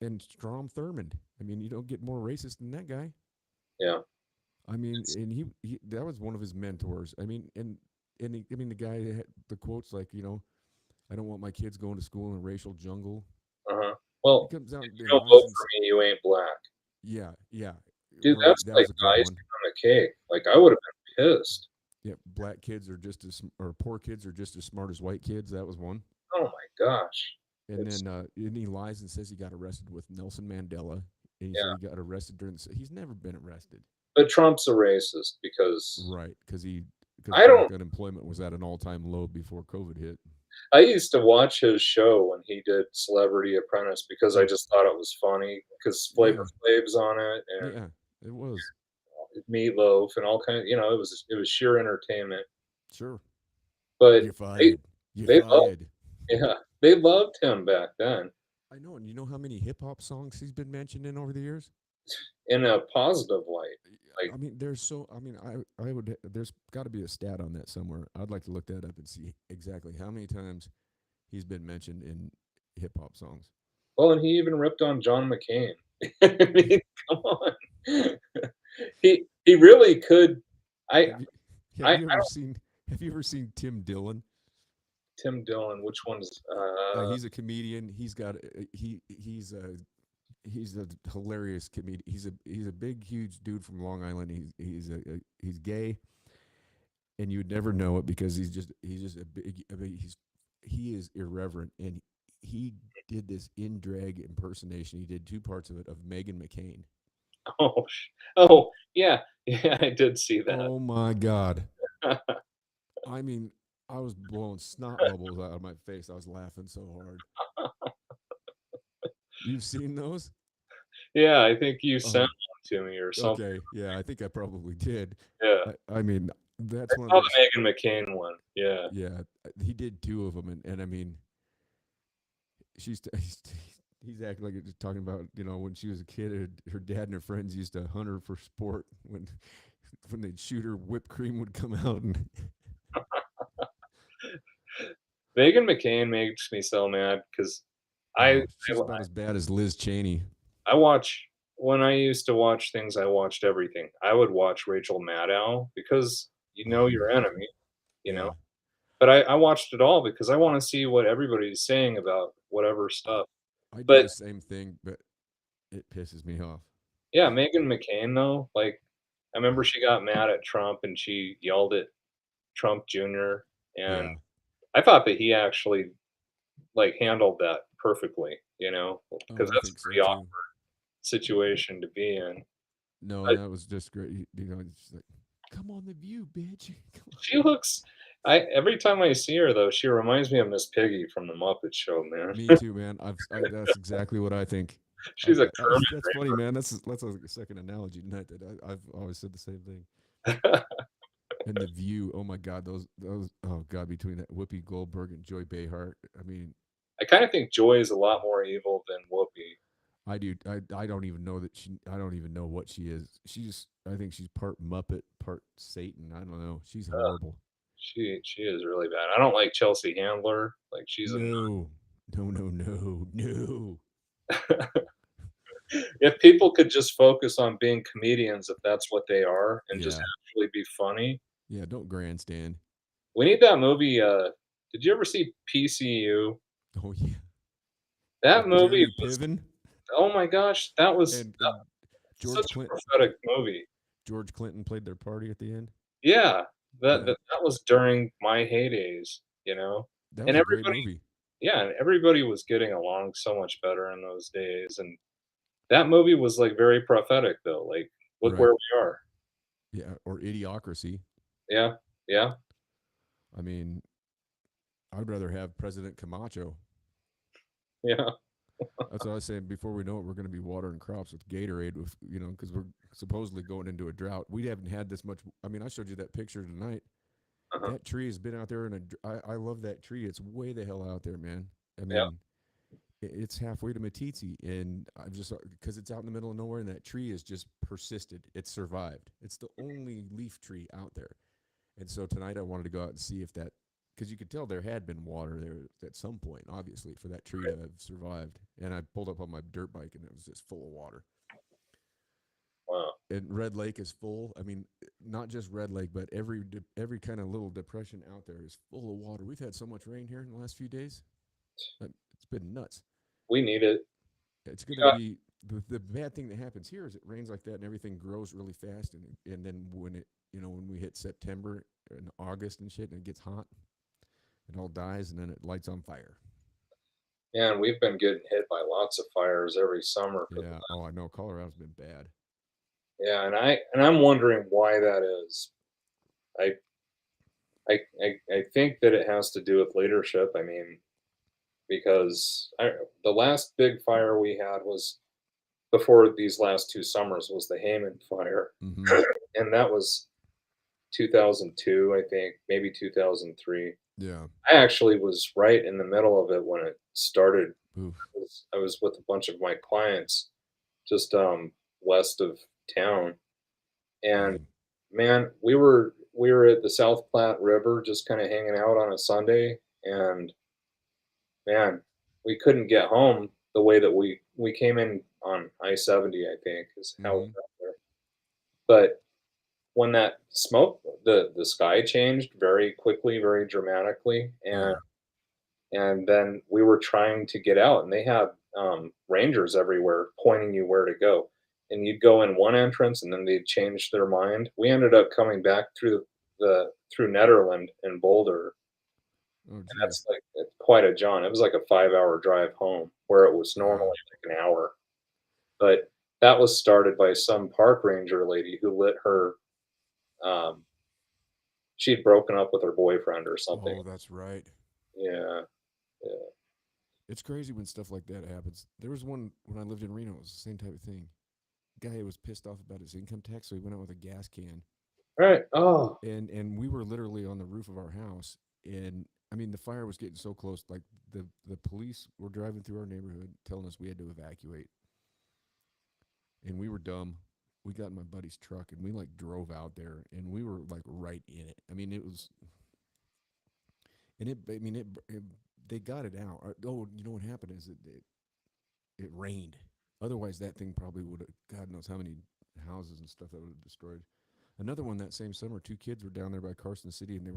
Speaker 1: And Strom Thurmond. I mean, you don't get more racist than that guy.
Speaker 2: Yeah.
Speaker 1: I mean,
Speaker 2: It's,
Speaker 1: and he that was one of his mentors. I mean, I mean, the guy that had the quotes like, I don't want my kids going to school in a racial jungle.
Speaker 2: uh-huh.
Speaker 1: He
Speaker 2: Well,
Speaker 1: comes out
Speaker 2: if you
Speaker 1: and
Speaker 2: don't
Speaker 1: lies
Speaker 2: vote
Speaker 1: and
Speaker 2: for me, you ain't black.
Speaker 1: yeah, yeah,
Speaker 2: Dude,
Speaker 1: right.
Speaker 2: that's
Speaker 1: That
Speaker 2: like
Speaker 1: was a
Speaker 2: the
Speaker 1: good
Speaker 2: icing
Speaker 1: one.
Speaker 2: on the cake. Like, I would have been pissed.
Speaker 1: Yeah, black kids are just as or poor kids are just as smart as white kids. That was one.
Speaker 2: Oh my gosh.
Speaker 1: And
Speaker 2: It's,
Speaker 1: then he lies and says he got arrested with Nelson Mandela, and he said
Speaker 2: yeah.
Speaker 1: he got arrested during the. He's never been arrested,
Speaker 2: But Trump's a racist because
Speaker 1: right? Because
Speaker 2: I
Speaker 1: black
Speaker 2: don't.
Speaker 1: unemployment was at an all time low before COVID hit.
Speaker 2: I used to watch his show when he did Celebrity Apprentice because I
Speaker 1: Oh
Speaker 2: just thought it was funny because Flavor
Speaker 1: yeah,
Speaker 2: Flav's on it and
Speaker 1: yeah, it was
Speaker 2: Meatloaf and all kind of, it was sheer entertainment.
Speaker 1: sure.
Speaker 2: But
Speaker 1: You're
Speaker 2: they
Speaker 1: fired. You're
Speaker 2: they loved
Speaker 1: fired.
Speaker 2: yeah, they loved him back then
Speaker 1: I know, and you know how many hip hop songs he's been mentioned in over the years?
Speaker 2: in a positive light. Like,
Speaker 1: I mean, there's so. I mean, I would. There's got to be a stat on that somewhere. I'd like to look that up and see exactly how many times he's been mentioned in hip hop songs.
Speaker 2: well, and he even ripped on John McCain. I mean, come on. He really could. I
Speaker 1: Have you have
Speaker 2: I
Speaker 1: you ever seen Have you ever seen Tim Dillon?
Speaker 2: Tim Dillon. Which one's?
Speaker 1: He's a comedian. He's a hilarious comedian. He's a big, huge dude from Long Island. He's gay, and you'd never know it because he's just a big. I mean, he is irreverent, and he did this in drag impersonation. He did two parts of it of Megan McCain.
Speaker 2: Oh, oh, yeah, yeah, I did see that.
Speaker 1: Oh my god! I mean, I was blowing snot bubbles out of my face. I was laughing so hard. You've seen those?
Speaker 2: Yeah, I think you sent
Speaker 1: Oh,
Speaker 2: one to me or something.
Speaker 1: okay. Yeah, I think I probably did.
Speaker 2: Yeah,
Speaker 1: I mean,
Speaker 2: I
Speaker 1: that's one of
Speaker 2: saw
Speaker 1: those.
Speaker 2: the Megan McCain one. Yeah.
Speaker 1: Yeah, he did two of them, and I mean, she's he's acting like it's talking about when she was a kid, her dad and her friends used to hunt her for sport when they'd shoot her, whipped cream would come out, and
Speaker 2: Megan McCain makes me so mad because I,
Speaker 1: oh, she's about as bad as Liz Cheney.
Speaker 2: I watch when I used to watch things. I watched everything. I would watch Rachel Maddow because you know
Speaker 1: Oh,
Speaker 2: your enemy, you know.
Speaker 1: yeah.
Speaker 2: But I watched it all because I want to see what everybody's saying about whatever stuff.
Speaker 1: I do
Speaker 2: But
Speaker 1: the same thing, but it pisses me off.
Speaker 2: yeah, Megan McCain though, like I remember she got mad at Trump and she yelled at Trump Jr. and
Speaker 1: Yeah.
Speaker 2: I thought that he actually like handled that perfectly, you know,
Speaker 1: Oh,
Speaker 2: because
Speaker 1: I
Speaker 2: that's
Speaker 1: think
Speaker 2: a
Speaker 1: so
Speaker 2: pretty
Speaker 1: too.
Speaker 2: awkward situation to be in.
Speaker 1: No,
Speaker 2: But
Speaker 1: that was just great. You know, it's just like, come on the view, bitch. Come on.
Speaker 2: she looks I every time I see her though, she reminds me of Miss Piggy from the Muppet Show, man.
Speaker 1: Me too, man. That's exactly what I think.
Speaker 2: She's a Kermit
Speaker 1: That's funny, man. That's a second analogy tonight that I've always said the same thing.
Speaker 2: Raver.
Speaker 1: And the view, oh my God, those oh God, between that Whoopi Goldberg and Joy Behar, I mean,
Speaker 2: I kinda think Joy is a lot more evil than Whoopi.
Speaker 1: I don't even know that I don't even know what she is. I think she's part Muppet, part Satan. I don't know. She's
Speaker 2: Ugh,
Speaker 1: horrible.
Speaker 2: she is really bad. I don't like Chelsea Handler, like, she's a
Speaker 1: No, no, no, no, no.
Speaker 2: if people could just focus on being comedians, if that's what they are, and just
Speaker 1: Yeah,
Speaker 2: actually be funny.
Speaker 1: yeah. Don't grandstand.
Speaker 2: We need that movie, did you ever see PCU?
Speaker 1: Oh yeah,
Speaker 2: That
Speaker 1: with
Speaker 2: movie
Speaker 1: Jeremy
Speaker 2: was
Speaker 1: Piven
Speaker 2: oh my gosh, that was
Speaker 1: and
Speaker 2: such
Speaker 1: George
Speaker 2: a
Speaker 1: Clinton.
Speaker 2: prophetic movie.
Speaker 1: George Clinton played their party at the end.
Speaker 2: Yeah,
Speaker 1: Yeah,
Speaker 2: that was during my heydays, you know?
Speaker 1: that
Speaker 2: And
Speaker 1: was a great
Speaker 2: everybody
Speaker 1: movie.
Speaker 2: yeah, and everybody was getting along so much better in those days, and that movie was, like, very prophetic, though, like, look
Speaker 1: Right.
Speaker 2: where we are.
Speaker 1: Yeah, or Idiocracy.
Speaker 2: Yeah, yeah,
Speaker 1: I mean, I'd rather have President Camacho.
Speaker 2: yeah,
Speaker 1: That's what I was saying. Before we know it, we're going to be watering crops with Gatorade, with because we're supposedly going into a drought. We haven't had this much. I mean, I showed you that picture tonight.
Speaker 2: uh-huh,
Speaker 1: That tree has been out there, and I love that tree. It's way the hell out there, man. I
Speaker 2: yeah,
Speaker 1: mean, it's halfway to Matiti, and I'm just because it's out in the middle of nowhere, and that tree has just persisted. It's survived. It's the only leaf tree out there. And so tonight I wanted to go out and see if that, because you could tell there had been water there at some point, obviously, for that tree to have survived. And I pulled up on my dirt bike and it was just full of water.
Speaker 2: wow.
Speaker 1: And Red Lake is full. I mean, not just Red Lake, but every kind of little depression out there is full of water. We've had so much rain here in the last few days. It's been nuts.
Speaker 2: We need it.
Speaker 1: It's going to
Speaker 2: Yeah,
Speaker 1: be the bad thing that happens here is it rains like that and everything grows really fast, and then when we hit September and August and shit and it gets hot, it all dies and then it lights on fire.
Speaker 2: man, we've been getting hit by lots of fires every summer for the
Speaker 1: Yeah. Oh, I know. Colorado's been bad.
Speaker 2: yeah, and I'm wondering why that is. I I think that it has to do with leadership. I mean, because the last big fire we had was before these last 2 summers was the Hayman fire,
Speaker 1: Mm-hmm.
Speaker 2: and that was 2002, I think, maybe 2003.
Speaker 1: Yeah.
Speaker 2: I actually was right in the middle of it when it started.
Speaker 1: Oof.
Speaker 2: I was with a bunch of my clients just, west of town, and,
Speaker 1: Dang.
Speaker 2: man, we were at the South Platte River just kinda hanging out on a Sunday, and, man, we couldn't get home the way that we came in on I-70, I think, is how we
Speaker 1: Mm-hmm.
Speaker 2: got there. But when that smoke the sky changed very quickly, very dramatically,
Speaker 1: Yeah.
Speaker 2: and then we were trying to get out, and they had, rangers everywhere pointing you where to go, and you'd go in one entrance, and then they'd change their mind. We ended up coming back through Nederland and Boulder,
Speaker 1: Oh,
Speaker 2: and
Speaker 1: geez.
Speaker 2: that's, like, quite a jaunt. It was like a 5-hour drive home, where it was normally,
Speaker 1: Yeah.
Speaker 2: like, an hour, but that was started by some park ranger lady who lit her, um she'd broken up with her boyfriend or something.
Speaker 1: Oh, that's right.
Speaker 2: Yeah, yeah.
Speaker 1: It's crazy when stuff like that happens. There was one when I lived in Reno. It was the same type of thing. Guy was pissed off about his income tax, so he went out with a gas can,
Speaker 2: Right. Oh,
Speaker 1: and we were literally on the roof of our house, and I mean the fire was getting so close. Like the police were driving through our neighborhood, telling us we had to evacuate, and we were dumb. We got in my buddy's truck and we like drove out there, and we were like right in it. I mean, it was, and it. I mean, it they got it out. Oh, you know what happened is it rained. Otherwise, that thing probably would have. God knows how many houses and stuff that would have destroyed. Another one that same summer, two kids were down there by Carson City, and they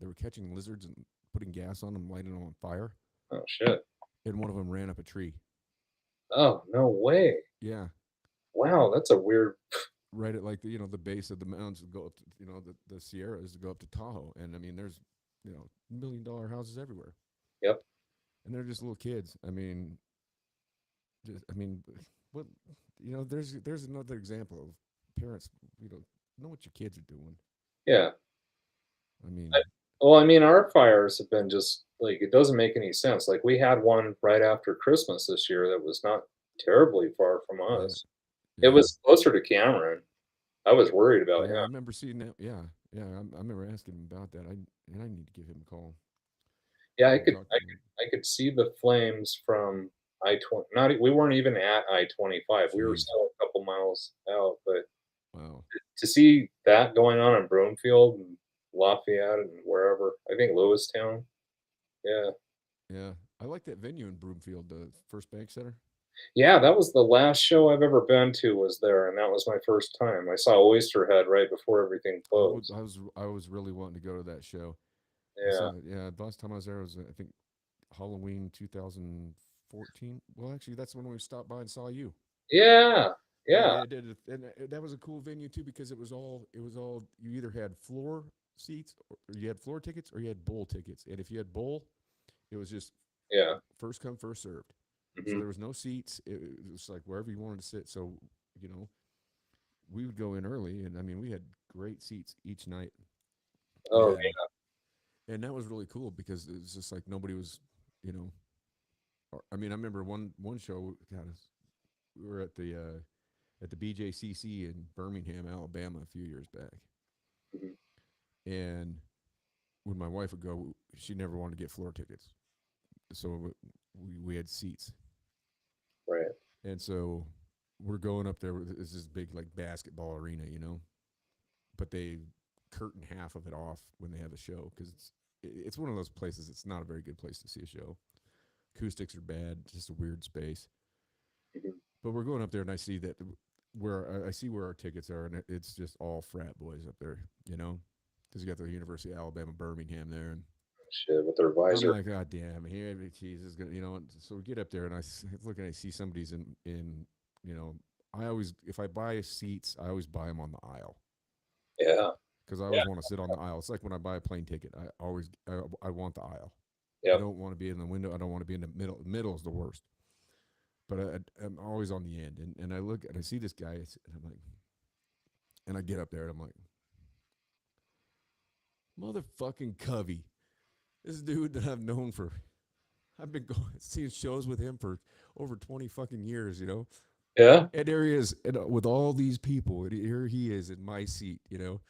Speaker 1: were catching lizards and putting gas on them, lighting them on fire,
Speaker 2: oh shit.
Speaker 1: and one of them ran up a tree.
Speaker 2: Oh, no way.
Speaker 1: Yeah,
Speaker 2: Wow, that's a weird
Speaker 1: right at like the base of the mountains to go up to the Sierras to go up to Tahoe, and I mean there's $1 million houses everywhere.
Speaker 2: yep.
Speaker 1: and they're just little kids. I mean, what there's another example of parents. You know what your kids are doing.
Speaker 2: Yeah.
Speaker 1: I
Speaker 2: I,
Speaker 1: mean,
Speaker 2: well, I mean, our fires have been just like it doesn't make any sense. Like we had one right after Christmas this year that was not terribly far from
Speaker 1: yeah,
Speaker 2: us. It
Speaker 1: yeah,
Speaker 2: was closer to Cameron. I was worried about
Speaker 1: yeah. I
Speaker 2: him.
Speaker 1: remember seeing that. Yeah, yeah. I remember asking him about that. I need to give him a call
Speaker 2: Yeah,
Speaker 1: and talk to him.
Speaker 2: I could see the flames from I-20. Not we weren't even at I-25. We were
Speaker 1: Jeez,
Speaker 2: still a couple miles out, but
Speaker 1: wow.
Speaker 2: to see that going on in Broomfield and Lafayette and wherever, I think Lewistown. Yeah.
Speaker 1: Yeah, I like that venue in Broomfield, the First Bank Center.
Speaker 2: Yeah, that was the last show I've ever been to was there, and that was my first time. I saw Oysterhead right before everything closed.
Speaker 1: I was really wanting to go to that show. I
Speaker 2: Yeah.
Speaker 1: saw yeah. The last time I was there was I think Halloween 2014. Well, actually, that's when we stopped by and saw you.
Speaker 2: Yeah.
Speaker 1: Yeah,
Speaker 2: Yeah.
Speaker 1: they did it, and that was a cool venue too because it was all you either had floor seats or you had floor tickets or you had bowl tickets, and if you had bowl, it was just
Speaker 2: Yeah.
Speaker 1: first come first served. So
Speaker 2: Mhm.
Speaker 1: there was no seats. It was like wherever you wanted to sit. So you know we would go in early, and I mean we had great seats each night,
Speaker 2: Oh,
Speaker 1: and that was really cool because it was just like nobody was, you know. I mean, I remember one show. God, we were at the BJCC in Birmingham, Alabama, a few years back,
Speaker 2: yeah. Mhm.
Speaker 1: and when my wife would go, she never wanted to get floor tickets, so we had seats,
Speaker 2: Right.
Speaker 1: and so we're going up there. It's this big like basketball arena, you know, but they curtain half of it off when they have a show because it's one of those places. It's not a very good place to see a show. Acoustics are bad, just a weird space.
Speaker 2: Mhm.
Speaker 1: But we're going up there, and I see that where I see where our tickets are, and it's just all frat boys up there, you know, because you got the University of Alabama Birmingham there, and
Speaker 2: Shit, with their
Speaker 1: I'm
Speaker 2: visor.
Speaker 1: like, God damn, here, Jesus, gonna, you know. And so we get up there, and look and I see somebody's in, you know, I always if I buy seats, I always buy them on the aisle
Speaker 2: Yeah.
Speaker 1: because I
Speaker 2: Yeah.
Speaker 1: always want to sit on the aisle. It's like when I buy a plane ticket, I want the aisle. I
Speaker 2: Yep.
Speaker 1: don't want to be in the window. I don't want to be in the middle. Middle is the worst. But I'm always on the end, and I look and I see this guy, and I'm like, and I get up there, and I'm like, motherfucking Covey, this dude that I've known for, I've been going seeing shows with him for over 20 fucking years, you know.
Speaker 2: Yeah.
Speaker 1: And there he is, and with all these people, and here he is in my seat, you know.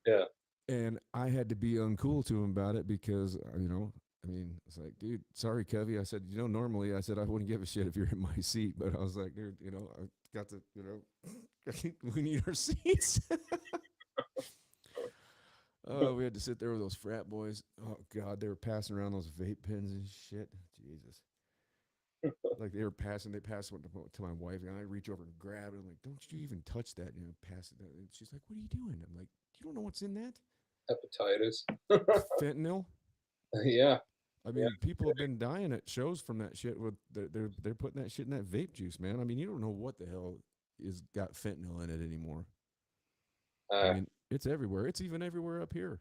Speaker 2: Yeah.
Speaker 1: And I had to be uncool to him about it because, you know, I mean, it's like, dude, sorry, Covey. I said, you know, normally I said I wouldn't give a shit if you're in my seat, but I was like, dude, you know, I got to, you know, we need our seats. Oh, we had to sit there with those frat boys. Oh God, they were passing around those vape pens and shit. Jesus, like they passed one to my wife, and I reach over and grab it. I'm like, don't you even touch that? You know, pass it. And she's like, what are you doing? I'm like, you don't know what's in that
Speaker 2: Hepatitis.
Speaker 1: fentanyl.
Speaker 2: Yeah.
Speaker 1: I
Speaker 2: Yeah.
Speaker 1: mean, people have been dying at shows from that shit. With they're putting that shit in that vape juice, man. I mean, you don't know what the hell is got fentanyl in it anymore. I
Speaker 2: Uh,
Speaker 1: mean, it's everywhere. It's even everywhere up here.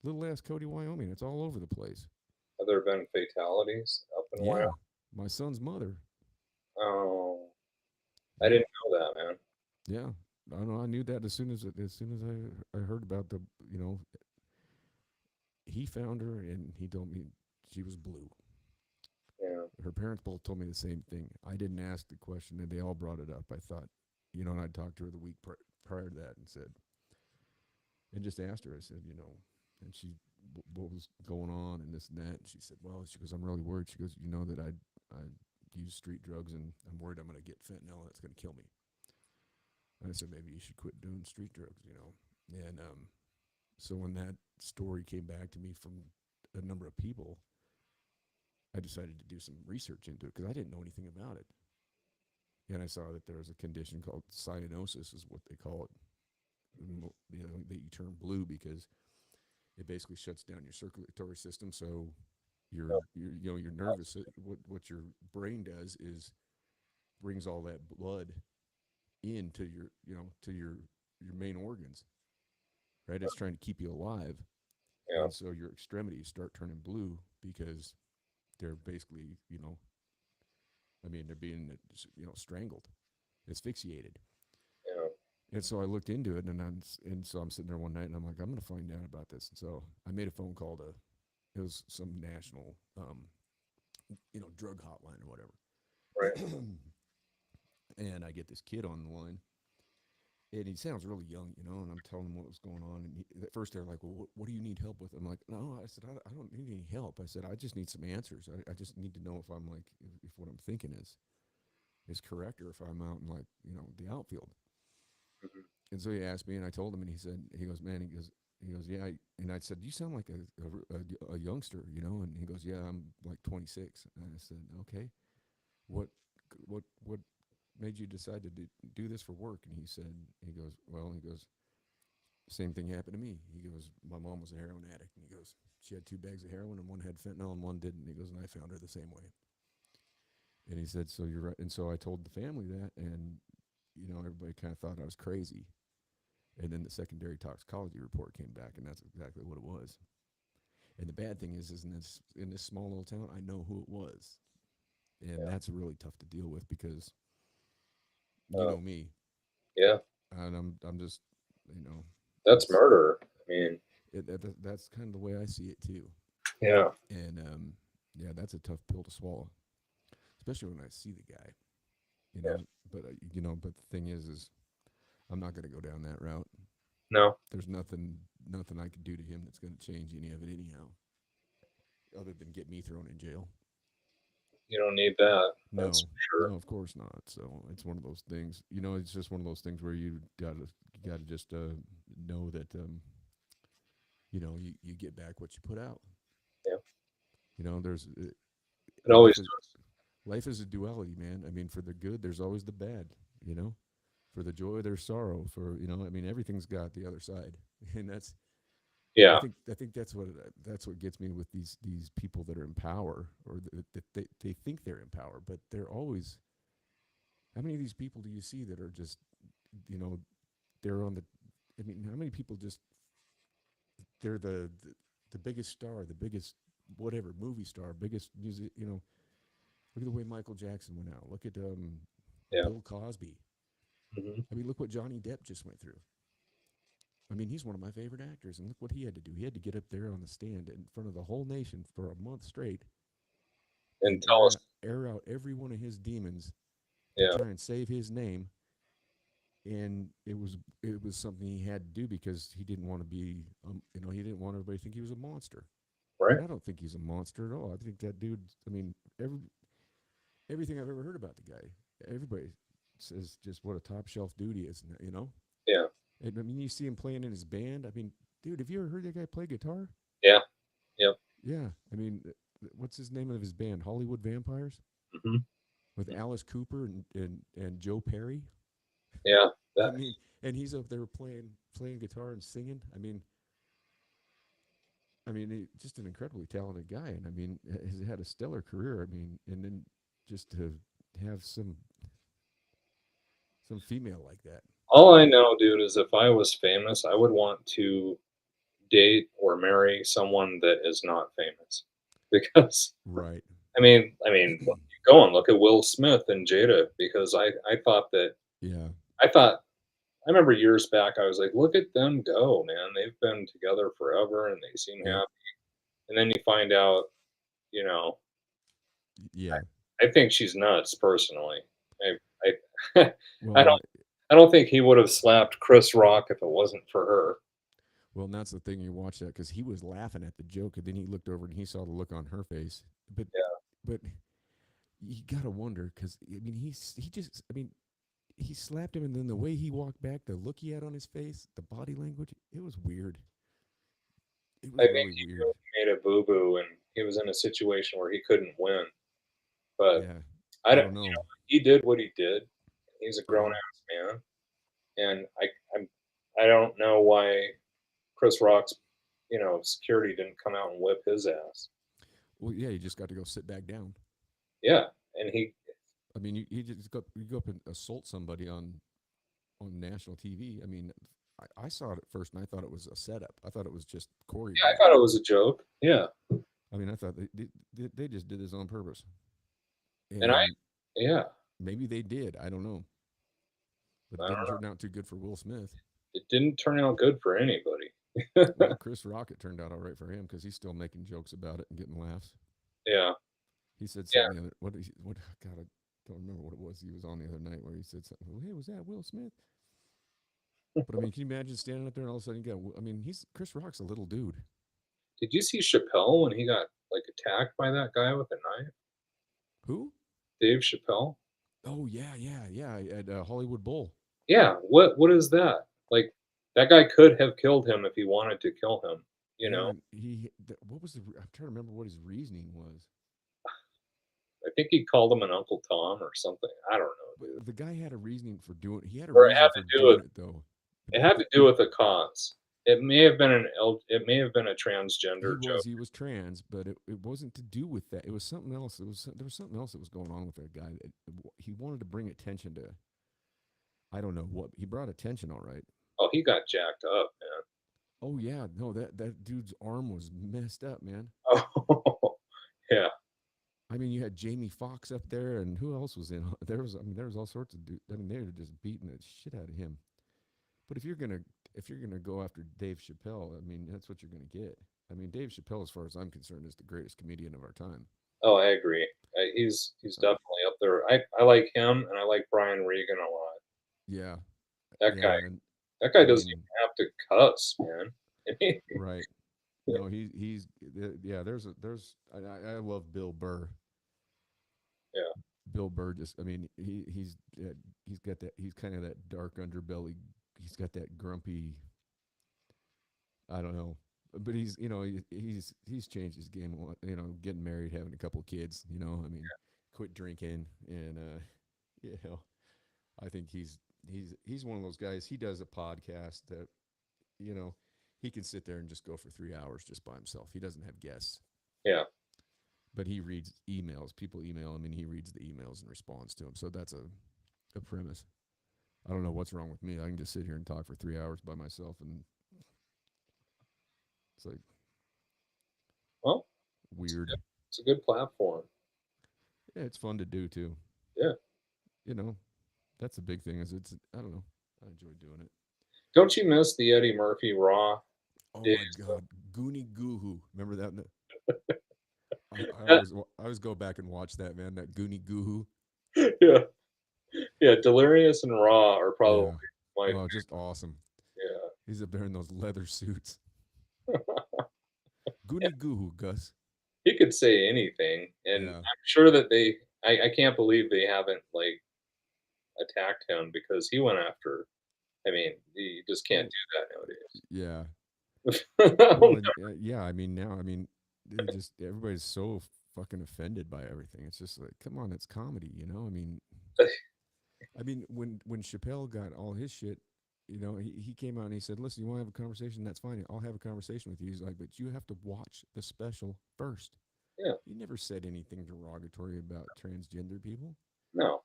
Speaker 1: Little ass Cody, Wyoming. It's all over the place.
Speaker 2: have there been fatalities up in Wyoming?
Speaker 1: Yeah, my son's mother.
Speaker 2: Oh, I
Speaker 1: Yeah,
Speaker 2: didn't know that, man.
Speaker 1: yeah. I know. I knew that as soon as I heard about the he found her and he told me she was blue.
Speaker 2: Yeah.
Speaker 1: Her parents both told me the same thing. I didn't ask the question and they all brought it up. I thought, you know, and I talked to her the week prior to that and said and just asked her. I said, you know, and she what was going on and this and that. And she said, well, she goes, I'm really worried. She goes, you know that I use street drugs and I'm worried I'm going to get fentanyl and it's going to kill me. I said, maybe you should quit doing street drugs, you know. And so when that story came back to me from a number of people, I decided to do some research into it because I didn't know anything about it. And I saw that there was a condition called cyanosis, is what they call it. You know, that you turn blue because it basically shuts down your circulatory system. So you know your nervous what your brain does is brings all that blood into your you know to your main organs, right? It's trying to keep you alive,
Speaker 2: Yeah.
Speaker 1: and so your extremities start turning blue because they're basically, I mean, they're being, strangled, asphyxiated.
Speaker 2: Yeah.
Speaker 1: And so I looked into it, and so I'm sitting there one night, and I'm like, I'm gonna find out about this. And so I made a phone call to, it was some national, drug hotline or
Speaker 2: Right.
Speaker 1: whatever. And I get this kid on the line, and he sounds really young, and I'm telling him what was going on. And at first they're like, well, what do you need help with? I'm like, no, I said, I don't need any help. I said, I just need some answers. I just need to know if I'm like, if what I'm thinking is correct, or if I'm out in, like, the outfield.
Speaker 2: Mhm.
Speaker 1: And so he asked me, and I told him, and he goes, man, he goes, yeah. And I said, you sound like a youngster, And he goes, yeah, I'm like 26. And I said, okay, what, what made you decide to do this for work? And he goes, well, he goes, same thing happened to me. He goes, my mom was a heroin addict. And he goes, she had 2 bags of heroin, and one had fentanyl and one didn't. He goes, and I found her the same way. And he said, so you're right. And so I told the family that, and, everybody kind of thought I was crazy. And then the secondary toxicology report came back, and that's exactly what it was. And the bad thing is in this small little town, I know who it was, and
Speaker 2: Yeah.
Speaker 1: that's really tough to deal with because you
Speaker 2: Uh,
Speaker 1: know me,
Speaker 2: yeah.
Speaker 1: and I'm just, you know,
Speaker 2: That's
Speaker 1: it's
Speaker 2: murder. I mean,
Speaker 1: that's kind of the way I see it too.
Speaker 2: yeah.
Speaker 1: And yeah, that's a tough pill to swallow, especially when I see the guy, you
Speaker 2: Yeah.
Speaker 1: know. But the thing is I'm not going to go down that route.
Speaker 2: No,
Speaker 1: There's nothing I could do to him that's going to change any of it anyhow, other than get me thrown in jail.
Speaker 2: you don't need that. That's
Speaker 1: No,
Speaker 2: for sure.
Speaker 1: no, of course not. So it's one of those things. It's just one of those things where you gotta just know that you get back what you put out.
Speaker 2: Yeah.
Speaker 1: There's
Speaker 2: It always
Speaker 1: life is
Speaker 2: does.
Speaker 1: life is a duality, man. I mean, for the good, there's always the bad. You know, for the joy, there's sorrow. I mean, everything's got the other side, and I
Speaker 2: Yeah.
Speaker 1: think I think that's what gets me with these people that are in power, or that they think they're in power, but they're always. How many of these people do you see that are just, you know, they're on the. I mean, how many people just they're the biggest star, the biggest whatever movie star, biggest music. Look at the way Michael Jackson went out. Look at
Speaker 2: Yeah.
Speaker 1: Bill Cosby.
Speaker 2: Hmm.
Speaker 1: I mean, look what Johnny Depp just went through. I mean, he's one of my favorite actors, and look what he had to do. He had to get up there on the stand in front of the whole nation for a month straight
Speaker 2: And
Speaker 1: and
Speaker 2: tell us.
Speaker 1: air out every one of his demons to
Speaker 2: Yeah.
Speaker 1: try and save his name. And it was something he had to do because he didn't want to be, he didn't want everybody to think he was a monster.
Speaker 2: Right.
Speaker 1: And I don't think he's a monster at all. I think that dude. I mean, everything I've ever heard about the guy, everybody says just what a top shelf dude he is.
Speaker 2: Yeah.
Speaker 1: And, I mean, you see him playing in his band. I mean, dude, have you ever heard that guy play guitar?
Speaker 2: Yeah. Yep.
Speaker 1: Yeah. I mean, what's his name of his band? Hollywood Vampires
Speaker 2: Hmm.
Speaker 1: with Alice Cooper and Joe Perry.
Speaker 2: Yeah.
Speaker 1: I
Speaker 2: That.
Speaker 1: mean, and he's up there playing guitar and singing. Just an incredibly talented guy, and I mean, has had a stellar career. I mean, and then just to have some female like that,
Speaker 2: All
Speaker 1: you
Speaker 2: I
Speaker 1: know?
Speaker 2: know, dude, is if I was famous, I would want to date or marry someone that is not famous, because
Speaker 1: Right.
Speaker 2: look, go and look at Will Smith and Jada, because I thought that
Speaker 1: Yeah.
Speaker 2: I thought I remember years back I was like, look at them go, man. They've been together forever and they seem
Speaker 1: Yep.
Speaker 2: happy. And then you find out, you know,
Speaker 1: Yeah.
Speaker 2: I think she's nuts personally. I I
Speaker 1: Well,
Speaker 2: don't I don't think he would have slapped Chris Rock if it wasn't for her.
Speaker 1: and that's the thing. You watch that because he was laughing at the joke, and then he looked over and he saw the look on her face. But
Speaker 2: Yeah.
Speaker 1: but you gotta wonder because I mean he just I mean he slapped him, and then the way he walked back, the look he had on his face, the body language, it was weird. It
Speaker 2: I
Speaker 1: was
Speaker 2: think
Speaker 1: really
Speaker 2: he
Speaker 1: weird.
Speaker 2: really made a boo boo and he was in a situation where he couldn't win. But
Speaker 1: Yeah.
Speaker 2: I
Speaker 1: I
Speaker 2: don't
Speaker 1: don't know.
Speaker 2: he did what he did. He's a grown
Speaker 1: Yeah.
Speaker 2: ass man. And I don't know why Chris Rock's, security didn't come out and whip his ass.
Speaker 1: Well, yeah, you just got to go sit back down.
Speaker 2: Yeah, and he
Speaker 1: I mean, you go up and assault somebody on national TV. I mean, I saw it at first and I thought it was a setup. I thought it was just
Speaker 2: yeah, I
Speaker 1: choreographed.
Speaker 2: thought it was a joke. Yeah.
Speaker 1: I mean, I thought they just did this on purpose,
Speaker 2: And
Speaker 1: and
Speaker 2: yeah,
Speaker 1: maybe they did. I don't know, but
Speaker 2: I
Speaker 1: it didn't
Speaker 2: don't know.
Speaker 1: turn out too good for Will Smith.
Speaker 2: It didn't turn out good for anybody.
Speaker 1: Well, Chris Rock, it turned out all right for him because he's still making jokes about it and getting laughs.
Speaker 2: Yeah,
Speaker 1: He said
Speaker 2: yeah.
Speaker 1: something the other what God, I don't remember what it was he was on the other night where he said something. Well, hey, was that Will Smith? But I mean, can you imagine standing up there and all of a sudden you got? I mean, he's Chris Rock's a little dude.
Speaker 2: Did you see Chappelle when he got like attacked by that guy with a knife?
Speaker 1: Who?
Speaker 2: Dave Chappelle.
Speaker 1: Oh yeah, yeah, yeah. At Hollywood Bowl.
Speaker 2: Yeah. What is that? Like that guy could have killed him if he wanted to kill him. You
Speaker 1: Yeah,
Speaker 2: know.
Speaker 1: and what was the? I'm trying to remember what his reasoning was.
Speaker 2: I think he called him an Uncle Tom or something. I don't know, dude.
Speaker 1: But the guy had a reasoning for doing. He had a
Speaker 2: Or it had
Speaker 1: reason for
Speaker 2: to do with
Speaker 1: doing it though. But
Speaker 2: it had to do with a cause. It may have been it may have been a transgender joke.
Speaker 1: he was trans, but it wasn't to do with that. It was something else. There was something else that was going on with that guy. He wanted to bring attention to. I don't know what he brought attention. All right.
Speaker 2: Oh, he got jacked up, man.
Speaker 1: Oh yeah, no that dude's arm was messed up, man.
Speaker 2: Oh, yeah.
Speaker 1: I mean, you had Jamie Foxx up there, and who else was in? There was all sorts of dudes. I mean, they were just beating the shit out of him. But if you're gonna go after Dave Chappelle, I mean, that's what you're gonna get. I mean, Dave Chappelle, as far as I'm concerned, is the greatest comedian of our time.
Speaker 2: Oh, I agree. He's
Speaker 1: Uh,
Speaker 2: definitely up there. I like him, and I like Brian Regan a lot.
Speaker 1: yeah,
Speaker 2: That
Speaker 1: yeah,
Speaker 2: guy
Speaker 1: and
Speaker 2: that guy
Speaker 1: I
Speaker 2: doesn't
Speaker 1: mean,
Speaker 2: even have to cuss, man.
Speaker 1: right? No, yeah. I love Bill Burr.
Speaker 2: Yeah,
Speaker 1: Bill Burr just, I mean, he's got that. He's kind of that dark underbelly. He's got that grumpy. I don't know, but he's changed his game a lot. You know, getting married, having a couple of kids. You know, I mean, quit drinking, and you know, I think he's one of those guys. He does a podcast that you know he can sit there and just go for 3 hours just by himself. He doesn't have guests,
Speaker 2: yeah.
Speaker 1: but he reads emails. People email him, and he reads the emails and responds to them. So that's a premise. I don't know what's wrong with me. I can just sit here and talk for 3 hours by myself, and it's like
Speaker 2: Well, it's a
Speaker 1: weird.
Speaker 2: good, it's a good platform.
Speaker 1: Yeah, it's fun to do too.
Speaker 2: Yeah.
Speaker 1: You know, that's the big thing. Is it's I don't know. I enjoy doing it.
Speaker 2: Don't you miss the Eddie Murphy Raw
Speaker 1: Oh
Speaker 2: days?
Speaker 1: my God, Goonie Goohoo. Remember that?
Speaker 2: That-
Speaker 1: I always go back and watch that man. That Goonie Goohoo.
Speaker 2: yeah, yeah. Delirious and Raw are probably
Speaker 1: Yeah.
Speaker 2: my
Speaker 1: Oh, just awesome.
Speaker 2: yeah.
Speaker 1: He's up there in those leather suits.
Speaker 2: Yeah.
Speaker 1: Goonie Goohoo, Gus.
Speaker 2: He could say anything, and
Speaker 1: Yeah.
Speaker 2: I'm sure that I can't believe they haven't like attacked him because he went after. I mean, you just can't
Speaker 1: Oh,
Speaker 2: do that
Speaker 1: yeah.
Speaker 2: nowadays.
Speaker 1: Well, and yeah. I mean, now, I mean, they just everybody's so fucking offended by everything. It's just like, come on, it's comedy, you know. I mean, when Chappelle got all his shit, you know, he came out and he said, "Listen, you want to have a conversation? That's fine. I'll have a conversation with you." He's like, "But you have to watch the special first."
Speaker 2: Yeah,
Speaker 1: He never said anything derogatory about transgender people.
Speaker 2: no,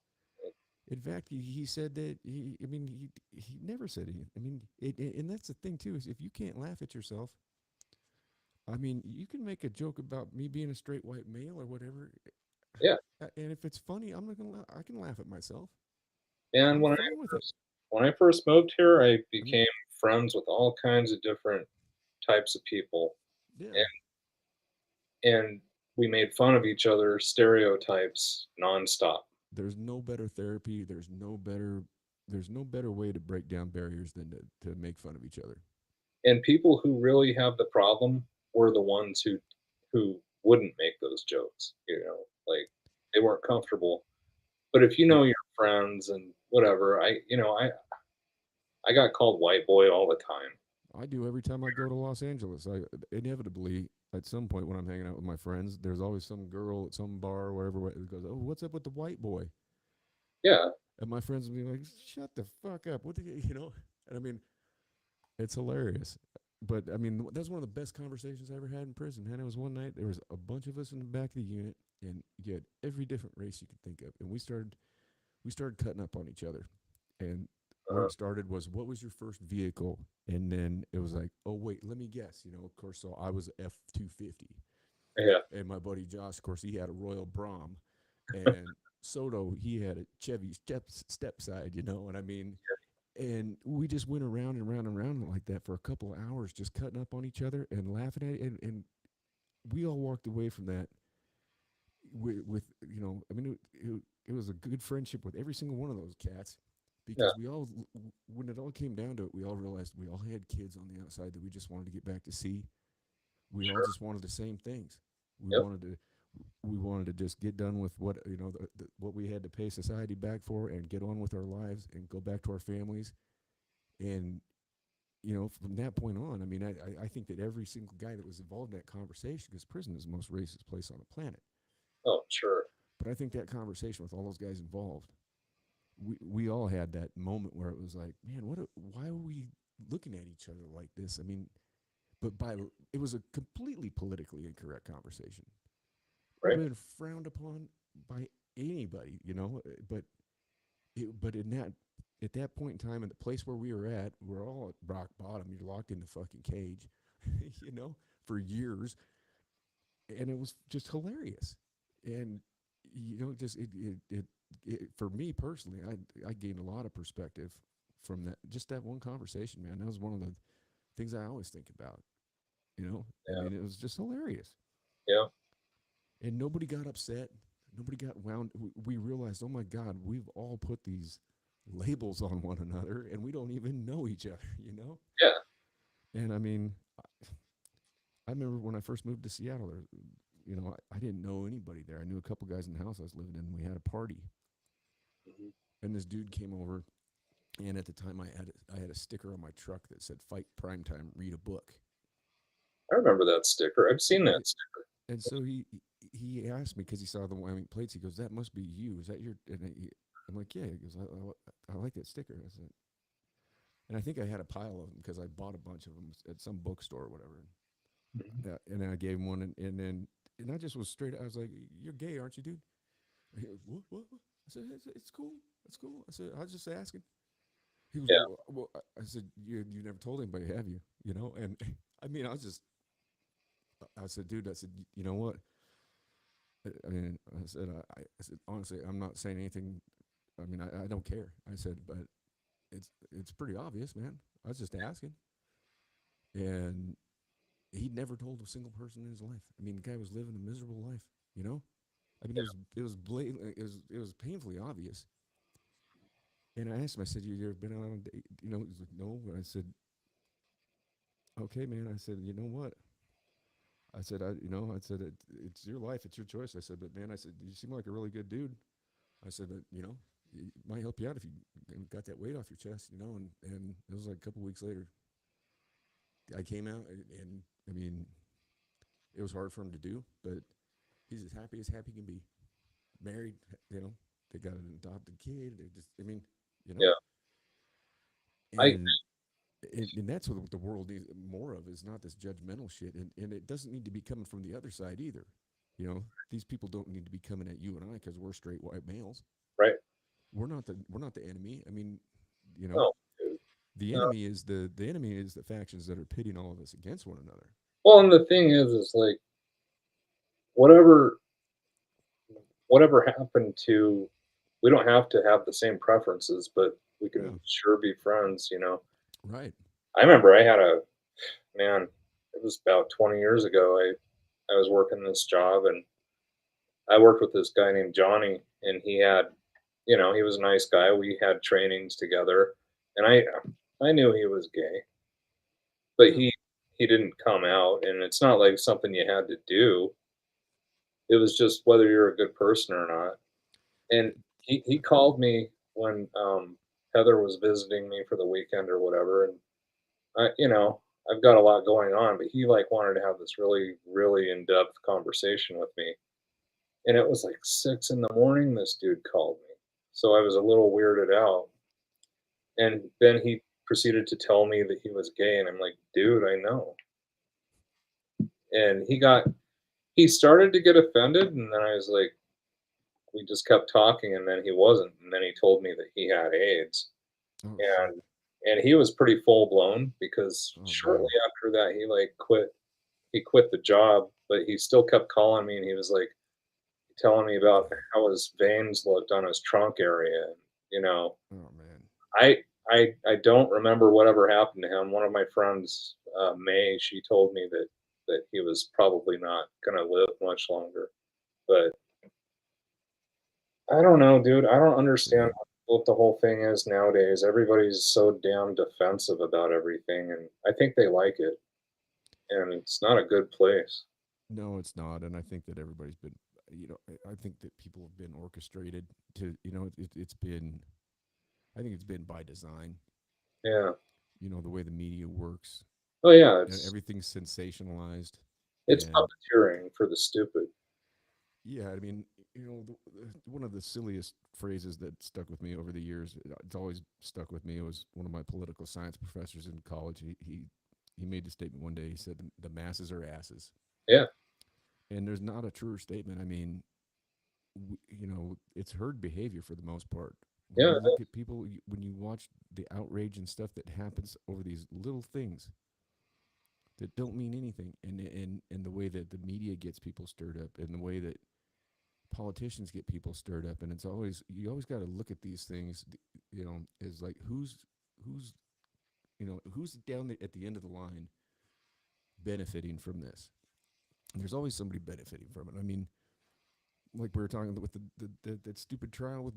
Speaker 1: In fact, he said that I mean, he never said anything. I mean, and that's the thing too is if you can't laugh at yourself, I mean, you can make a joke about me being a straight white male or whatever,
Speaker 2: yeah.
Speaker 1: and if it's funny, I'm not gonna. I can laugh at myself.
Speaker 2: And
Speaker 1: I'm fine with it.
Speaker 2: when I first moved here, I
Speaker 1: I mean,
Speaker 2: became friends with all kinds of different types of people,
Speaker 1: yeah.
Speaker 2: and we made fun of each other's stereotypes nonstop.
Speaker 1: There's no better therapy. There's no better way to break down barriers than to make fun of each other.
Speaker 2: And people who really have the problem were the ones who wouldn't make those jokes. Like they weren't comfortable. But if you
Speaker 1: Yeah,
Speaker 2: know your friends and whatever, I got called white boy all the time.
Speaker 1: I do every time I go to Los Angeles. I inevitably at some point when I'm hanging out with my friends, there's always some girl at some bar or wherever that goes, "Oh, what's up with the white boy?"
Speaker 2: Yeah,
Speaker 1: And my friends will be like, "Shut the fuck up!" What do you know? And I mean, it's hilarious. But I mean, that's one of the best conversations I ever had in prison. Man, it was one night. There was a bunch of us in the back of the unit, and you had every different race you could think of, and we started cutting up on each other. And where
Speaker 2: uh,
Speaker 1: it started was, "What was your first vehicle?" And then it was like, "Oh wait, let me guess." You know, of course. So I was F-250,
Speaker 2: Yeah.
Speaker 1: And my buddy Josh, of course, he had a Royal Brom, and Soto, he had a Chevy step side, you know. And I mean, and we just went around and round and round like that for a couple of hours, just cutting up on each other and laughing at it. And we all walked away from that with you know, I mean, it was a good friendship with every single one of those cats
Speaker 2: Yeah.
Speaker 1: because we all, when it all came down to it, we all realized we all had kids on the outside that we just wanted to get back to see. We all
Speaker 2: Sure.
Speaker 1: just wanted the same things. We
Speaker 2: Yep.
Speaker 1: wanted to we wanted to just get done with what you know what we had to pay society back for and get on with our lives and go back to our families. And you know, from that point on, I mean, I think that every single guy that was involved in that conversation, because prison is the most racist place on the planet,
Speaker 2: Oh, sure.
Speaker 1: but I think that conversation with all those guys involved, we all had that moment where it was like, man, why are we looking at each other like this? I mean, but by it was a completely politically incorrect conversation. Would
Speaker 2: Right.
Speaker 1: have been frowned upon by anybody, you know. But in that at that point in time, in the place where we were at, we're all at rock bottom. You're locked in the fucking cage, you know, for years, and it was just hilarious. And you know, just it for me personally, I gained a lot of perspective from that. Just that one conversation, man. That was one of the things I always think about. You know, I
Speaker 2: Yeah.
Speaker 1: mean, it was just hilarious,
Speaker 2: Yeah.
Speaker 1: and nobody got upset. Nobody got wound. We realized, oh my God, we've all put these labels on one another, and we don't even know each other. You know,
Speaker 2: Yeah.
Speaker 1: and I mean, I remember when I first moved to Seattle. There, you know, I didn't know anybody there. I knew a couple guys in the house I was living in. We had a party,
Speaker 2: Mhm.
Speaker 1: and this dude came over. And at the time, I had a sticker on my truck that said "Fight Primetime, Read a Book."
Speaker 2: I remember that sticker. I've seen that
Speaker 1: Yeah.
Speaker 2: sticker.
Speaker 1: And so he asked me because he saw the Wyoming plates. He goes, "That must be you. Is that your?" I'm like, "Yeah." He goes, I like that sticker." I said, and I think I had a pile of them because I bought a bunch of them at some bookstore or whatever.
Speaker 2: Mhm.
Speaker 1: And then I gave him one, and then and I just was straight. I was like, "You're gay, aren't you, dude?" And he goes, "What? I said, "It's cool. It's cool." I said, "I was just asking." He goes,
Speaker 2: Yeah.
Speaker 1: well, I said, you never told anybody, have you? You know, and I mean, I said, dude, I said, you know what? I mean, I said, honestly, I'm not saying anything. I mean, I don't care. I said, but it's pretty obvious, man. I was just asking, and he never told a single person in his life. I mean, the guy was living a miserable life. You know, I mean, it was blatant. It was painfully obvious. And I asked him, I said, you ever been on a date? You know, he's like, no. And I said, okay, man. I said, you know what? I said, I said, it's your life, it's your choice. I said, but man, I said, you seem like a really good dude. I said, but it might help you out if you got that weight off your chest, you know. And it was like a couple weeks later, I came out, and I mean, it was hard for him to do, but he's as happy can be. Married, you know, they got an adopted kid. They just, I mean, you know,
Speaker 2: Yeah. I
Speaker 1: and and that's what the world needs more of is not this judgmental shit, and it doesn't need to be coming from the other side either. You know, these people don't need to be coming at you and I because we're straight white males.
Speaker 2: right.
Speaker 1: We're not the enemy. I mean, you know,
Speaker 2: No, dude.
Speaker 1: the enemy is the factions that are pitting all of us against one another.
Speaker 2: Well, and the thing is like whatever whatever happened to we don't have to have the same preferences, but we can
Speaker 1: Yeah,
Speaker 2: sure be friends, you know.
Speaker 1: right.
Speaker 2: I remember I had a man, it was about 20 years ago. I was working this job and I worked with this guy named Johnny and he had, he was a nice guy. We had trainings together and I knew he was gay, but
Speaker 1: Yeah,
Speaker 2: he didn't come out and it's not like something you had to do. It was just whether you're a good person or not. And he called me when Heather was visiting me for the weekend or whatever and I've got a lot going on, but he like wanted to have this really, really in-depth conversation with me. And it was like 6 in the morning. This dude called me. So I was a little weirded out. And then he proceeded to tell me that he was gay. And I'm like, dude, I know. And he started to get offended. And then I was like, we just kept talking. And then he wasn't. And then he told me that he had AIDS.
Speaker 1: oh shit.
Speaker 2: And he was pretty full blown because
Speaker 1: Oh
Speaker 2: shortly
Speaker 1: man.
Speaker 2: after that, he like quit. he quit the job, but he still kept calling me, and he was like telling me about how his veins looked on his trunk area. And, you know,
Speaker 1: Oh man.
Speaker 2: I don't remember whatever happened to him. One of my friends, May, she told me that he was probably not gonna live much longer. But I don't know, dude. I don't understand
Speaker 1: Yeah.
Speaker 2: what the whole thing is nowadays. Everybody's so damn defensive about everything, and I think they like it, and it's not a good place.
Speaker 1: No, it's not, and I think that everybody's been, I think that people have been orchestrated to, it's been, I think it's been by design.
Speaker 2: Yeah.
Speaker 1: The way the media works,
Speaker 2: Oh yeah,
Speaker 1: and
Speaker 2: it's
Speaker 1: everything's sensationalized,
Speaker 2: it's
Speaker 1: and
Speaker 2: puppeteering for the stupid.
Speaker 1: yeah, I mean, one of the silliest phrases that stuck with me over the years, it's always stuck with me. It was one of my political science professors in college. He made the statement one day. He said, "The masses are asses,"
Speaker 2: Yeah,
Speaker 1: and there's not a truer statement. I mean, it's herd behavior for the most part. When
Speaker 2: yeah,
Speaker 1: you look at people, when you watch the outrage and stuff that happens over these little things that don't mean anything, and the way that the media gets people stirred up, and the way that politicians get people stirred up, and it's always you always got to look at these things, is like who's who's down at the end of the line benefiting from this. And there's always somebody benefiting from it. I mean, like we were talking with that stupid trial with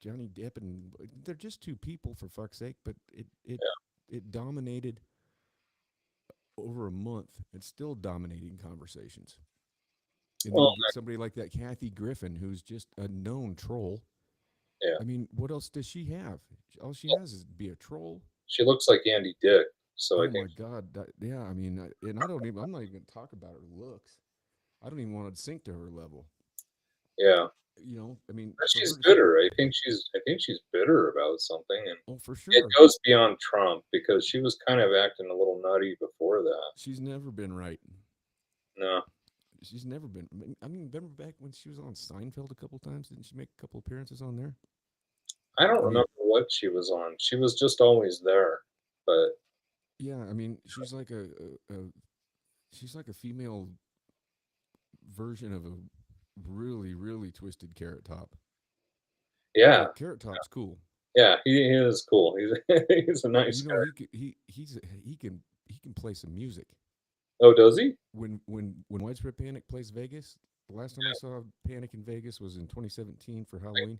Speaker 1: Johnny Depp, and they're just two people for fuck's sake, but it dominated over a month. It's still dominating conversations. And then
Speaker 2: well,
Speaker 1: you get somebody like that Kathy Griffin, who's just a known troll.
Speaker 2: yeah.
Speaker 1: I mean, what else does she have? All she has is be a troll.
Speaker 2: She looks like Andy Dick, so I
Speaker 1: Oh
Speaker 2: think
Speaker 1: my God! Yeah, I mean, and I don't even. I'm not even going to talk about her looks. I don't even want to sink to her level.
Speaker 2: yeah.
Speaker 1: I mean,
Speaker 2: But
Speaker 1: for her
Speaker 2: she's
Speaker 1: to say,
Speaker 2: bitter. I think she's bitter about something, and
Speaker 1: "Oh, for
Speaker 2: it
Speaker 1: sure,
Speaker 2: goes beyond Trump because she was kind of acting a little nutty before that.
Speaker 1: she's never been right.
Speaker 2: No,
Speaker 1: She's never been. I mean, remember back when she was on Seinfeld a couple times? Didn't she make a couple appearances on there?
Speaker 2: I don't
Speaker 1: I mean,
Speaker 2: remember what she was on. She was just always there, but
Speaker 1: yeah, I mean, she's like a female version of a really, really twisted Carrot Top.
Speaker 2: yeah,
Speaker 1: Like Carrot Top's cool.
Speaker 2: yeah, he is cool. He's he's a nice guy.
Speaker 1: He can play some music.
Speaker 2: Oh, does he?
Speaker 1: When Widespread Panic plays Vegas, the last time I saw Panic in Vegas was in 2017 for Halloween.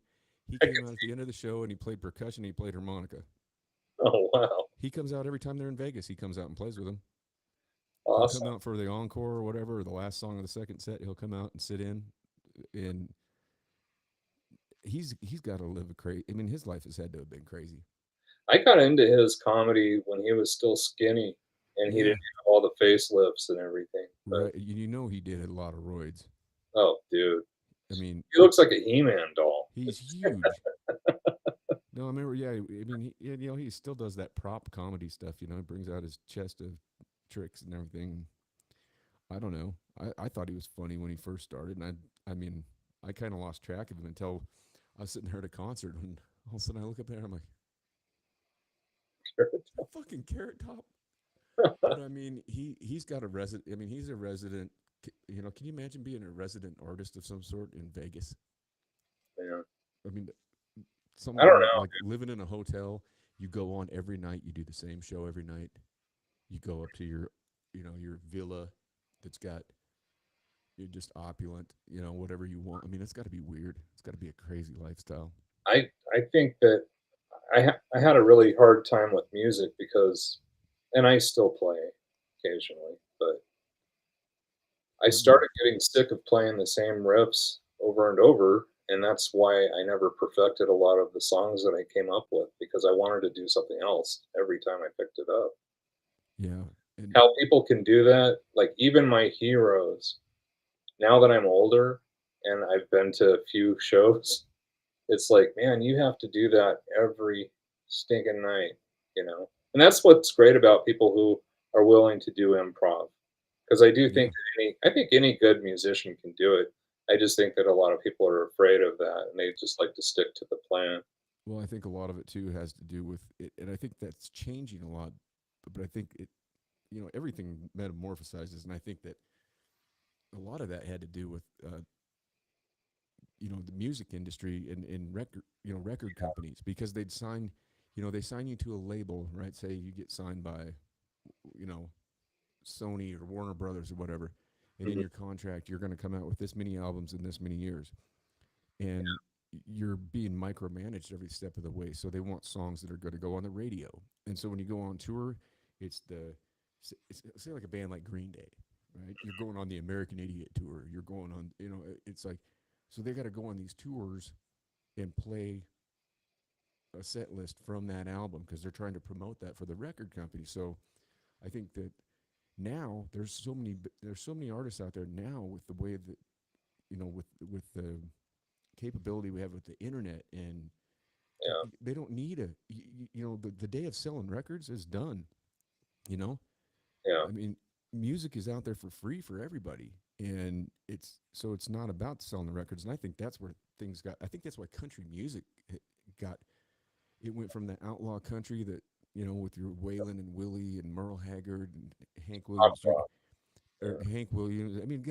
Speaker 1: He
Speaker 2: I
Speaker 1: came
Speaker 2: could
Speaker 1: out at
Speaker 2: see.
Speaker 1: the end of the show and he played percussion. He played harmonica.
Speaker 2: Oh wow,
Speaker 1: He comes out every time they're in Vegas. He comes out and plays with them. He'll come
Speaker 2: awesome.
Speaker 1: out for the encore or whatever, or the last song of the second set. He'll come out and sit in, and he's got to live a crazy. I mean, his life has had to have been crazy.
Speaker 2: I got into his comedy when he was still skinny, and he didn't
Speaker 1: Yeah,
Speaker 2: have all the facelifts and everything. But
Speaker 1: right. He did a lot of roids.
Speaker 2: oh, dude,
Speaker 1: I mean,
Speaker 2: he looks like a He-Man doll.
Speaker 1: he's huge. No, I remember. Yeah, I mean, he still does that prop comedy stuff. He brings out his chest of tricks and everything. I don't know. I thought he was funny when he first started, and I mean, I kind of lost track of him until I was sitting there at a concert, and all of a sudden I look up there, and I'm like, fucking Carrot Top. But I mean, he's got a resident. I mean, he's a resident. Can you imagine being a resident artist of some sort in Vegas?
Speaker 2: Yeah.
Speaker 1: I mean,
Speaker 2: I don't
Speaker 1: somewhere
Speaker 2: know.
Speaker 1: like living in a hotel. You go on every night. You do the same show every night. You go up to your villa that's got you're just opulent. Whatever you want. I mean, it's got to be weird. It's got to be a crazy lifestyle.
Speaker 2: I think that I had a really hard time with music because, and I still play occasionally, but I
Speaker 1: I've been
Speaker 2: started getting sick of playing the same riffs over and over, and that's why I never perfected a lot of the songs that I came up with because I wanted to do something else every time I picked it up.
Speaker 1: yeah, and
Speaker 2: How people can do that, like even my heroes, now that I'm older and I've been to a few shows, it's like, man, you have to do that every stinking night, you know? And that's what's great about people who are willing to do improv. Because I do think
Speaker 1: yeah.
Speaker 2: that I think any good musician can do it. I just think that a lot of people are afraid of that and they just like to stick to the plan.
Speaker 1: Well, I think a lot of it too has to do with it, and I think that's changing a lot. But I think everything metamorphosizes, and I think that a lot of that had to do with the music industry and record companies, because they'd sign they sign you to a label, right? Say you get signed by you know Sony or Warner Brothers or whatever, and in
Speaker 2: Mhm.
Speaker 1: your contract you're going to come out with this many albums in this many years, and you're being micromanaged every step of the way. So they want songs that are going to go on the radio, and so when you go on tour, it's it's say like a band like Green Day, right? You're going on the American Idiot tour. You're going on, it's like, so they got to go on these tours and play a set list from that album because they're trying to promote that for the record company. So I think that now there's so many artists out there now with the way that with the capability we have with the internet, and
Speaker 2: Yeah,
Speaker 1: they don't need the day of selling records is done. You know,
Speaker 2: yeah,
Speaker 1: I mean, music is out there for free for everybody, and it's not about selling the records. And I think that's where things got. I think that's why country music got it went from the outlaw country that with your Waylon and Willie and Merle Haggard and Hank Williams Jr. or
Speaker 2: yeah.
Speaker 1: Hank Williams. I mean,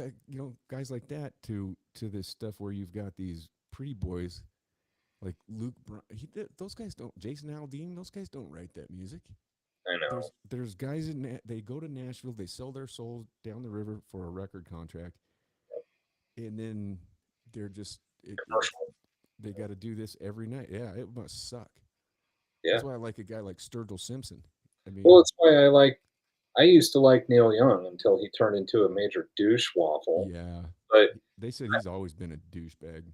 Speaker 1: guys like that to this stuff where you've got these pretty boys like Luke. Those guys don't. Jason Aldean. Those guys don't write that music.
Speaker 2: I know.
Speaker 1: There's guys they go to Nashville. They sell their souls down the river for a record contract, and then they're just
Speaker 2: Commercial.
Speaker 1: they got to do this every night. Yeah, it must suck.
Speaker 2: Yeah.
Speaker 1: That's why I like a guy like Sturgill Simpson. I
Speaker 2: Well,
Speaker 1: mean,
Speaker 2: it's why I used to like Neil Young until he turned into a major douche waffle.
Speaker 1: yeah,
Speaker 2: But
Speaker 1: they said he's always been a douchebag.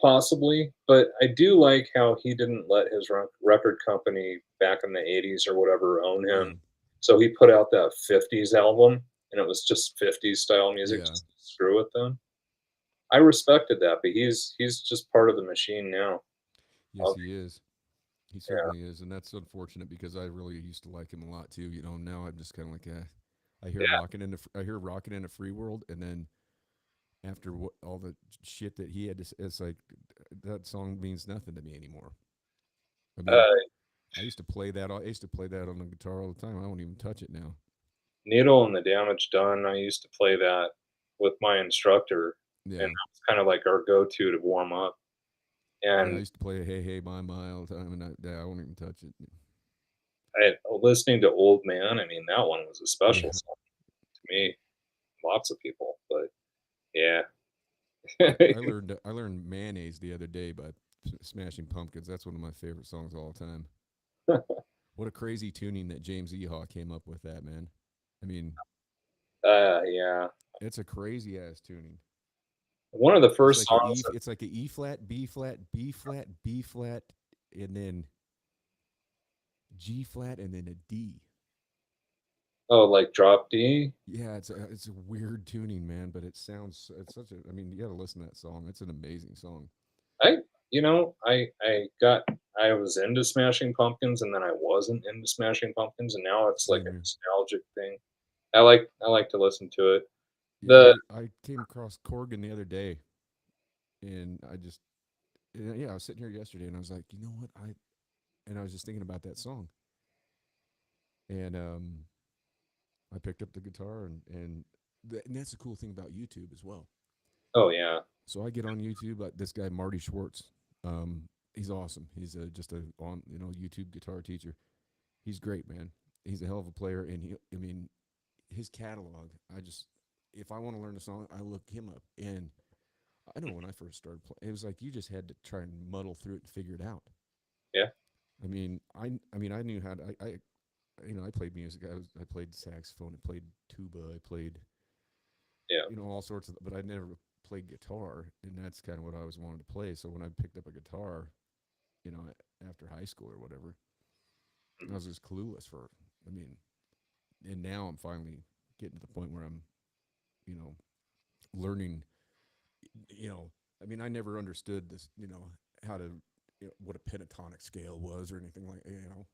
Speaker 2: possibly, but I do like how he didn't let his record company back in the 80s or whatever own him.
Speaker 1: Yeah,
Speaker 2: So he put out that 50s album, and it was just 50s style music
Speaker 1: yeah.
Speaker 2: just to screw with them. I respected that, but he's just part of the machine now.
Speaker 1: Yes,
Speaker 2: Of
Speaker 1: he is. He
Speaker 2: Yeah.
Speaker 1: certainly is, and that's unfortunate because I really used to like him a lot too. Now I'm just kind of like,
Speaker 2: Yeah.
Speaker 1: I hear rocking in a free world, and then after all the shit that he had to, it's like that song means nothing to me anymore. I mean,
Speaker 2: Uh,
Speaker 1: I used to play that on the guitar all the time. I don't even touch it now.
Speaker 2: Needle and the Damage Done, I used to play that with my instructor, and
Speaker 1: Yeah,
Speaker 2: that was kind of like our go-to to warm up.
Speaker 1: yeah. I
Speaker 2: And
Speaker 1: used to play Hey Hey My all the time, and I won't even touch it.
Speaker 2: listening to Old Man, I mean, that one was a special
Speaker 1: Yeah,
Speaker 2: song to me, lots of people, but yeah.
Speaker 1: I learned mayonnaise the other day by Smashing Pumpkins. That's one of my favorite songs of all time. What a crazy tuning that James Ehaw came up with, that man. I mean,
Speaker 2: Yeah.
Speaker 1: it's a crazy ass tuning.
Speaker 2: One of the first songs that
Speaker 1: It's like a E flat, B flat, B flat, B flat, and then G flat, and then a D.
Speaker 2: oh, like Drop D?
Speaker 1: Yeah, it's a weird tuning, man, but it's such a. I mean, you got to listen to that song. It's an amazing song.
Speaker 2: I I was into Smashing Pumpkins, and then I wasn't into Smashing Pumpkins, and now it's like
Speaker 1: Same
Speaker 2: a
Speaker 1: here.
Speaker 2: nostalgic thing. I like to listen to it.
Speaker 1: Yeah,
Speaker 2: The
Speaker 1: I came across Corgan the other day, and yeah, I was sitting here yesterday, and I was like, you know what, I was just thinking about that song, and I picked up the guitar, and that's the cool thing about YouTube as well.
Speaker 2: Oh, yeah.
Speaker 1: So I get on YouTube. This guy Marty Schwartz, he's awesome. He's just a on YouTube guitar teacher. He's great, man. He's a hell of a player, and I mean, his catalog. If I want to learn a song, I look him up. And I know when I first started playing, it was like you just had to try and muddle through it and figure it out.
Speaker 2: Yeah.
Speaker 1: I knew how to. I played music. I played saxophone. I played tuba. I played
Speaker 2: Yeah.
Speaker 1: all sorts of, but I never played guitar, and that's kind of what I always wanted to play. So when I picked up a guitar, you know, after high school or whatever, I
Speaker 2: Mhm.
Speaker 1: was just clueless for. I mean, and now I'm finally getting to the point where I'm, you know, learning. You know, I mean, I never understood this. How to, what a pentatonic scale was or anything like, and all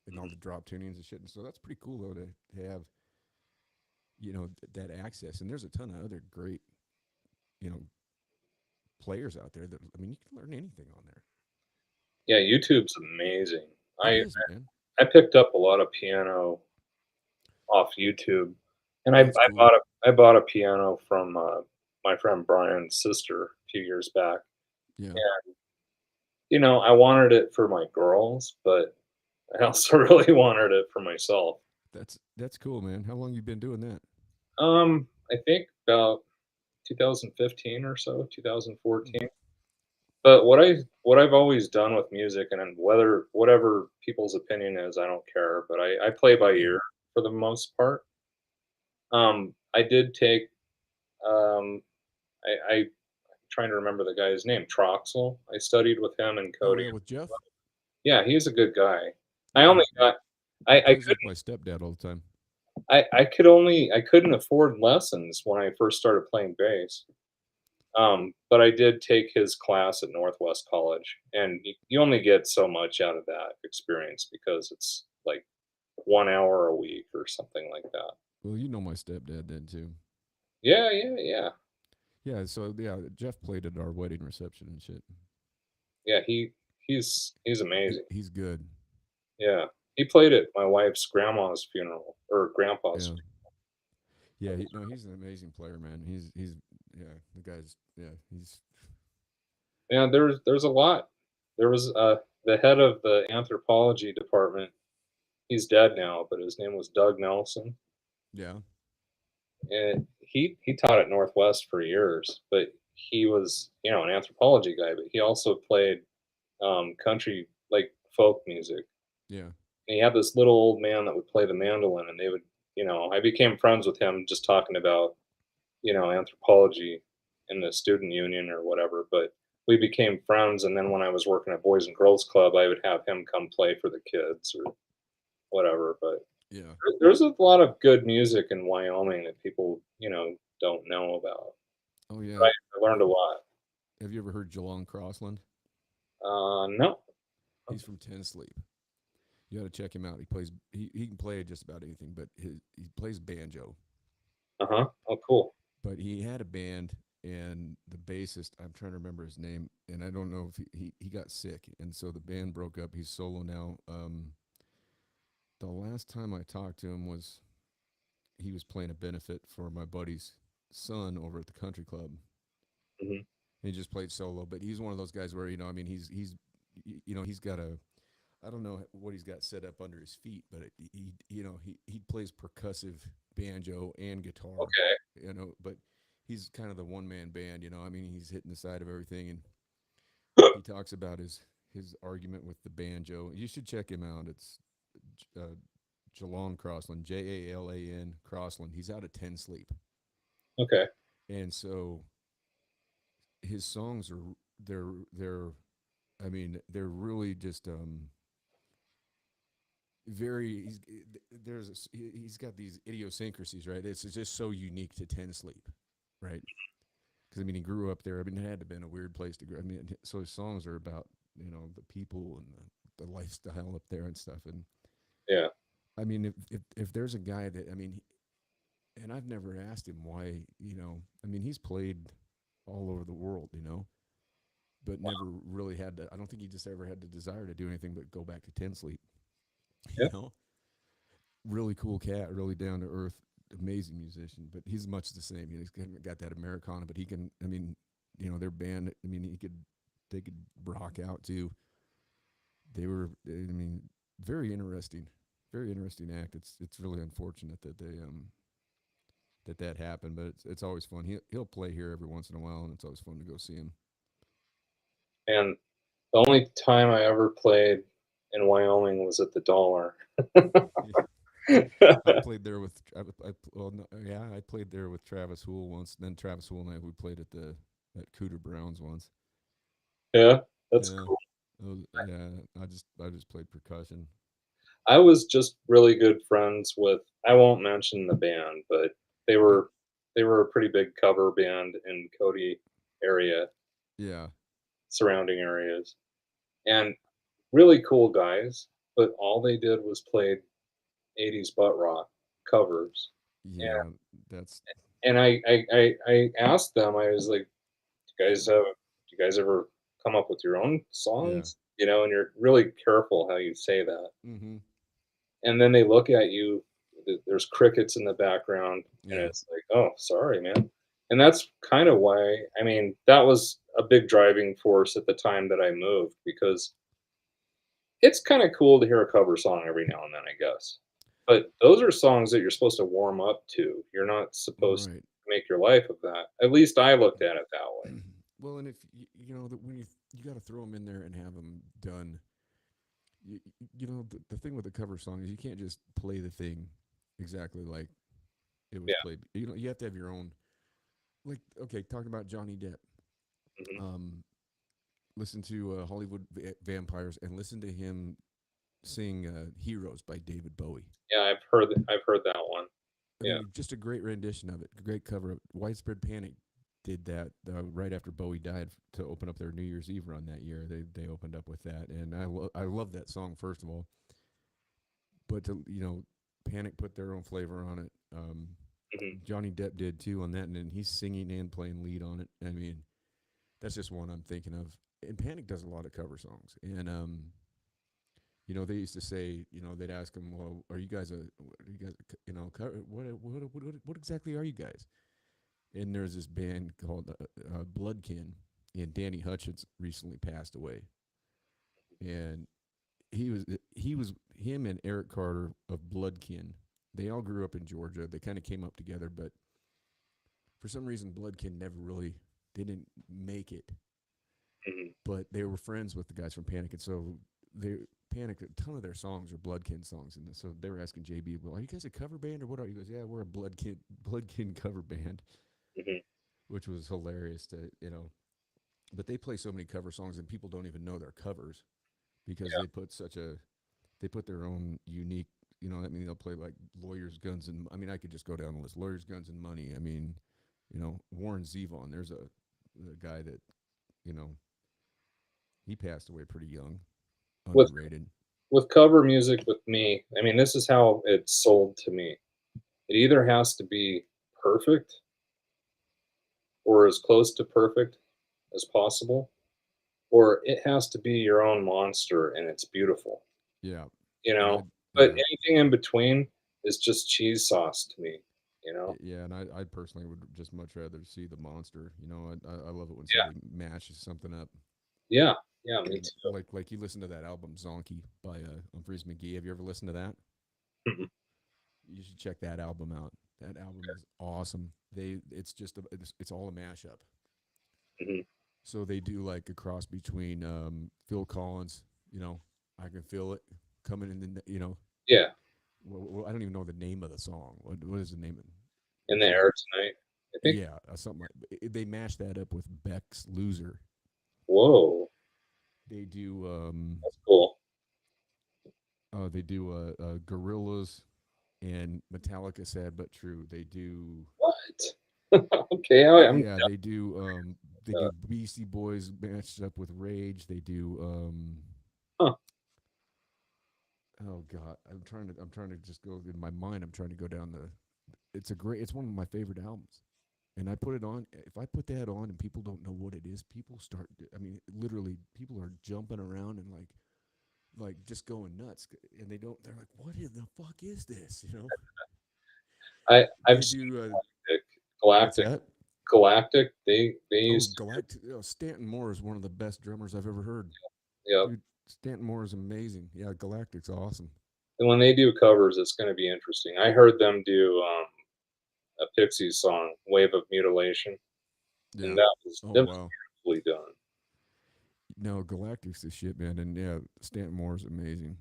Speaker 2: Mhm.
Speaker 1: the drop tunings and shit. And so that's pretty cool though to have, that access. And there's a ton of other great, you know, players out there that, I mean, you can learn anything on there.
Speaker 2: Yeah, YouTube's amazing.
Speaker 1: It
Speaker 2: I
Speaker 1: is, man.
Speaker 2: I picked up a lot of piano off YouTube, and
Speaker 1: That's cool.
Speaker 2: I bought a piano from my friend Brian's sister a few years back.
Speaker 1: Yeah,
Speaker 2: And I wanted it for my girls, but I also really wanted it for myself.
Speaker 1: that's cool, man. How long you been doing that?
Speaker 2: I think about 2015 or so,
Speaker 1: Hmm.
Speaker 2: 2014. But what I've always done with music, and then whatever people's opinion is, I don't care. But I play by
Speaker 1: Yeah.
Speaker 2: ear for the most part. I did take um, I'm trying to remember the guy's name, Troxel. I studied with him and
Speaker 1: Oh
Speaker 2: Cody.
Speaker 1: yeah, with Jeff.
Speaker 2: Yeah, he's a good guy. I
Speaker 1: Yeah,
Speaker 2: only got
Speaker 1: he
Speaker 2: I
Speaker 1: plays with my stepdad all the time.
Speaker 2: I couldn't afford lessons when I first started playing bass. But I did take his class at Northwest College, and you only get so much out of that experience because it's like 1 hour a week or something like that.
Speaker 1: Well, you know my stepdad then too.
Speaker 2: Yeah, yeah, yeah,
Speaker 1: Yeah, so yeah, Jeff played at our wedding reception and shit.
Speaker 2: yeah. He's amazing.
Speaker 1: He's good.
Speaker 2: Yeah, he played at my wife's grandma's funeral or grandpa's.
Speaker 1: Yeah, yeah. No, he's an amazing player, man. He's yeah. The guy's yeah. He's
Speaker 2: Yeah, there's a lot. There was the head of the anthropology department. He's dead now, but his name was Doug Nelson,
Speaker 1: yeah,
Speaker 2: and he taught at Northwest for years. But he was an anthropology guy, but he also played country like folk music.
Speaker 1: yeah,
Speaker 2: And he had this little old man that would play the mandolin, and they would I became friends with him just talking about anthropology in the student union or whatever. But we became friends, and then when I was working at Boys and Girls Club, I would have him come play for the kids or whatever. But
Speaker 1: yeah.
Speaker 2: there's a lot of good music in Wyoming that people don't know about.
Speaker 1: Oh yeah.
Speaker 2: I learned a lot.
Speaker 1: Have you ever heard Jelon Crossland?
Speaker 2: No.
Speaker 1: He's from Ten Sleep. You got to check him out. He can play just about anything, but he plays banjo.
Speaker 2: Uh huh. Oh, cool.
Speaker 1: But he had a band, and the bassist, I'm trying to remember his name, and I don't know if he got sick, and so the band broke up. He's solo now. The last time I talked to him was he was playing a benefit for my buddy's son over at the country club.
Speaker 2: Hmm.
Speaker 1: He just played solo, but he's one of those guys where I mean, he's he's got a I don't know what he's got set up under his feet, but he plays percussive banjo and guitar,
Speaker 2: Okay.
Speaker 1: but he's kind of the one man band. I mean, he's hitting the side of everything, and he talks about his argument with the banjo. You should check him out. It's uh, Jalon Crossland, Jalan Crossland. He's out of Ten Sleep,
Speaker 2: Okay.
Speaker 1: and so his songs are they're I mean they're really just very he's got these idiosyncrasies, right? It's just so unique to Ten Sleep, right? Because I mean he grew up there. I mean it had to have been a weird place to grow. I mean so his songs are about the people and the lifestyle up there and stuff. And
Speaker 2: Yeah.
Speaker 1: I mean if there's a guy that I mean, and I've never asked him why I mean he's played all over the world, but never really had to. I don't think he just ever had the desire to do anything but go back to Ten Sleep.
Speaker 2: Yeah.
Speaker 1: You know, really cool cat, really down to earth, amazing musician. But he's much the same. He's got that Americana, but he can. I mean, their band. I mean, they could rock out too. They were. I mean, very interesting, very interesting act. It's really unfortunate that that happened, but it's always fun. He'll play here every once in a while, and it's always fun to go see him.
Speaker 2: And the only time I ever played in Wyoming was at the Dollar.
Speaker 1: I played there with well, no, yeah, I played there with Travis Hool once. Then Travis Hool and I we played at Cooter Browns once.
Speaker 2: Yeah, that's
Speaker 1: Yeah,
Speaker 2: cool.
Speaker 1: yeah. I just played percussion.
Speaker 2: I was just really good friends with. I won't mention the band, but they
Speaker 1: Yep.
Speaker 2: were they were a pretty big cover band in Cody area,
Speaker 1: Yeah.
Speaker 2: surrounding areas, and really cool guys. But all they did was play 80s butt rock covers.
Speaker 1: Yeah. That's
Speaker 2: And I asked them, I was like, do you guys ever come up with your own
Speaker 1: yeah.
Speaker 2: songs? And you're really careful how you say that.
Speaker 1: Mm-hmm.
Speaker 2: And then they look at you there's crickets in the background, and
Speaker 1: Yeah.
Speaker 2: it's like, oh, sorry, man. And that's kind of why. I mean, that was a big driving force at the time that I moved because it's kind of cool to hear a cover song every now and then, I guess. But those are songs that you're supposed to warm up to. You're not supposed
Speaker 1: Right.
Speaker 2: to make your life of that. At least I looked at it that way.
Speaker 1: Well, and if you know that when you got to throw them in there and have them done, you know the thing with the cover song is you can't just play the thing exactly like it was
Speaker 2: Yeah.
Speaker 1: played. You know, you have to have your own. Like, okay, talking about Johnny Depp.
Speaker 2: Hmm.
Speaker 1: Um, Listen to Hollywood Vampires and listen to him sing "Heroes" by David Bowie.
Speaker 2: Yeah, I've heard that one.
Speaker 1: I
Speaker 2: Yeah.
Speaker 1: mean, just a great rendition of it, great cover. Widespread Panic did that right after Bowie died to open up their New Year's Eve run that year. They opened up with that, and I love that song first of all. But to, you know, Panic put their own flavor on it.
Speaker 2: Hmm.
Speaker 1: Johnny Depp did too on that, and then he's singing and playing lead on it. I mean, that's just one I'm thinking of. And Panic does a lot of cover songs, and you know, they used to say, you know, they'd ask him, well, are you guys you know, what exactly are you guys? And there's this band called Bloodkin, and Danny Hutchins recently passed away, and him and Eric Carter of Bloodkin. They all grew up in Georgia. They kind of came up together, but for some reason, Bloodkin never really they didn't make it.
Speaker 2: Hmm.
Speaker 1: But they were friends with the guys from Panic, and so they Panic. A ton of their songs are Bloodkin songs, and so they were asking JB, "Well, are you guys a cover band or what are you?" He goes, "Yeah, we're a Bloodkin cover band,"
Speaker 2: Hmm.
Speaker 1: which was hilarious to But they play so many cover songs, and people don't even know they're covers because they put their own unique. You know, I mean, they'll play like Lawyers, Guns, and I mean, I could just go down the list. Lawyers, Guns, and Money. I mean, you know, Warren Zevon. There's a guy that you know he passed away pretty young,
Speaker 2: With
Speaker 1: underrated.
Speaker 2: cover music with me, I mean, this is how it's sold to me. It either has to be perfect or as close to perfect as possible, or it has to be your own monster and it's beautiful,
Speaker 1: Yeah,
Speaker 2: you
Speaker 1: and
Speaker 2: know?
Speaker 1: I
Speaker 2: But
Speaker 1: yeah
Speaker 2: anything in between is just cheese sauce to me, you know?
Speaker 1: yeah, and I personally would just much rather see the monster. You know, I love it when
Speaker 2: Yeah.
Speaker 1: somebody mashes something up.
Speaker 2: Yeah. Yeah, me
Speaker 1: And
Speaker 2: too.
Speaker 1: like you listen to that album Zonky by Humphreys McGee. Have you ever listened to that?
Speaker 2: Mhm.
Speaker 1: You should check that album out. That album is awesome. It's just it's all a mashup.
Speaker 2: Mhm.
Speaker 1: So they do like a cross between Phil Collins, you know, I can feel it coming in the, you know,
Speaker 2: Yeah,
Speaker 1: I don't even know the name of the song. What is the name of it?
Speaker 2: in the
Speaker 1: It's
Speaker 2: air tonight. I think.
Speaker 1: yeah, something like they mash that up with Beck's Loser.
Speaker 2: Whoa,
Speaker 1: They do
Speaker 2: that's cool.
Speaker 1: they do Gorillas and Metallica Sad But True. They do
Speaker 2: What? Okay, I'm
Speaker 1: yeah, they
Speaker 2: uh,
Speaker 1: do Beastie Boys matched up with Rage. They do
Speaker 2: huh.
Speaker 1: oh god, I'm trying to just go in my mind. I'm trying to go down the. It's one of my favorite albums, and I put it on. If I put that on and people don't know what it is, people start. I mean, literally, people are jumping around and like just going nuts, and they don't. They're like, "What in the fuck is this?" You know?
Speaker 2: I've
Speaker 1: They
Speaker 2: seen
Speaker 1: do. What's
Speaker 2: Galactic.
Speaker 1: that?
Speaker 2: Galactic. They
Speaker 1: Oh,
Speaker 2: used to.
Speaker 1: Galactic. Oh, Stanton Moore is one of the best drummers I've ever heard.
Speaker 2: Yeah,
Speaker 1: Dude, Stanton Moore is amazing. Yeah, Galactic's awesome.
Speaker 2: and when they do covers, it's going to be interesting. I heard them do a Pixies song, "Wave of Mutilation," and
Speaker 1: Yeah. Oh
Speaker 2: that was
Speaker 1: wow.
Speaker 2: beautifully done.
Speaker 1: No, Galactic's the shit, man. And yeah, Stanton Moore's amazing.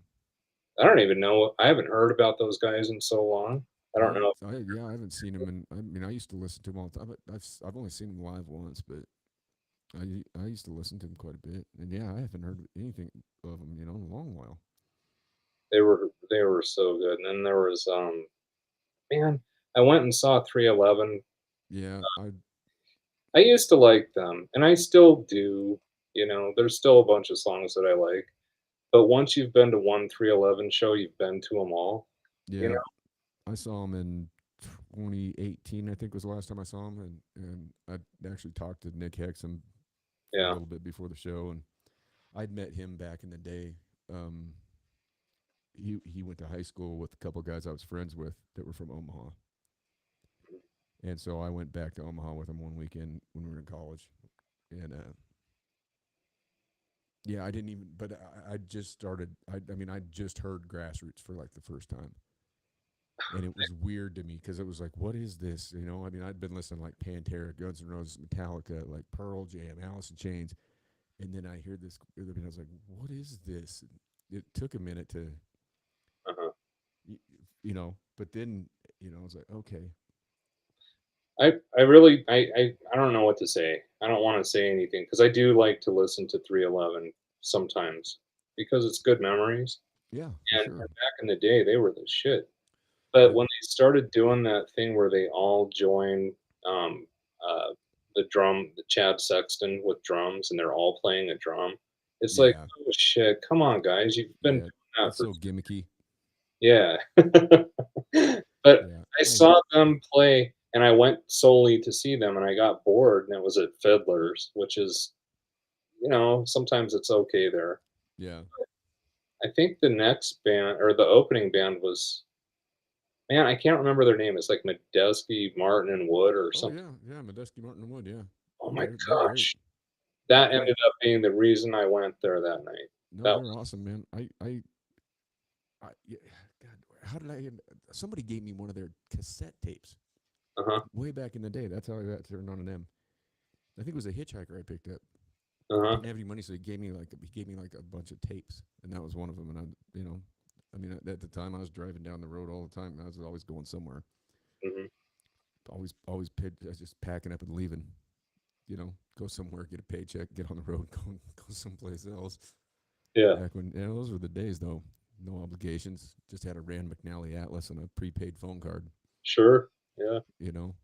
Speaker 2: I don't even know. I haven't heard about those guys in so long. I don't know.
Speaker 1: Yeah, I haven't seen him, and I mean, I used to listen to him all the time. But I've only seen him live once, but I used to listen to him quite a bit. And yeah, I haven't heard anything of him, you know, in a long while.
Speaker 2: They were so good. And then there was man, I went and saw 311.
Speaker 1: Yeah, I
Speaker 2: I used to like them, and I still do. You know, there's still a bunch of songs that I like. But once you've been to one 311 show, you've been to them all. You
Speaker 1: yeah,
Speaker 2: know?
Speaker 1: I saw him in 2018. I think was the last time I saw him, and I actually talked to Nick Hexum for a
Speaker 2: Yeah.
Speaker 1: little bit before the show, and I'd met him back in the day. Um, he went to high school with a couple of guys I was friends with that were from Omaha, and so I went back to Omaha with him one weekend when we were in college, and yeah, I didn't even, but I just started. I mean, I just heard Grassroots for like the first time, and it was weird to me because it was like, what is this? You know, I mean, I'd been listening to like Pantera, Guns N' Roses, Metallica, like Pearl Jam, Alice in Chains, and then I hear this. I mean, I was like, what is this? It took a minute to,
Speaker 2: Uh-huh.
Speaker 1: you know, but then, you know, I was like, okay,
Speaker 2: I really I don't know what to say. I don't want to say anything because I do like to listen to 311 sometimes because it's good memories.
Speaker 1: yeah, for
Speaker 2: And
Speaker 1: sure,
Speaker 2: back in the day, they were the shit. But
Speaker 1: yep,
Speaker 2: when they started doing that thing where they all join um, the Chad Sexton with drums, and they're all playing a drum, it's like,
Speaker 1: yeah,
Speaker 2: oh shit, come on, guys, you've been
Speaker 1: yeah.
Speaker 2: doing that
Speaker 1: It's
Speaker 2: for
Speaker 1: so gimmicky.
Speaker 2: yeah. But
Speaker 1: Yeah,
Speaker 2: I saw them play, and I went solely to see them, and I got bored, and it was at Fiddler's, which is, sometimes it's okay there.
Speaker 1: yeah.
Speaker 2: I think the next band or the opening band was, man, I can't remember their name. It's like Medeski, Martin, and Wood or
Speaker 1: Oh
Speaker 2: something.
Speaker 1: yeah, yeah. Medeski Martin Wood. Yeah,
Speaker 2: Oh my
Speaker 1: they're great.
Speaker 2: gosh.
Speaker 1: They're
Speaker 2: That
Speaker 1: great.
Speaker 2: ended up being the reason I went there that night.
Speaker 1: No,
Speaker 2: That
Speaker 1: they're
Speaker 2: was
Speaker 1: awesome, man. Yeah, God, how did I? Somebody gave me one of their cassette tapes
Speaker 2: uh-huh,
Speaker 1: way back in the day. That's how I got turned on to them. I think it was a hitchhiker I picked up.
Speaker 2: uh-huh,
Speaker 1: Didn't have any money, so he gave me like a bunch of tapes, and that was one of them. And I mean, at the time I was driving down the road all the time. I was always going somewhere.
Speaker 2: mhm.
Speaker 1: Always I was just packing up and leaving. You know, go somewhere, get a paycheck, get on the road, go someplace else.
Speaker 2: Yeah,
Speaker 1: Back when, those were the days, though. No obligations. Just had a Rand McNally Atlas and a prepaid phone card.
Speaker 2: sure. Yeah.
Speaker 1: You know,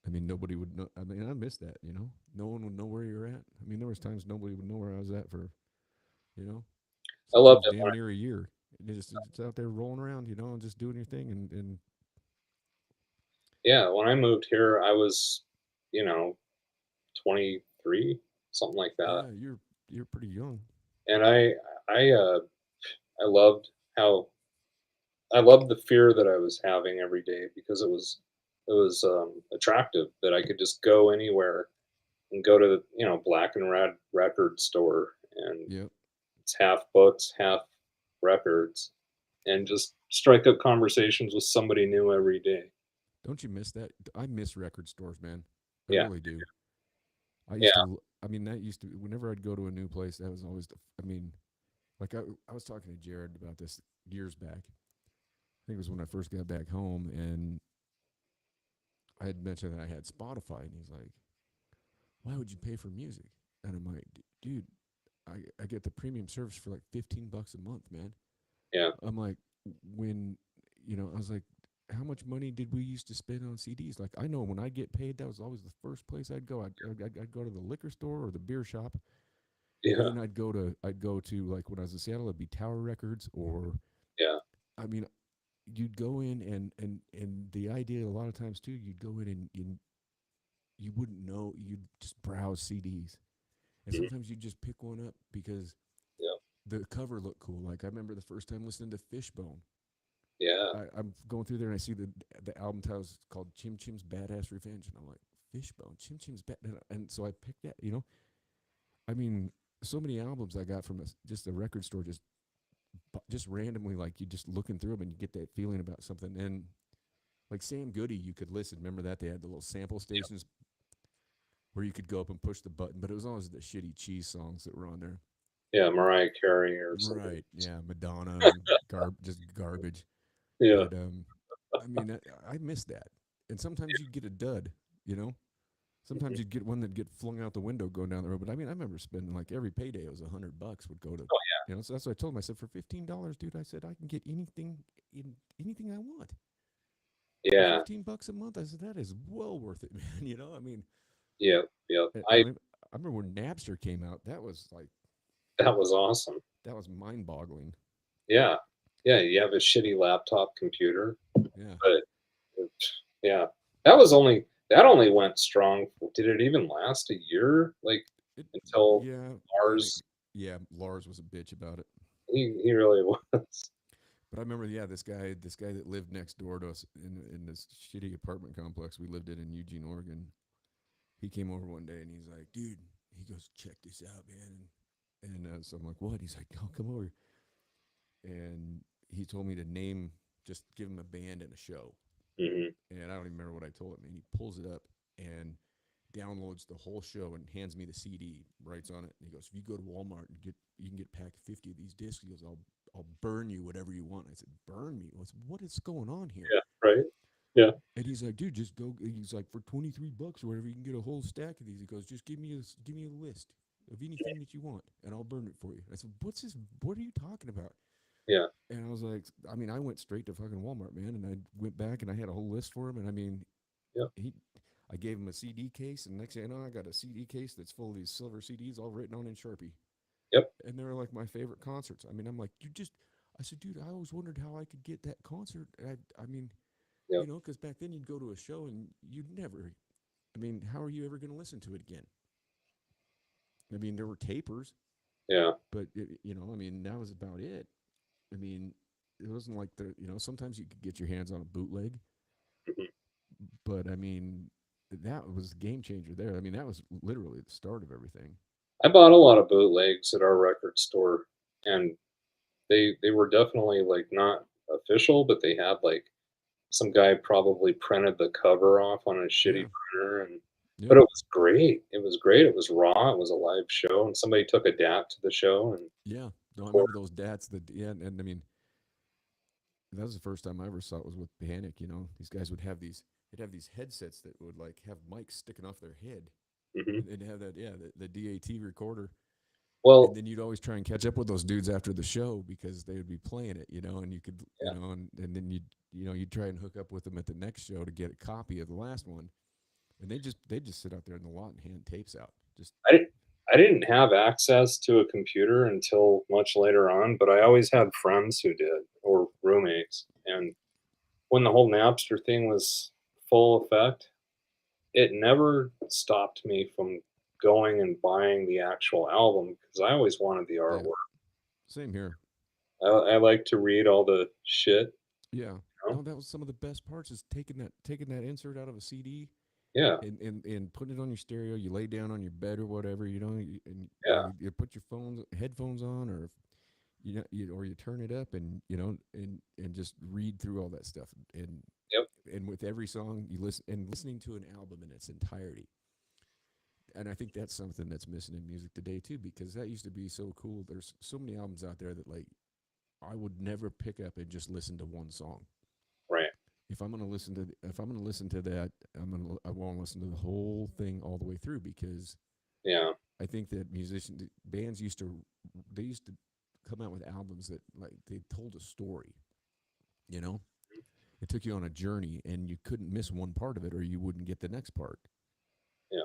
Speaker 1: I mean, nobody would know. I mean, I miss that. You know, no one would know where you're at. I mean, there was times nobody would know where I was at for, you know,
Speaker 2: I loved
Speaker 1: sometimes
Speaker 2: it
Speaker 1: damn
Speaker 2: when
Speaker 1: near a year. It's out there rolling around, and just doing your thing. And
Speaker 2: when I moved here, I was, you know, 23, something like that.
Speaker 1: yeah, you're pretty young.
Speaker 2: And I I loved how I loved the fear that I was having every day because it was attractive that I could just go anywhere and go to the, black and red record store, and
Speaker 1: Yep.
Speaker 2: it's half books, half records, and just strike up conversations with somebody new every day.
Speaker 1: Don't you miss that? I miss record stores, man. I
Speaker 2: Yeah,
Speaker 1: really do. I
Speaker 2: yeah,
Speaker 1: used to. I mean, that used to. Whenever I'd go to a new place, that was always. I mean, like I was talking to Jared about this years back. I think it was when I first got back home, and I had mentioned that I had Spotify, and he's like, "Why would you pay for music?" And I'm like, "Dude, I get the premium service for like $15 a month, man."
Speaker 2: yeah,
Speaker 1: I'm like, when I was like, how much money did we used to spend on CDs? Like, I know when I get paid, that was always the first place I'd go. I'd go to the liquor store or the beer shop, and
Speaker 2: yeah,
Speaker 1: then I'd go to like when I was in Seattle, it'd be Tower Records, or
Speaker 2: yeah,
Speaker 1: I mean, you'd go in and the idea a lot of times too, you'd go in and you wouldn't know, you'd just browse CDs, and
Speaker 2: mhm,
Speaker 1: sometimes you'd just pick one up because
Speaker 2: yeah,
Speaker 1: the cover looked cool. Like I remember the first time listening to Fishbone.
Speaker 2: yeah,
Speaker 1: I'm going through there and I see the album title is called Chim Chim's Badass Revenge, and I'm like, Fishbone, Chim Chim's Bad, and so I picked that. I mean, so many albums I got from just a record store, just randomly, like you just looking through them and you get that feeling about something. And like Sam Goody, you could listen. Remember that they had the little sample stations where you could go up and push the button, but it was always the shitty cheese songs that were on there.
Speaker 2: yeah. Mariah Carey or something.
Speaker 1: Right? Yeah, Madonna and just garbage.
Speaker 2: Yeah,
Speaker 1: But I mean, I miss that. And sometimes you'd get a dud, you know.
Speaker 2: mhm.
Speaker 1: Sometimes you'd get one that'd get flung out the window going down the road. But I mean, I remember spending like every payday it was $100 would go to,
Speaker 2: Oh
Speaker 1: So that's what I told him. I said, for $15, dude, I said I can get anything I want for
Speaker 2: yeah,
Speaker 1: 15 bucks a month. I said that is well worth it, man. I mean,
Speaker 2: yeah, yeah.
Speaker 1: I mean, I remember when Napster came out. That was like
Speaker 2: That was awesome.
Speaker 1: that was mind boggling.
Speaker 2: Yeah, yeah. You have a shitty laptop computer,
Speaker 1: Yeah.
Speaker 2: but yeah, that only went strong. Did it even last a year? Like
Speaker 1: It.
Speaker 2: until
Speaker 1: Yeah. I think.
Speaker 2: Mars?
Speaker 1: Yeah. Lars was a bitch about it.
Speaker 2: He really was.
Speaker 1: But I remember, yeah, this guy that lived next door to us in this shitty apartment complex we lived in Eugene, Oregon. He came over one day and he's like, dude, he goes, check this out, man. And so I'm like, what? He's like, oh, come over. And he told me to name, just give him a band and a show.
Speaker 2: Hmm.
Speaker 1: And I don't even remember what I told him. And he pulls it up and downloads the whole show and hands me the CD, writes on it. And he goes, if you go to Walmart and you can get a pack of 50 of these discs, he goes, I'll burn you whatever you want. I said, burn me? I said, what is going on here?
Speaker 2: Yeah. Right. Yeah.
Speaker 1: And he's like, dude, just go. He's like, for $23 or whatever, you can get a whole stack of these. He goes, just give me a list of anything that you want, and I'll burn it for you. I said, what's this? What are you talking about?
Speaker 2: Yeah.
Speaker 1: And I was like, I mean, I went straight to fucking Walmart, man, and I went back and I had a whole list for him. And I mean,
Speaker 2: Yep.
Speaker 1: I gave him a CD case, and next thing I know, I got a CD case that's full of these silver CDs all written on in Sharpie,
Speaker 2: Yep.
Speaker 1: and they were like my favorite concerts. I mean, I'm like, I said, dude, I always wondered how I could get that concert. I mean,
Speaker 2: Yep.
Speaker 1: because back then you'd go to a show and you'd never, I mean, how are you ever going to listen to it again? I mean, there were tapers,
Speaker 2: Yeah.
Speaker 1: but, I mean, that was about it. I mean, it wasn't like sometimes you could get your hands on a bootleg,
Speaker 2: Hmm.
Speaker 1: but I mean, that was the game changer there. I mean, that was literally the start of everything.
Speaker 2: I bought a lot of bootlegs at our record store, and they were definitely like not official, but they had like some guy probably printed the cover off on a shitty
Speaker 1: Yeah.
Speaker 2: printer, and but
Speaker 1: Yeah.
Speaker 2: it was great. It was great. It was raw. It was a live show, and somebody took a DAT to the show and
Speaker 1: Yeah. No, I remember
Speaker 2: recorded.
Speaker 1: those dats that, yeah. And I mean, that was the first time I ever saw it was with Panic. These guys they'd have these headsets that would like have mics sticking off their head,
Speaker 2: Hmm.
Speaker 1: and they'd have that, yeah, the DAT recorder, and
Speaker 2: Well,
Speaker 1: then you'd always try and catch up with those dudes after the show because they would be playing it, and you could,
Speaker 2: yeah,
Speaker 1: and then you'd try and hook up with them at the next show to get a copy of the last one, and they just sit out there in the lot and hand tapes out, just
Speaker 2: I didn't. I didn't have access to a computer until much later on, but I always had friends who did or roommates. And when the whole Napster thing was full effect, it never stopped me from going and buying the actual album because I always wanted the
Speaker 1: yeah,
Speaker 2: artwork.
Speaker 1: same here.
Speaker 2: I like to read all the shit.
Speaker 1: Yeah,
Speaker 2: You know?
Speaker 1: no, that was some of the best parts is taking that insert out of a CD
Speaker 2: Yeah,
Speaker 1: and putting it on your stereo. You lay down on your bed or whatever, and
Speaker 2: yeah,
Speaker 1: you put your headphones on, or or you turn it up, and and just read through all that stuff,
Speaker 2: yep,
Speaker 1: and with every song you listen, and listening to an album in its entirety. And I think that's something that's missing in music today too, because that used to be so cool. There's so many albums out there that like I would never pick up and just listen to one song.
Speaker 2: right,
Speaker 1: If I'm gonna listen to that, I want to listen to the whole thing all the way through, because
Speaker 2: yeah,
Speaker 1: I think that bands used to come out with albums that like they told a story. You know, it took you on a journey, and you couldn't miss one part of it, or you wouldn't get the next part.
Speaker 2: yeah.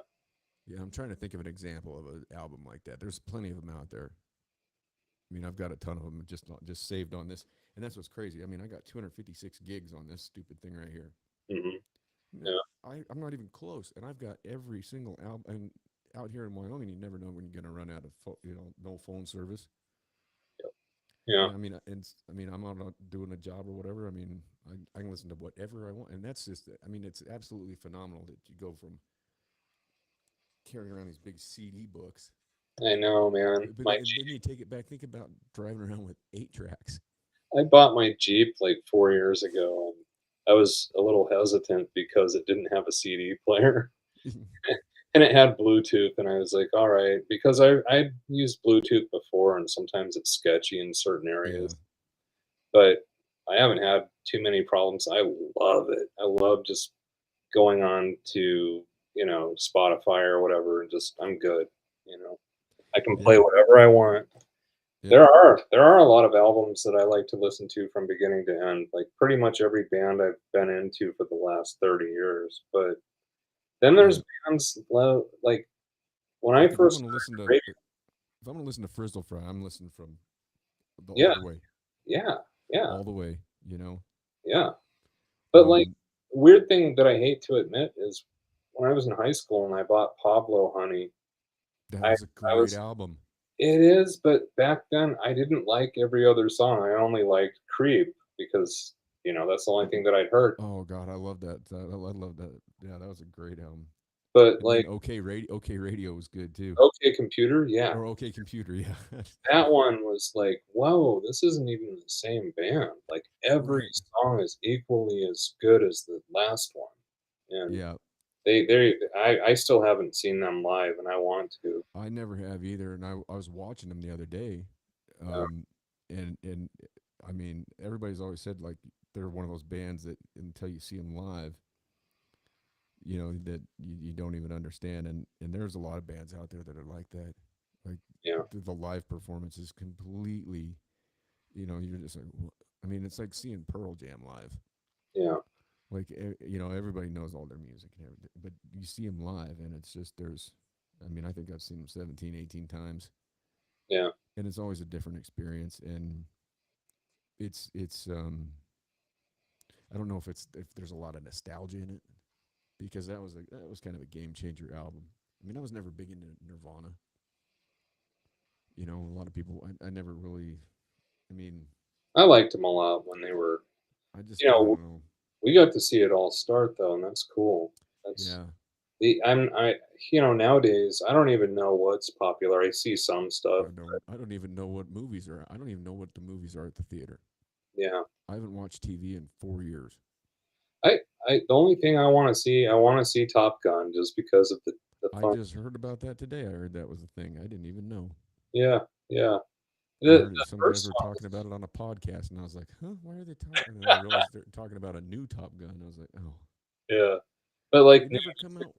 Speaker 1: Yeah, I'm trying to think of an example of an album like that. There's plenty of them out there. I mean, I've got a ton of them just saved on this, and that's what's crazy. I mean, I got 256 gigs on this stupid thing right here.
Speaker 2: Hmm.
Speaker 1: No,
Speaker 2: Yeah,
Speaker 1: I'm not even close, and I've got every single album. And out here in Wyoming, you never know when you're going to run out of no phone service.
Speaker 2: yeah.
Speaker 1: And I mean, I'm not doing a job or whatever. I mean, I can listen to whatever I want, and that's just. I mean, it's absolutely phenomenal that you go from carrying around these big CD books,
Speaker 2: I know, man.
Speaker 1: and then you take it back. Think about driving around with 8 tracks.
Speaker 2: I bought my Jeep like 4 years ago, and I was a little hesitant because it didn't have a CD player. And it had Bluetooth, and I was like, all right, because I used Bluetooth before, and sometimes it's sketchy in certain
Speaker 1: Yeah,
Speaker 2: areas, but I haven't had too many problems. I love it. I love just going on to Spotify or whatever, and just I'm good. You know, I can play
Speaker 1: yeah,
Speaker 2: whatever I want.
Speaker 1: yeah,
Speaker 2: There are a lot of albums that I like to listen to from beginning to end, like pretty much every band I've been into for the last 30 years. But then
Speaker 1: yeah.
Speaker 2: there's bands like when I
Speaker 1: Like
Speaker 2: first started radio.
Speaker 1: if I'm gonna listen to Frizzle Fry, I'm listening from all
Speaker 2: Yeah,
Speaker 1: the way,
Speaker 2: yeah, yeah,
Speaker 1: all the way. You know,
Speaker 2: yeah. But like,
Speaker 1: um,
Speaker 2: weird thing that I hate to admit is when I was in high school and I bought Pablo Honey,
Speaker 1: that
Speaker 2: I
Speaker 1: was a
Speaker 2: I
Speaker 1: great
Speaker 2: was
Speaker 1: album.
Speaker 2: It is, but back then I didn't like every other song. I only liked Creep because, that's the only thing that I'd heard.
Speaker 1: Oh God, I love that. I love that. Yeah, that was a great album.
Speaker 2: But
Speaker 1: I mean,
Speaker 2: like
Speaker 1: OK Radio was good too,
Speaker 2: OK Computer, yeah.
Speaker 1: or OK Computer. Yeah,
Speaker 2: That one was like, "Whoa, this isn't even the same band." Like every
Speaker 1: right.
Speaker 2: song is equally as good as the last one. And
Speaker 1: Yeah,
Speaker 2: I still haven't seen them live and I want to.
Speaker 1: I never have either, and I was watching them the other day,
Speaker 2: Yeah,
Speaker 1: um, and I mean, everybody's always said like they're one of those bands that until you see them live, that you don't even understand, and there's a lot of bands out there that are like that, like
Speaker 2: yeah,
Speaker 1: the live performance is completely, you're just like, I mean, it's like seeing Pearl Jam live.
Speaker 2: yeah,
Speaker 1: Like everybody knows all their music and everything, but you see them live, and it's just there's. I mean, I think I've seen them 17, 18 times,
Speaker 2: yeah.
Speaker 1: and it's always a different experience. And it's I don't know if there's a lot of nostalgia in it because that was kind of a game changer album. I mean, I was never big into Nirvana. A lot of people I never really. I mean,
Speaker 2: I liked them a lot when they were,
Speaker 1: I don't know.
Speaker 2: we got to see it all start though, and that's cool. That's
Speaker 1: Yeah,
Speaker 2: the I nowadays I don't even know what's popular. I see some stuff.
Speaker 1: I don't even know what movies are. I don't even know what the movies are at the theater.
Speaker 2: Yeah.
Speaker 1: I haven't watched TV in 4 years.
Speaker 2: I the only thing I wanna see Top Gun just because of the
Speaker 1: I
Speaker 2: fun.
Speaker 1: just heard about that today. I heard that was a thing. I didn't even know.
Speaker 2: Yeah, yeah.
Speaker 1: I heard it.
Speaker 2: The
Speaker 1: Some guys
Speaker 2: first
Speaker 1: were
Speaker 2: one
Speaker 1: talking
Speaker 2: was
Speaker 1: about it on a podcast, and I was like, "Huh? Why are they talking?" And then I realized they're talking about a new Top Gun. I was like, "Oh,
Speaker 2: yeah. But, like,
Speaker 1: it never come out."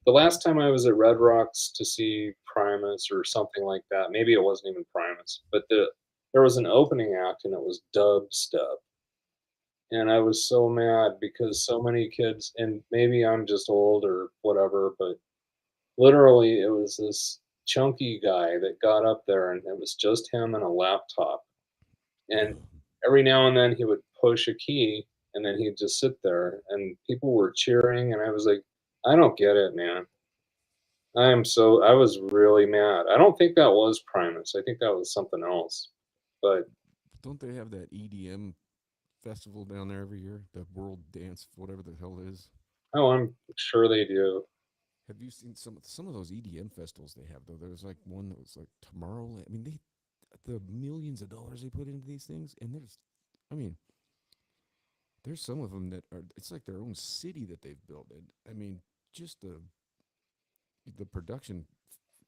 Speaker 2: the last time I was at Red Rocks to see Primus or something like that, maybe it wasn't even Primus, but there was an opening act and it was dubstep, and I was so mad because so many kids, and maybe I'm just old or whatever, but literally it was this chunky guy that got up there and it was just him and a laptop, and
Speaker 1: Ugh.
Speaker 2: every now and then he would push a key and then he'd just sit there and people were cheering and I was like, "I don't get it, man." I was really mad. I don't think that was Primus. I think that was something else. But
Speaker 1: Don't they have that EDM festival down there every year? The World Dance, whatever the hell it is.
Speaker 2: oh, I'm sure they do.
Speaker 1: Have you seen some of those EDM festivals they have though? There was like one that was like Tomorrowland. I mean, the millions of dollars they put into these things, and I mean, there's some of them that are. It's like their own city that they've built, and I mean, just the production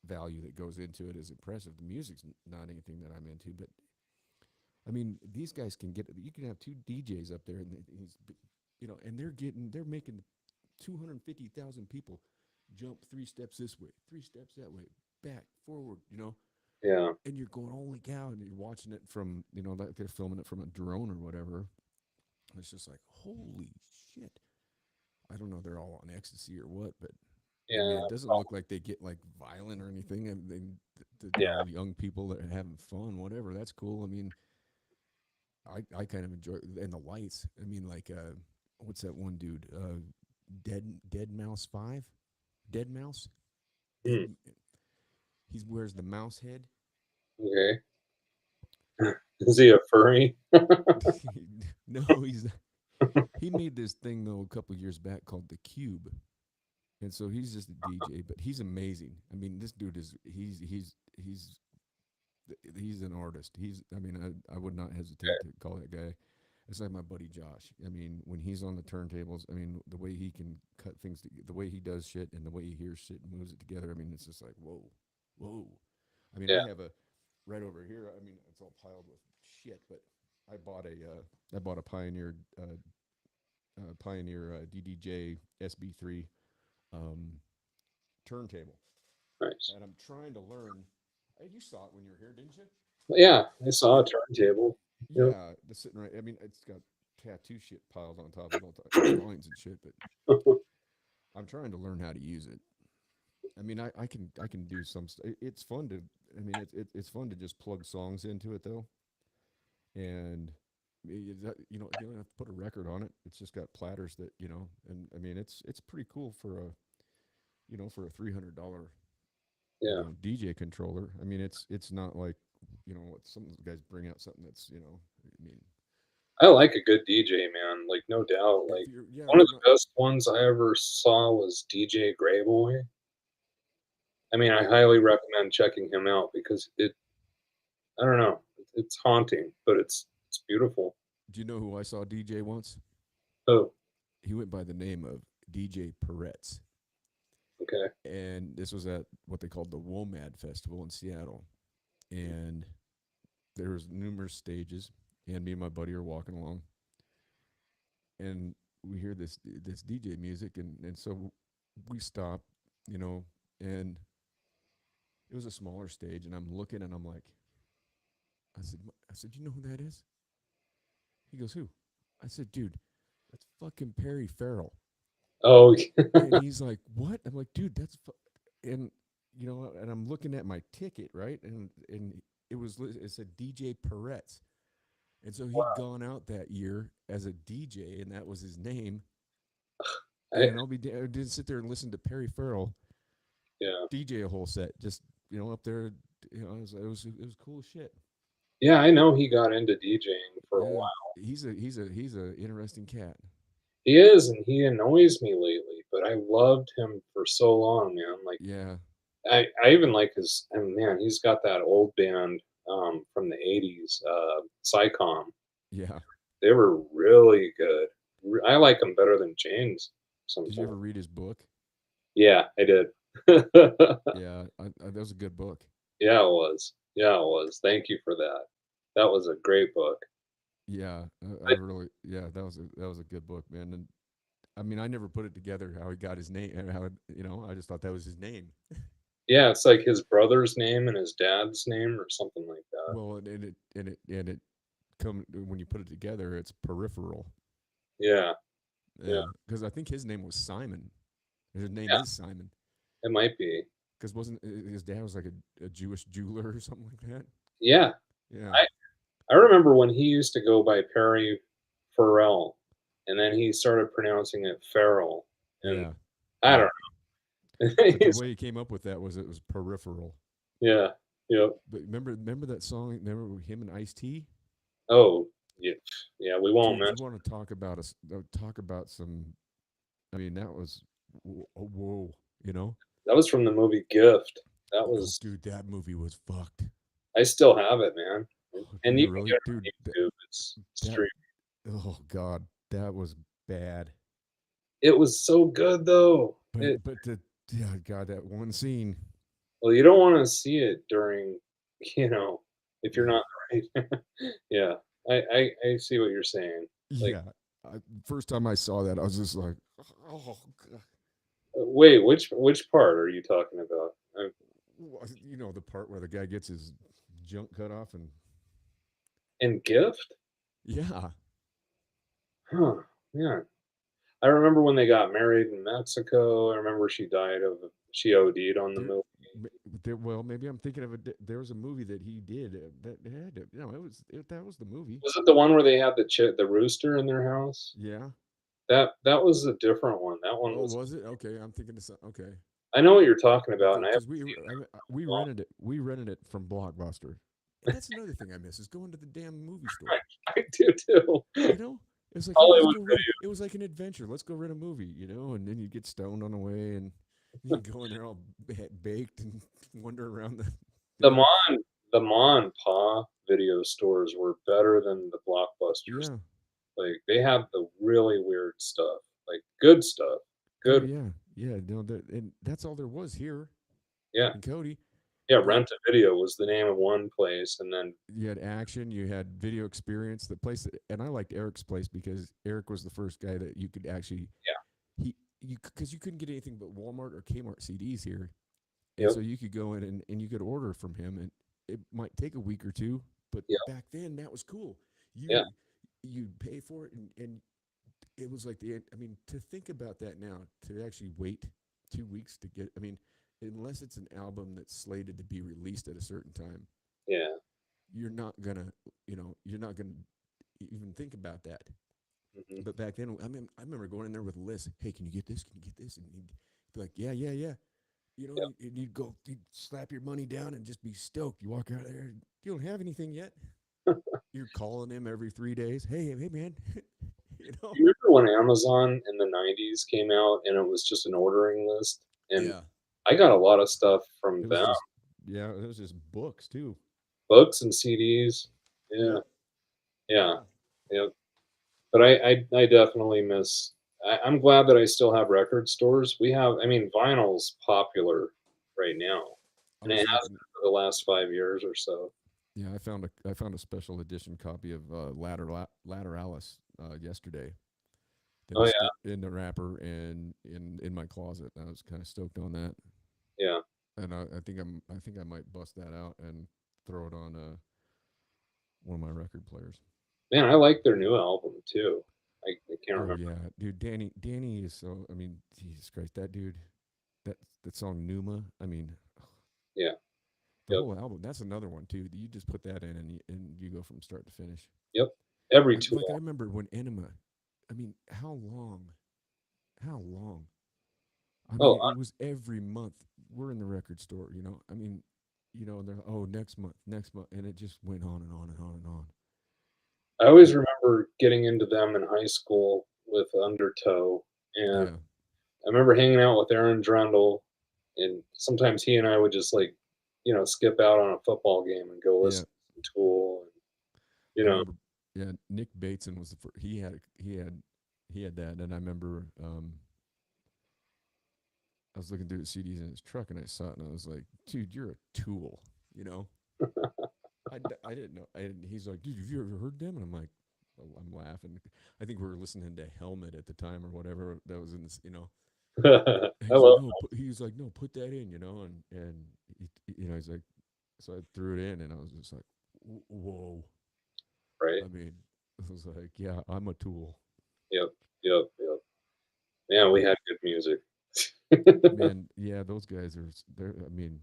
Speaker 1: value that goes into it is impressive. The music's not anything that I'm into, but I mean, these guys can get. You can have two DJs up there, and and they're making 250,000 people jump 3 steps this way, 3 steps that way, back, forward.
Speaker 2: Yeah.
Speaker 1: And you're going, holy cow, and you're watching it from, like they're filming it from a drone or whatever. It's just like, holy shit. I don't know, they're all on ecstasy or what, but I mean,
Speaker 2: Yeah.
Speaker 1: it doesn't look like they get like violent or anything. I mean, they're
Speaker 2: Yeah.
Speaker 1: all young people that are having fun, whatever. That's cool. I mean, I kind of enjoy and the lights. I mean, like what's that one dude? Dead Mouse 5? Dead Mouse? Dead
Speaker 2: Hmm.
Speaker 1: He wears the mouse head.
Speaker 2: Okay. Is he a furry?
Speaker 1: No, he made this thing though a couple years back called the Cube. And so he's just a DJ, but he's amazing. I mean, this dude is he's an artist. I mean, I would not hesitate to call that guy. It's like my buddy Josh. I mean, when he's on the turntables, I mean, the way he can cut things, the way he does shit, and the way he hears shit and moves it together. I mean, it's just like whoa, whoa. I mean,
Speaker 2: Yeah.
Speaker 1: I have a right over here. I mean, it's all piled with shit, but I bought a Pioneer DDJ SB3 um, turntable,
Speaker 2: Nice.
Speaker 1: and I'm trying to learn. You saw it when you were here, didn't you?
Speaker 2: Yeah, I saw a turntable. Yep.
Speaker 1: Yeah, the sitting right. I mean, it's got tattoo shit piled on top of all drawings and shit, but I'm trying to learn how to use it. I mean, I can do some. It's fun to. I mean, it's fun to just plug songs into it though, and you don't have to put a record on it. It's just got platters that and I mean, it's pretty cool for a for a $300
Speaker 2: Yeah.
Speaker 1: DJ controller. I mean, it's not like, what some guys bring out something that's, I mean,
Speaker 2: I like a good DJ, man. Like no doubt.
Speaker 1: if
Speaker 2: Like
Speaker 1: you're yeah,
Speaker 2: one
Speaker 1: if
Speaker 2: of
Speaker 1: you're not
Speaker 2: the best ones I ever saw was DJ Greyboy. I mean, I highly recommend checking him out because I don't know, it's haunting, but it's beautiful.
Speaker 1: do you know who I saw DJ once?
Speaker 2: Oh,
Speaker 1: He went by the name of DJ Peretz,
Speaker 2: okay.
Speaker 1: and this was at what they called the WOMAD Festival in Seattle, and there was numerous stages, and me and my buddy are walking along, and we hear this DJ music, and so we stop, you know, and it was a smaller stage, and I'm looking, and I'm like, I said, you know who that is? He goes, who? I said, dude, that's fucking Perry Farrell.
Speaker 2: Oh,
Speaker 1: And he's like, what? I'm like, dude, and and I'm looking at my ticket, right? And it said DJ Peretz. And so he'd
Speaker 2: wow.
Speaker 1: gone out that year as a DJ, and that was his name.
Speaker 2: I
Speaker 1: And I didn't sit there and listen to Perry Farrell
Speaker 2: yeah.
Speaker 1: DJ a whole set, just up there. It was cool as shit.
Speaker 2: Yeah, I know he got into DJing for a
Speaker 1: Yeah,
Speaker 2: while.
Speaker 1: he's a interesting cat.
Speaker 2: He is, and he annoys me lately, but I loved him for so long, man. Like
Speaker 1: Yeah,
Speaker 2: I even like his and man, he's got that old band from the 80s, Psycom.
Speaker 1: yeah.
Speaker 2: They were really good. I like them better than James
Speaker 1: Did you
Speaker 2: sometimes.
Speaker 1: ever read his book?
Speaker 2: Yeah, I did.
Speaker 1: Yeah, that was a good book.
Speaker 2: Yeah, it was. Yeah, it was. Thank you for that. That was a great book.
Speaker 1: Yeah, I
Speaker 2: I,
Speaker 1: really, yeah, that was a good book, man. And I mean, I never put it together how he got his name, and I just thought that was his name.
Speaker 2: yeah, it's like his brother's name and his dad's name or something like that.
Speaker 1: Well, and it come when you put it together, it's peripheral.
Speaker 2: Yeah, yeah,
Speaker 1: Yeah, because I think his name was Simon. His name
Speaker 2: yeah.
Speaker 1: is Simon.
Speaker 2: It might be.
Speaker 1: Because wasn't his dad was like a Jewish jeweler or something like that?
Speaker 2: Yeah,
Speaker 1: Yeah,
Speaker 2: I remember when he used to go by Perry Farrell, and then he started pronouncing it Farrell, and
Speaker 1: yeah,
Speaker 2: I
Speaker 1: yeah.
Speaker 2: don't know.
Speaker 1: But the way he came up with that was it was peripheral.
Speaker 2: Yeah, yep.
Speaker 1: But remember that song? Remember him and Ice T?
Speaker 2: Oh, yeah, yeah. We won't
Speaker 1: Dude, you
Speaker 2: mention.
Speaker 1: want to talk about some? I mean, that was whoa. You know,
Speaker 2: That was from the movie Gift. That
Speaker 1: oh,
Speaker 2: was.
Speaker 1: dude, that movie was fucked.
Speaker 2: I still have it, man,
Speaker 1: Oh, do
Speaker 2: and
Speaker 1: you
Speaker 2: you can get
Speaker 1: really,
Speaker 2: it
Speaker 1: dude?
Speaker 2: on YouTube. It's
Speaker 1: That
Speaker 2: stream.
Speaker 1: oh god, that was bad.
Speaker 2: It was so good though.
Speaker 1: But yeah, God, that one scene.
Speaker 2: Well, you don't want to see it during, you know, if you're
Speaker 1: Yeah,
Speaker 2: not right. Yeah, I see what you're saying. Like,
Speaker 1: yeah. First time I saw that, I was just like, oh god.
Speaker 2: wait, which part are you talking about?
Speaker 1: The part where the guy gets his junk cut off, and
Speaker 2: In Gift?
Speaker 1: yeah,
Speaker 2: Huh. Yeah. I remember when they got married in Mexico. I remember she OD'd on the
Speaker 1: there,
Speaker 2: movie.
Speaker 1: well, maybe I'm thinking of there was a movie that he did that had that was the movie.
Speaker 2: Was it the one where they had the rooster in their house?
Speaker 1: Yeah.
Speaker 2: That was a different one. That one
Speaker 1: Oh,
Speaker 2: was.
Speaker 1: was it? Okay, I'm thinking of okay.
Speaker 2: I know what you're talking about, and I
Speaker 1: Because
Speaker 2: haven't seen
Speaker 1: we
Speaker 2: it in
Speaker 1: rented it. We rented it from Blockbuster, and that's another thing I miss is going to the damn movie store.
Speaker 2: I do too.
Speaker 1: You know, it's like, hey, let's
Speaker 2: Hollywood
Speaker 1: go rent.
Speaker 2: Video.
Speaker 1: It was like an adventure. Let's go rent a movie. And then you get stoned on the way, and you go in there all baked and wander around the. You
Speaker 2: The
Speaker 1: know,
Speaker 2: Mon the Ma and Pa video stores were better than the Blockbusters.
Speaker 1: yeah.
Speaker 2: Like, they had the really weird stuff, like, good stuff.
Speaker 1: Oh
Speaker 2: Good.
Speaker 1: yeah, yeah. No, and that's all there was here
Speaker 2: Yeah.
Speaker 1: in Cody.
Speaker 2: Yeah,
Speaker 1: But
Speaker 2: Rent a Video was the name of one place, and then
Speaker 1: you had action, you had video experience. The place, and I liked Eric's place because Eric was the first guy that you could actually
Speaker 2: yeah.
Speaker 1: because you couldn't get anything but Walmart or Kmart CDs here, and
Speaker 2: Yep.
Speaker 1: so you could go in and you could order from him, and it might take a week or two, but
Speaker 2: Yep.
Speaker 1: back then that was cool.
Speaker 2: Yeah.
Speaker 1: You pay for it, and it was like I mean, to think about that now, to actually wait 2 weeks to get. I mean, unless it's an album that's slated to be released at a certain time,
Speaker 2: Yeah.
Speaker 1: you're not gonna, you're not gonna even think about that.
Speaker 2: Mhm.
Speaker 1: But back then, I mean, I remember going in there with a list. Hey, can you get this? Can you get this? And he'd be like, yeah, yeah, yeah. You know,
Speaker 2: Yep.
Speaker 1: and you'd slap your money down and just be stoked. You walk out of there, you don't have anything yet. You're calling him every 3 days. Hey, man. You know?
Speaker 2: You remember when Amazon in the 90s came out and it was just an ordering list? And
Speaker 1: Yeah.
Speaker 2: I got a lot of stuff from
Speaker 1: It was
Speaker 2: them,
Speaker 1: just, yeah, it was just books too.
Speaker 2: books and CDs. Yeah,
Speaker 1: Yep.
Speaker 2: yeah,
Speaker 1: Yeah.
Speaker 2: yeah. But I definitely miss. I'm glad that I still have record stores. We have, I mean, vinyl's popular right now,
Speaker 1: I
Speaker 2: and it
Speaker 1: was
Speaker 2: has
Speaker 1: looking.
Speaker 2: been for the last 5 years or so.
Speaker 1: Yeah, I found a special edition copy of Lateralis yesterday that
Speaker 2: Oh
Speaker 1: was
Speaker 2: yeah,
Speaker 1: still in the wrapper and in my closet. I was kind of stoked on that,
Speaker 2: yeah.
Speaker 1: and I think I might bust that out and throw it on one of my record players.
Speaker 2: Man, I like their new album too. I can't
Speaker 1: Oh
Speaker 2: remember.
Speaker 1: yeah, dude, Danny is so. I mean, Jesus Christ, that dude, that that song Numa. I mean,
Speaker 2: Yeah,
Speaker 1: the
Speaker 2: yep,
Speaker 1: whole album. That's another one too. You just put that in and you go from start to finish.
Speaker 2: yep. Every
Speaker 1: I
Speaker 2: tool.
Speaker 1: remember when Enema. I mean, how long? How long? I
Speaker 2: Oh,
Speaker 1: mean, it was every month. We're in the record store, you know. I mean, you know, they're oh next month, and it just went on and on and on and on.
Speaker 2: I always remember getting into them in high school with Undertow, and
Speaker 1: Yeah,
Speaker 2: I remember hanging out with Aaron Drundle, and sometimes he and I would just like, skip out on a football game and go
Speaker 1: yeah.
Speaker 2: listen to Tool, and you
Speaker 1: I
Speaker 2: know,
Speaker 1: remember. Yeah, Nick Bateson was the first. He had that, and I remember I was looking through the CDs in his truck, and I saw it, and I was like, dude, you're a tool, you know. I didn't know. He's like, dude, have you ever heard them? And I'm like, well, I'm laughing. I think we were listening to Helmet at the time or whatever that was in this, you know.
Speaker 2: I
Speaker 1: He's like,
Speaker 2: love
Speaker 1: no, he's like, no, put that in, you know, and you know, he's like, so I threw it in, and I was just like, whoa.
Speaker 2: right.
Speaker 1: I mean, I was like, yeah, I'm a tool.
Speaker 2: Yep, yep, yep. Man, we
Speaker 1: But
Speaker 2: had good music.
Speaker 1: man, yeah, those guys are. They're. I mean,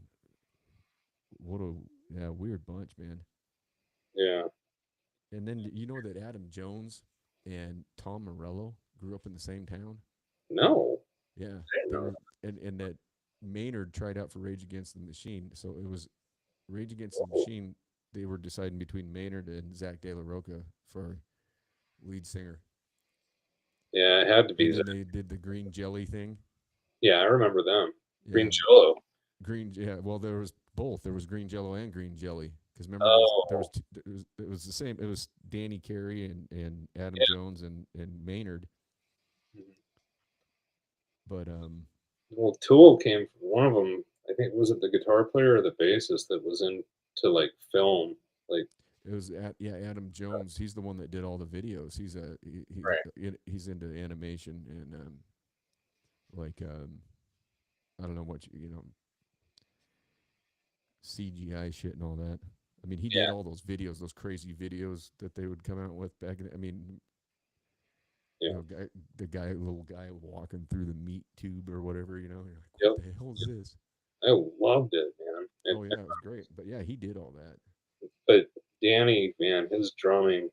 Speaker 1: what a weird bunch, man.
Speaker 2: Yeah.
Speaker 1: And then you know that Adam Jones and Tom Morello grew up in the same town.
Speaker 2: No,
Speaker 1: Yeah,
Speaker 2: I didn't
Speaker 1: they
Speaker 2: know.
Speaker 1: were, and that Maynard tried out for Rage Against the Machine. So it was Rage Against the
Speaker 2: Oh,
Speaker 1: Machine. They were deciding between Maynard and Zach De La Roca for lead singer.
Speaker 2: yeah, it had to be.
Speaker 1: And then they did the Green Jelly thing.
Speaker 2: Yeah, I remember them. Green
Speaker 1: Yeah,
Speaker 2: Jello.
Speaker 1: green. Yeah, well, there was both. There was Green Jello and Green Jelly. Because remember, there
Speaker 2: Oh,
Speaker 1: was it was the same. It was Danny Carey and Adam
Speaker 2: yeah.
Speaker 1: Jones and Maynard.
Speaker 2: Mhm. Well,
Speaker 1: But
Speaker 2: Tool came from one of them. I think was it the guitar player or the bassist that was into like film, like
Speaker 1: it was Adam Jones. He's the one that did all the videos.
Speaker 2: right.
Speaker 1: He's into animation and like I don't know what you know CGI shit and all that. I mean, he did
Speaker 2: Yeah,
Speaker 1: all those videos, those crazy videos that they would come out with back in. I mean, you
Speaker 2: yeah.
Speaker 1: know, little guy walking through the meat tube or whatever. You know, you're like, what
Speaker 2: Yep.
Speaker 1: the hell is this?
Speaker 2: I loved it, man.
Speaker 1: Oh yeah, it was great. But yeah, he did all that.
Speaker 2: But Danny, man, his drumming,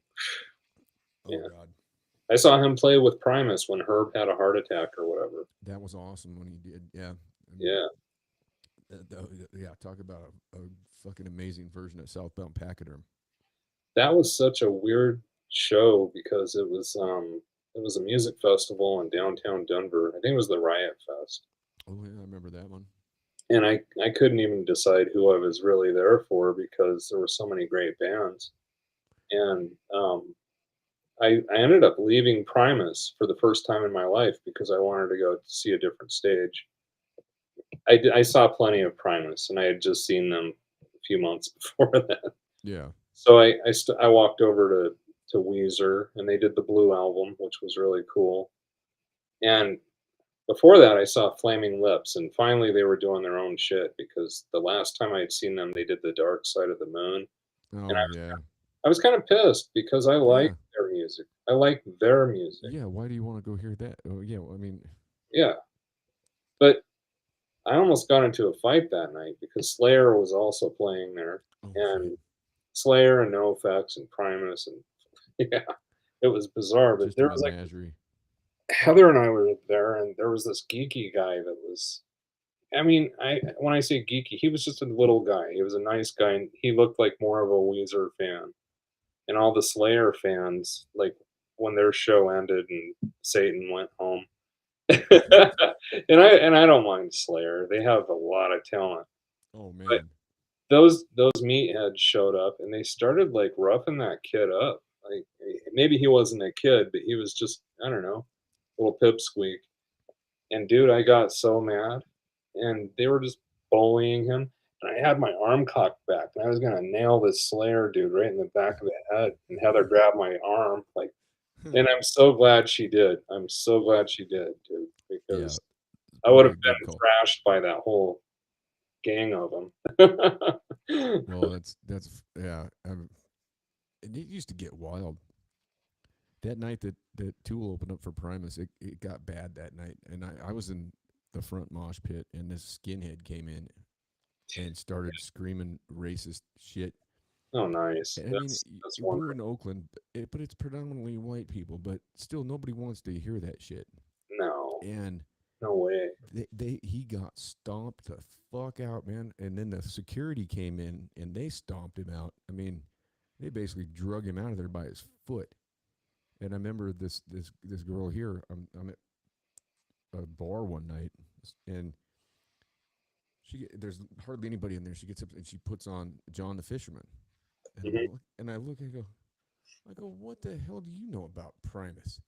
Speaker 1: Oh
Speaker 2: man.
Speaker 1: God,
Speaker 2: I saw him play with Primus when Herb had a heart attack or whatever.
Speaker 1: that was awesome when he did. Yeah, I mean,
Speaker 2: Yeah,
Speaker 1: yeah, talk about a fucking amazing version of Southbound Pachyderm.
Speaker 2: that was such a weird show because it was a music festival in downtown Denver. I think it was the Riot Fest.
Speaker 1: Oh yeah, I remember that one.
Speaker 2: And I couldn't even decide who I was really there for because there were so many great bands. And I ended up leaving Primus for the first time in my life because I wanted to go see a different stage. I saw plenty of Primus, and I had just seen them a few months before that.
Speaker 1: Yeah,
Speaker 2: So I walked over to Weezer, and they did the Blue album, which was really cool. And before that, I saw Flaming Lips, and finally they were doing their own shit because the last time I had seen them, they did the Dark Side of the Moon, and
Speaker 1: oh yeah,
Speaker 2: I was kind of pissed because I like
Speaker 1: yeah,
Speaker 2: their music. I like their music.
Speaker 1: yeah. Why do you want to go hear that? Oh yeah, well, I mean,
Speaker 2: Yeah, but I almost got into a fight that night because Slayer was also playing there,
Speaker 1: oh shit,
Speaker 2: and Slayer and NoFX and Primus, and yeah, it was bizarre. But
Speaker 1: just a
Speaker 2: there was like
Speaker 1: menagerie.
Speaker 2: Heather and I were there, and there was this geeky guy that was I mean, I when I say geeky, he was just a little guy. He was a nice guy, and he looked like more of a Weezer fan. And all the Slayer fans, like when their show ended and Satan went home. And I don't mind Slayer. They have a lot of talent.
Speaker 1: Oh
Speaker 2: But
Speaker 1: man.
Speaker 2: those meatheads showed up and they started like roughing that kid up. Like maybe he wasn't a kid, but he was just, I don't know, a little pipsqueak. And dude, I got so mad. And they were just bullying him. And I had my arm cocked back and I was gonna nail this Slayer dude right in the back of the head. And Heather grabbed my arm, like, and I'm so glad she did. I'm so glad she did, dude,
Speaker 1: Yeah,
Speaker 2: because
Speaker 1: it's
Speaker 2: I would
Speaker 1: probably
Speaker 2: have
Speaker 1: a good
Speaker 2: been
Speaker 1: call.
Speaker 2: thrashed by that whole gang of them.
Speaker 1: Well, that's yeah. And it used to get wild. That night that Tool opened up for Primus, it got bad that night, and I was in the front mosh pit, and this skinhead came in and started screaming racist shit.
Speaker 2: Oh, nice.
Speaker 1: And I mean,
Speaker 2: That's
Speaker 1: we're
Speaker 2: wonderful.
Speaker 1: in Oakland, but it's predominantly white people, but still nobody wants to hear that shit.
Speaker 2: No,
Speaker 1: And
Speaker 2: no way.
Speaker 1: he got stomped the fuck out, man. And then the security came in and they stomped him out. I mean, they basically drug him out of there by his foot. And I remember this girl here. I'm at a bar one night, and there's hardly anybody in there. She gets up and she puts on John the Fisherman, and
Speaker 2: Mhm.
Speaker 1: I look and I go, what the hell do you know about Primus?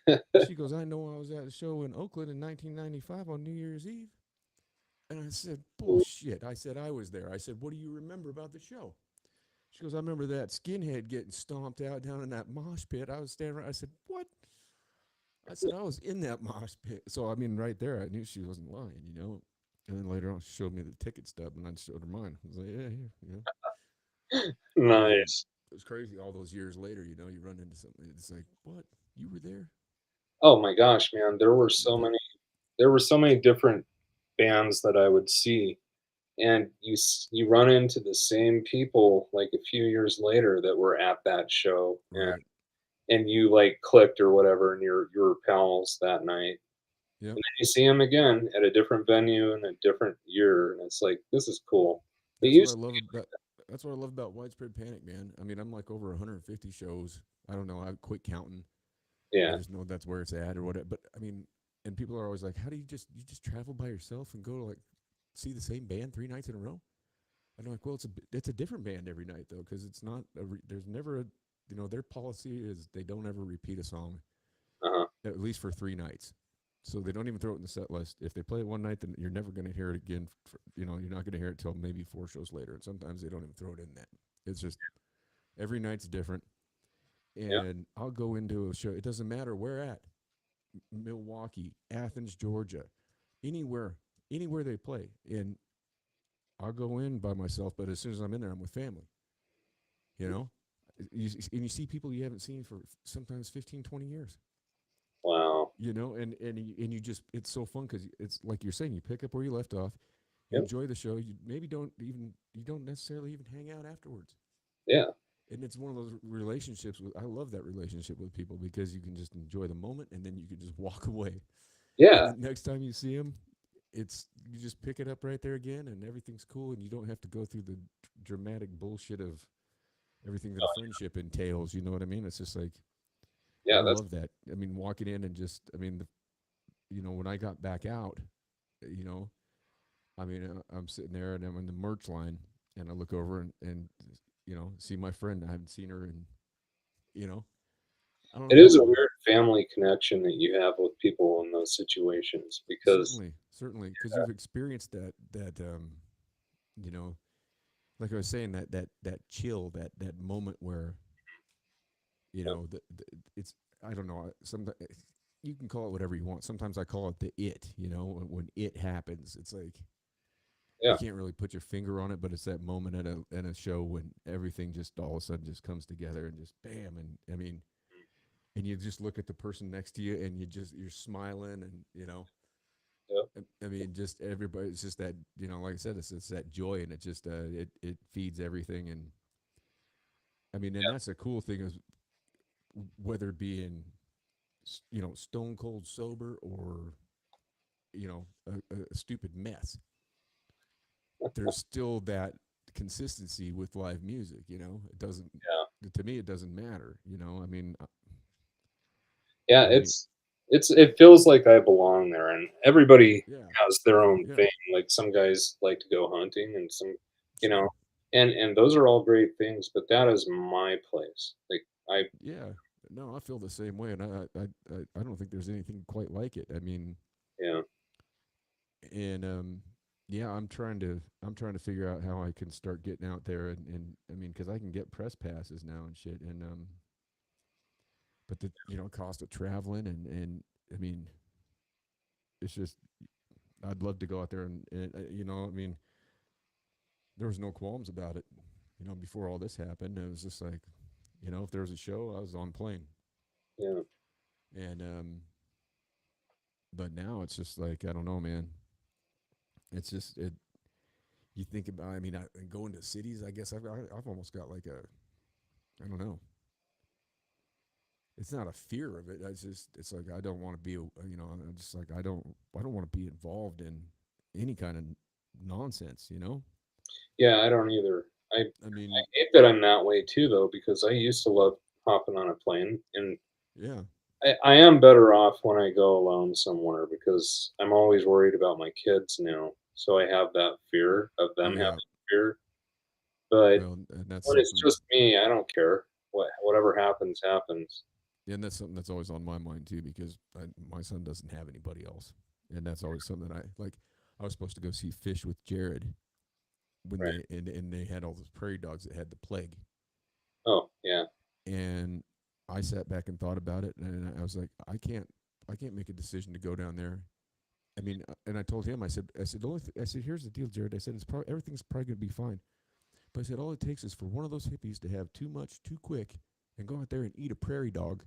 Speaker 1: And she goes, I know I was at a show in Oakland in 1995 on New Year's Eve. And I said, bullshit. I said, I was there. I said, what do you remember about the show? She goes, I remember that skinhead getting stomped out down in that mosh pit. I was standing right. I said, what? I said, I was in that mosh pit. So, I mean, right there, I knew she wasn't lying, you know? And then later on, she showed me the ticket stub and I showed her mine. I was like, yeah, here, you know? I mean,
Speaker 2: Nice.
Speaker 1: it was crazy. All those years later, you know, you run into something. It's like, what? You were there?
Speaker 2: Oh my gosh, man,
Speaker 1: But
Speaker 2: there were so many different bands that I would see, and you run into the same people, like, a few years later that were at that show,
Speaker 1: right.
Speaker 2: and you, like, clicked or whatever, and you're pals that night.
Speaker 1: Yep.
Speaker 2: And then you see him again at a different venue in a different year, and it's like, "This is cool." It
Speaker 1: That's what I
Speaker 2: used
Speaker 1: love about that's what I love about Widespread Panic, man. I mean, I'm like over 150 shows. I don't know. I quit counting. I
Speaker 2: Yeah,
Speaker 1: just know that's where it's at or whatever. But I mean, and people are always like, "How do you just travel by yourself and go to like see the same band 3 nights in a row?" And I'm like, "Well, it's a different band every night though, because it's not there's never a their policy is they don't ever repeat a song
Speaker 2: uh-huh,
Speaker 1: at least for 3 nights. So they don't even throw it in the set list. If they play it one night, then you're never going to hear it again. You're not going to hear it till maybe 4 shows later. And sometimes they don't even throw it in that. It's just every night's different.
Speaker 2: yeah,
Speaker 1: And I'll go into a show. It doesn't matter where at Milwaukee, Athens, Georgia, anywhere, anywhere they play. And I'll go in by myself. But as soon as I'm in there, I'm with family. You know, and you see people you haven't seen for sometimes 15, 20 years.
Speaker 2: wow,
Speaker 1: And you just it's so fun because it's like you're saying, you pick up where you left off, you
Speaker 2: yep,
Speaker 1: enjoy the show, you don't necessarily even hang out afterwards.
Speaker 2: yeah,
Speaker 1: And it's one of those relationships with I love that relationship with people because you can just enjoy the moment and then you can just walk away. And
Speaker 2: yeah,
Speaker 1: the next time you see them, it's you just pick it up right there again and everything's cool and you don't have to go through the dramatic bullshit of everything that a friendship entails. You know what I mean? It's just like I
Speaker 2: yeah, that's
Speaker 1: love that. I mean, walking in and just I mean, when I got back out, you know, I mean, I'm sitting there and I'm in the merch line and I look over and see my friend. I haven't seen her in, you know, I don't
Speaker 2: it
Speaker 1: know how
Speaker 2: is a
Speaker 1: long.
Speaker 2: weird family connection that you have with people in those situations because
Speaker 1: Certainly, because you've experienced you know, like I was saying, that chill, that moment where
Speaker 2: yeah,
Speaker 1: it's I don't know. Sometimes you can call it whatever you want. Sometimes I call it the it. You know, when it happens, it's like you
Speaker 2: yeah,
Speaker 1: can't really put your finger on it, but it's that moment at a show when everything just all of a sudden just comes together and just bam. And I mean, and you just look at the person next to you and you're smiling and
Speaker 2: yeah,
Speaker 1: I mean, just everybody. It's just that like I said, it's that joy and it just it feeds everything. And I mean, and
Speaker 2: yeah,
Speaker 1: that's a cool thing is whether being stone cold sober or a stupid mess, there's still that consistency with live music. It doesn't.
Speaker 2: Yeah.
Speaker 1: To me, it doesn't matter. I mean,
Speaker 2: Yeah,
Speaker 1: I mean,
Speaker 2: it feels like I belong there, and everybody
Speaker 1: yeah,
Speaker 2: has their own
Speaker 1: yeah,
Speaker 2: thing. Like some guys like to go hunting, and some, you know,
Speaker 1: sure,
Speaker 2: and those are all great things. But that is my place. Like I,
Speaker 1: yeah. No, I feel the same way, and I don't think there's anything quite like it. I mean,
Speaker 2: yeah,
Speaker 1: and yeah, I'm trying to figure out how I can start getting out there, and I mean, because I can get press passes now and shit, and but the cost of traveling, and I mean, it's just I'd love to go out there, and I mean, there was no qualms about it. Before all this happened, it was just like, if there was a show, I was on plane,
Speaker 2: yeah,
Speaker 1: and but now it's just like I don't know, man. It's just it. You think about, I mean, going to cities. I guess I've almost got like a, I don't know. It's not a fear of it. It's like I don't want to be, I'm just like I don't want to be involved in any kind of nonsense.
Speaker 2: yeah. I don't either.
Speaker 1: I
Speaker 2: I
Speaker 1: mean,
Speaker 2: hate that I'm that way too, though, because I used to love hopping on a plane, and
Speaker 1: yeah,
Speaker 2: I am better off when I go alone somewhere because I'm always worried about my kids now. So I have that fear of them
Speaker 1: yeah.
Speaker 2: having fear. But
Speaker 1: Well, and that's
Speaker 2: when it's
Speaker 1: something,
Speaker 2: just me, I don't care. Whatever happens, happens.
Speaker 1: and that's something that's always on my mind too, because my son doesn't have anybody else, and that's always something that I like. I was supposed to go see Fish with Jared when
Speaker 2: Right.
Speaker 1: and they had all those prairie dogs that had the plague,
Speaker 2: Oh, yeah.
Speaker 1: and I sat back and thought about it, and I was like, I can't make a decision to go down there. I mean, and I told him, I said, here's the deal, Jared. I said, everything's probably gonna be fine, but I said, all it takes is for one of those hippies to have too much too quick and go out there and eat a prairie dog,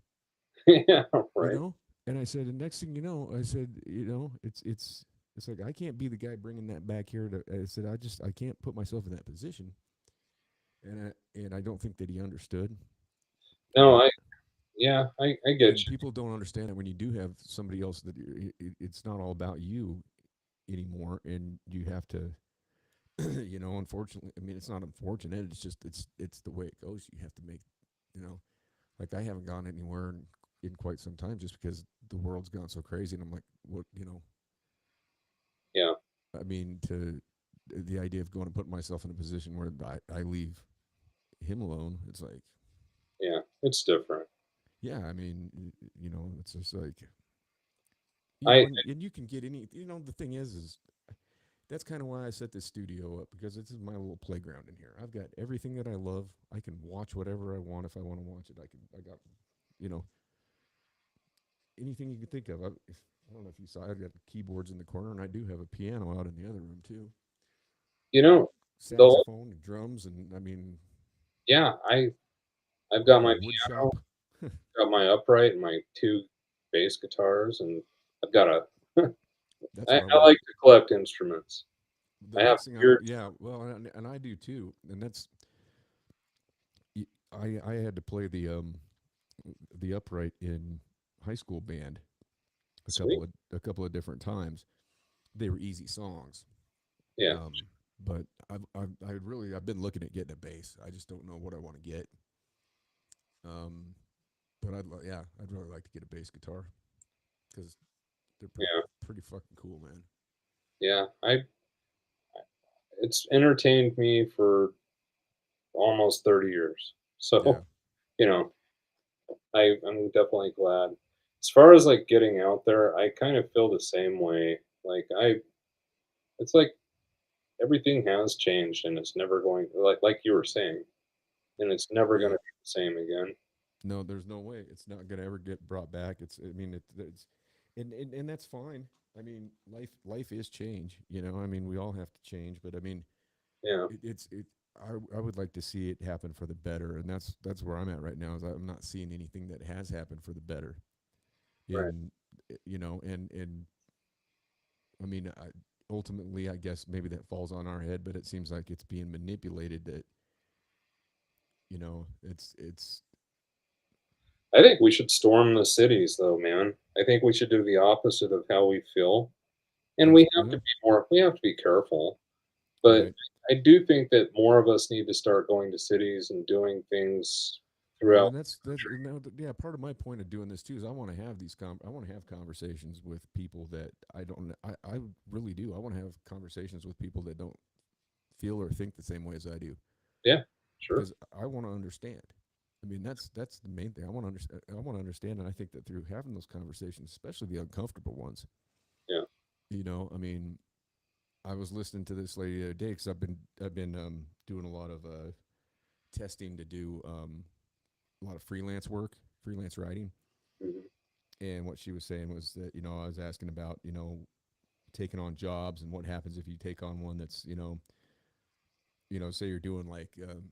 Speaker 2: Yeah,
Speaker 1: you
Speaker 2: right.
Speaker 1: know. And I said, the next thing you know, I said, it's like I can't be the guy bringing that back here. I said, I can't put myself in that position, and I don't think that he understood,
Speaker 2: No,
Speaker 1: but
Speaker 2: I get
Speaker 1: and
Speaker 2: you.
Speaker 1: people don't understand that when you do have somebody else that it's not all about you anymore, and you have to, unfortunately, I mean, it's not unfortunate. It's just it's the way it goes. You have to make, you know, like I haven't gone anywhere in quite some time just because the world's gone so crazy, and I'm like, what.
Speaker 2: Yeah,
Speaker 1: I mean, to the idea of going and putting myself in a position where I leave him alone, it's like,
Speaker 2: yeah. It's different.
Speaker 1: yeah, I mean, it's just like,
Speaker 2: I
Speaker 1: and you can get the thing is that's kind of why I set this studio up, because this is my little playground in here. I've got everything that I love. I can watch whatever I want if I want to watch it. I got, you know, anything you can think of. I don't know if you saw, I've got keyboards in the corner, and I do have a piano out in the other room too.
Speaker 2: you know the
Speaker 1: Saxophone and drums, and I mean,
Speaker 2: yeah, I've
Speaker 1: I
Speaker 2: got
Speaker 1: got a
Speaker 2: my
Speaker 1: wood
Speaker 2: piano,
Speaker 1: shop.
Speaker 2: got my upright, and my two bass guitars, and I've got a.
Speaker 1: That's what I
Speaker 2: I
Speaker 1: want.
Speaker 2: like to collect instruments.
Speaker 1: The
Speaker 2: I have
Speaker 1: next thing
Speaker 2: weird.
Speaker 1: yeah, well, and I do too. And that's, I had to play the upright in high school band
Speaker 2: Sweet.
Speaker 1: a couple of different times. They were easy songs.
Speaker 2: Yeah.
Speaker 1: Um, but I've been looking at getting a bass. I just don't know what I want to get. Um, but I'd really like to get a bass guitar because they're
Speaker 2: Yeah.
Speaker 1: pretty fucking cool, man.
Speaker 2: Yeah. It's entertained me for almost 30 years.
Speaker 1: Yeah,
Speaker 2: So, you know, I'm definitely glad. As far as like getting out there, I kind of feel the same way. Like it's like everything has changed, and it's never going like you were saying, and it's never going
Speaker 1: yeah.
Speaker 2: to be the same again.
Speaker 1: No, there's no way it's not gonna ever get brought back. I mean, it's, and that's fine. I mean, life is change. I mean, we all have to change, but I mean,
Speaker 2: Yeah.
Speaker 1: it's it. I would like to see it happen for the better, and that's where I'm at right now. Is I'm not seeing anything that has happened for the better.
Speaker 2: Right.
Speaker 1: In and I mean, ultimately, I guess maybe that falls on our head, but it seems like it's being manipulated. That it's
Speaker 2: I think we should storm the cities, though, man. I think we should do the opposite of how we feel. And
Speaker 1: That's
Speaker 2: we have to
Speaker 1: yeah,
Speaker 2: be more. We have to be careful. But
Speaker 1: right.
Speaker 2: I do think that more of us need to start going to cities and doing things
Speaker 1: Well,
Speaker 2: throughout
Speaker 1: and
Speaker 2: the
Speaker 1: that's
Speaker 2: country.
Speaker 1: and yeah. Part of my point of doing this too is I want to have I want to have conversations with people that I don't. I really do. I want to have conversations with people that don't feel or think the same way as I do
Speaker 2: Yeah, sure.
Speaker 1: because I want to understand. I mean, that's the main thing. I want to understand. I want to understand, and I think that through having those conversations, especially the uncomfortable ones,
Speaker 2: Yeah.
Speaker 1: I mean, I was listening to this lady the other day because I've been doing a lot of testing to do a lot of freelance work, freelance writing,
Speaker 2: Mhm.
Speaker 1: and what she was saying was that I was asking about taking on jobs and what happens if you take on one that's say you're doing like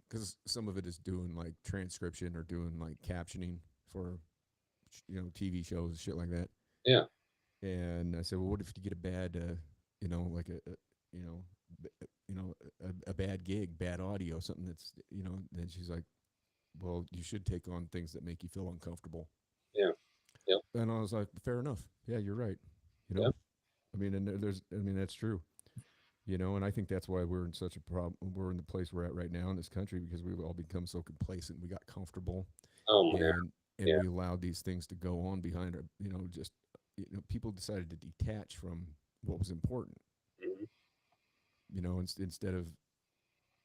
Speaker 1: because some of it is doing like transcription or doing like captioning for TV shows and shit like that.
Speaker 2: Yeah.
Speaker 1: And I said, well, what if you get a bad like you know a bad gig, bad audio, something that's then she's like, well, you should take on things that make you feel uncomfortable.
Speaker 2: Yeah. Yep.
Speaker 1: And I was like, fair enough. Yeah, you're right. You know,
Speaker 2: Yep.
Speaker 1: I mean, and I mean, that's true. And I think that's why we're in such a problem. We're in the place we're at right now in this country because we've all become so complacent. We got comfortable,
Speaker 2: Oh man.
Speaker 1: and
Speaker 2: Yeah.
Speaker 1: we allowed these things to go on behind our. Just people decided to detach from what was important.
Speaker 2: Mhm.
Speaker 1: Instead of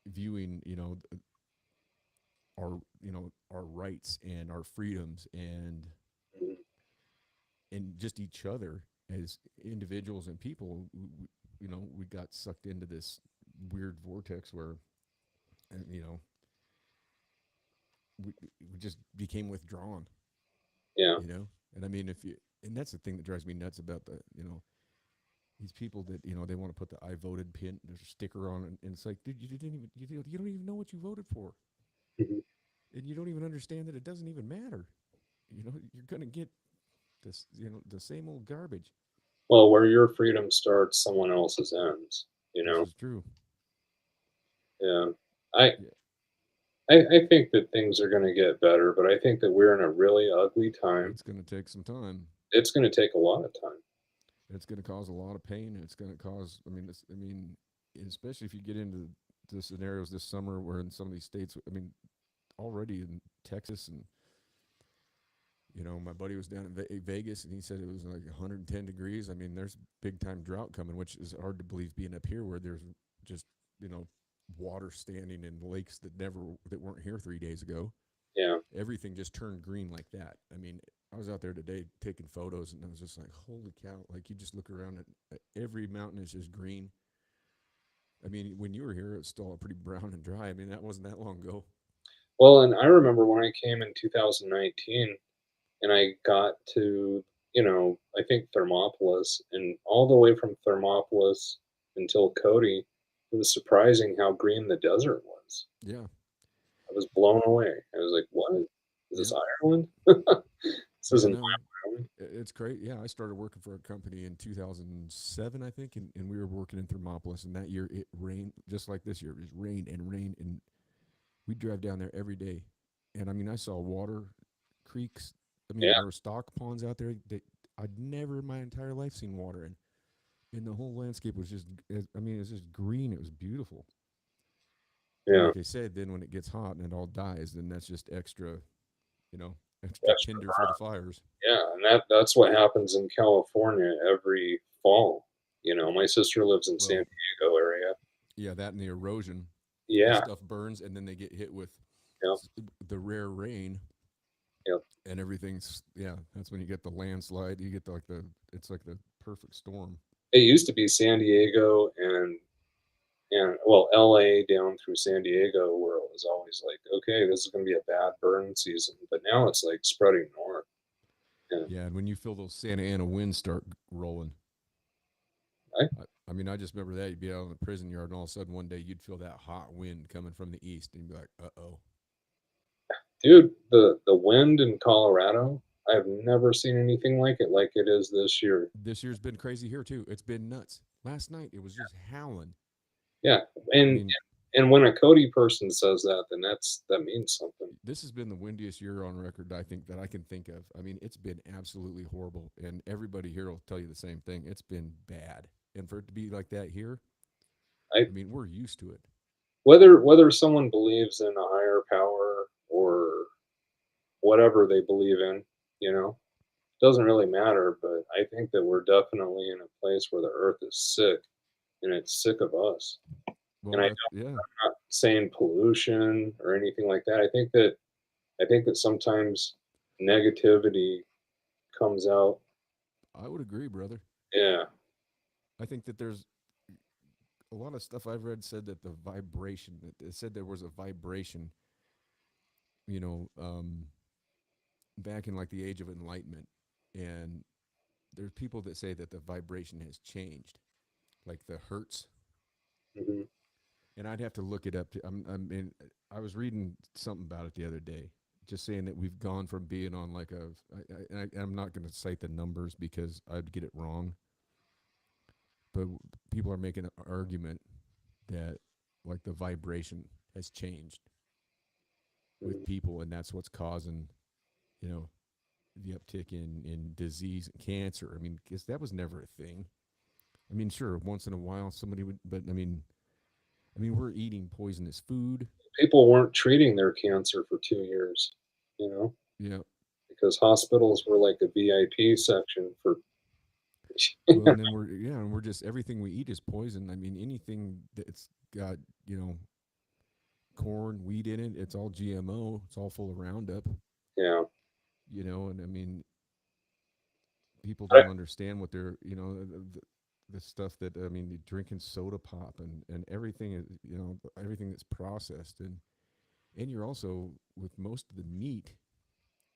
Speaker 1: viewing our rights and our freedoms
Speaker 2: Mhm.
Speaker 1: and just each other as individuals and people. We got sucked into this weird vortex where you know we just became withdrawn,
Speaker 2: Yeah.
Speaker 1: and I mean, if you and that's the thing that drives me nuts about these people that they want to put the I voted pin or sticker on, and it's like, dude, you didn't even you don't even know what you voted for,
Speaker 2: Mhm.
Speaker 1: and you don't even understand that it doesn't even matter. You're gonna get this the same old garbage.
Speaker 2: Well, where your freedom starts, someone else's ends. You
Speaker 1: This
Speaker 2: know.
Speaker 1: is true.
Speaker 2: Yeah. I
Speaker 1: Yeah,
Speaker 2: I think that things are going to get better, but I think that we're in a really ugly time.
Speaker 1: it's gonna take some time.
Speaker 2: It's going to take a lot of time.
Speaker 1: It's gonna cause a lot of pain. It's gonna cause. I mean, especially if you get into the scenarios this summer where in some of these states. I mean, already in Texas and my buddy was down in Vegas and he said it was like 110 degrees. I mean, there's big time drought coming, which is hard to believe being up here where there's just water standing in lakes that weren't here 3 days ago.
Speaker 2: Yeah.
Speaker 1: Everything just turned green like that. I mean, I was out there today taking photos and I was just like, holy cow! Like you just look around at every mountain is just green. I mean, when you were here, it's still pretty brown and dry. I mean, that wasn't that long ago.
Speaker 2: Well, and I remember when I came in 2019 and I got to, I think Thermopolis, and all the way from Thermopolis until Cody, it was surprising how green the desert was.
Speaker 1: Yeah,
Speaker 2: I was blown away. I was like, "What? Is this
Speaker 1: yeah,
Speaker 2: Ireland? This
Speaker 1: yeah.
Speaker 2: isn't
Speaker 1: No,
Speaker 2: Ireland."
Speaker 1: it's great. Yeah, I started working for a company in 2007, I think, and we were working in Thermopolis. And that year it rained, just like this year. It just rained and rained, and we'd drive down there every day. And I mean, I saw water, creeks. I mean,
Speaker 2: Yeah,
Speaker 1: there were stock ponds out there that I'd never in my entire life seen water in. And the whole landscape was just, I mean, it was just green. It was beautiful. And
Speaker 2: yeah.
Speaker 1: like I said, then when it gets hot and it all dies, then that's just extra, you know, extra
Speaker 2: Extra
Speaker 1: tinder for the
Speaker 2: brown.
Speaker 1: fires.
Speaker 2: Yeah, and that's what happens in California every fall. My sister lives in San
Speaker 1: Well,
Speaker 2: Diego area.
Speaker 1: yeah, that and the erosion, the
Speaker 2: Yeah,
Speaker 1: stuff burns, and then they get hit with
Speaker 2: yeah,
Speaker 1: the rare rain,
Speaker 2: yeah.
Speaker 1: and everything's That's when you get the landslide. You get it's like the perfect storm.
Speaker 2: It used to be San Diego and well, LA down through San Diego, where it was always like, okay, this is going to be a bad burn season. But now it's like spreading north. And
Speaker 1: Yeah, and when you feel those Santa Ana winds start rolling,
Speaker 2: I,
Speaker 1: I mean, I just remember that you'd be out in the prison yard, and all of a sudden one day you'd feel that hot wind coming from the east, and you'd be like, "Uh oh."
Speaker 2: dude, the wind in Colorado, I've never seen anything like it is this year.
Speaker 1: This year's been crazy here too. It's been nuts. Last night it was just howling.
Speaker 2: Yeah,
Speaker 1: I
Speaker 2: and
Speaker 1: mean,
Speaker 2: and when a Cody person says that, then that means something.
Speaker 1: this has been the windiest year on record, I think, that I can think of. I mean, it's been absolutely horrible, and everybody here will tell you the same thing. It's been bad. and for it to be like that here,
Speaker 2: I
Speaker 1: I mean, we're used to it.
Speaker 2: whether someone believes in a higher power or whatever they believe in, you know, doesn't really matter. But I think that we're definitely in a place where the earth is sick and it's sick of us.
Speaker 1: Well,
Speaker 2: And I'm
Speaker 1: that yeah,
Speaker 2: not saying pollution or anything like that. I think that sometimes negativity comes out.
Speaker 1: I would agree, brother.
Speaker 2: Yeah.
Speaker 1: I think that there's a lot of stuff I've read said that the vibration, that it said there was a vibration, you know, back in like the age of enlightenment, and there's people that say that the vibration has changed, like the hertz.
Speaker 2: Hmm.
Speaker 1: And I'd have to look it up. I mean, I was reading something about it the other day, just saying that we've gone from being on like a. I'm not going to cite the numbers because I'd get it wrong, but people are making an argument that like the vibration has changed with
Speaker 2: Hmm.
Speaker 1: people, and that's what's causing, you know, the uptick in disease and cancer. I mean, because that was never a thing. I mean, sure, once in a while somebody would, but I mean, we're eating poisonous food.
Speaker 2: People weren't treating their cancer for 2 years, you know,
Speaker 1: You know,
Speaker 2: because hospitals were like a VIP section for.
Speaker 1: well, and then we're yeah, and we're just everything we eat is poison. I mean, anything that's got you know corn, wheat in it, it's all GMO. It's all full of Roundup.
Speaker 2: Yeah.
Speaker 1: You know, and I mean, people
Speaker 2: I,
Speaker 1: don't understand what they're the stuff that I mean, drinking soda pop and everything is you know everything that's processed and you're also with most of the meat,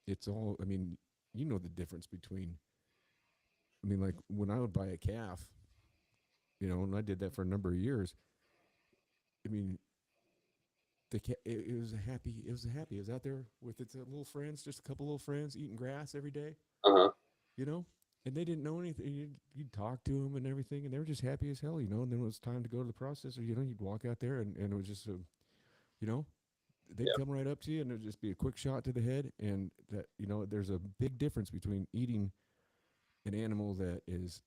Speaker 1: it's all I mean, you know the difference between I mean, like when I would buy a calf, you know, and I did that for a number of years. I mean, it was a happy. It was a happy. It was out there with its little friends, just a couple little friends, eating grass every day.
Speaker 2: uh-huh.
Speaker 1: You know, and they didn't know anything. You'd talk to them and everything, and they were just happy as hell. You know, and then when it was time to go to the processor, you know, you'd walk out there, and it was just a, you know, they'd
Speaker 2: Yeah.
Speaker 1: come right up to you, and it'd just be a quick shot to the head, and that you know, there's a big difference between eating an animal that is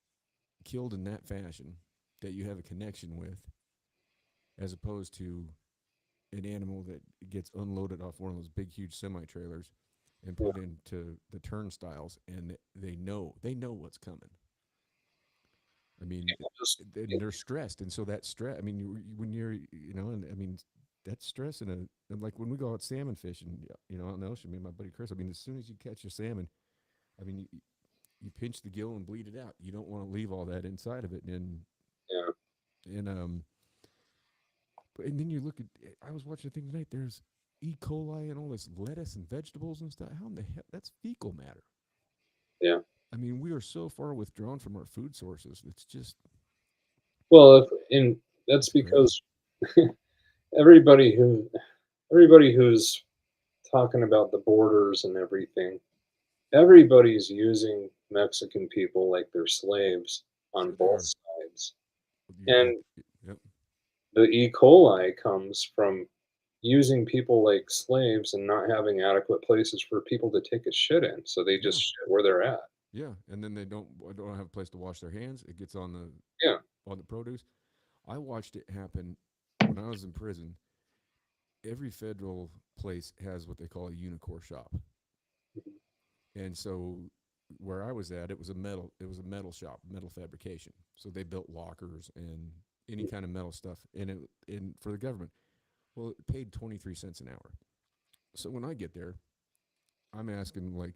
Speaker 1: killed in that fashion that you have a connection with, as opposed to an animal that gets unloaded off one of those big, huge semi trailers and
Speaker 2: Yeah.
Speaker 1: put into the turnstiles, and they know what's coming. I mean,
Speaker 2: Just
Speaker 1: and they're stressed, and so that stress. I mean, when you're, you know, and I mean, that's stress in a and like when we go out salmon fishing, you know, out in the ocean. Me and my buddy Chris. I mean, as soon as you catch a salmon, I mean, you pinch the gill and bleed it out. You don't want to leave all that inside of it,
Speaker 2: yeah.
Speaker 1: and and then you look at. I was watching a thing tonight. There's E. coli and all this lettuce and vegetables and stuff. How in the hell? That's fecal matter.
Speaker 2: Yeah.
Speaker 1: I mean, we are so far withdrawn from our food sources. It's just,
Speaker 2: Well, if in that's
Speaker 1: it's crazy.
Speaker 2: because everybody who everybody who's talking about the borders and everything, everybody's using Mexican people like they're slaves on
Speaker 1: Sure, they
Speaker 2: both
Speaker 1: are.
Speaker 2: sides.
Speaker 1: You're,
Speaker 2: And
Speaker 1: yep.
Speaker 2: the E. coli comes from using people like slaves and not having adequate places for people to take a shit in. So they
Speaker 1: Yeah,
Speaker 2: just shit where they're at.
Speaker 1: yeah. And then they don't have a place to wash their hands. It gets
Speaker 2: Yeah.
Speaker 1: on the produce. I watched it happen when I was in prison. Every federal place has what they call a unicore shop, and so where I was at, it was a metal shop, metal fabrication. So they built lockers and any kind of metal stuff, and for the government. Well, it paid 23 cents an hour. So when I get there, I'm asking like,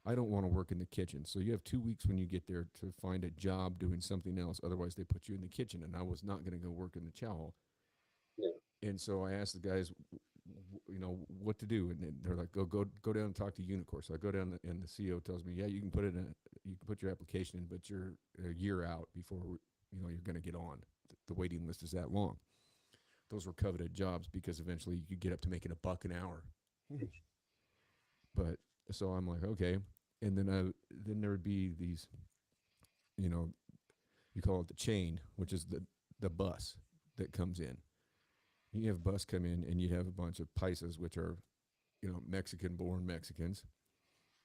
Speaker 1: I don't want to work in the kitchen. So you have 2 weeks when you get there to find a job doing something else. Otherwise, they put you in the kitchen, and I was not going to go work in the chow hall.
Speaker 2: Yeah.
Speaker 1: And so I asked the guys, you know, what to do, and they're like, go down and talk to Unicore. So I go down, and the CEO tells me, yeah, you can you can put your application in, but you're a year out before you know you're going to get on. The waiting list is that long. Those were coveted jobs because eventually you could get up to making $1 an hour. But so I'm like, okay, and then there would be these, you know, you call it the chain, which is the bus that comes in. You have a bus come in, and you'd have a bunch of paisas, which are you know Mexican-born Mexicans,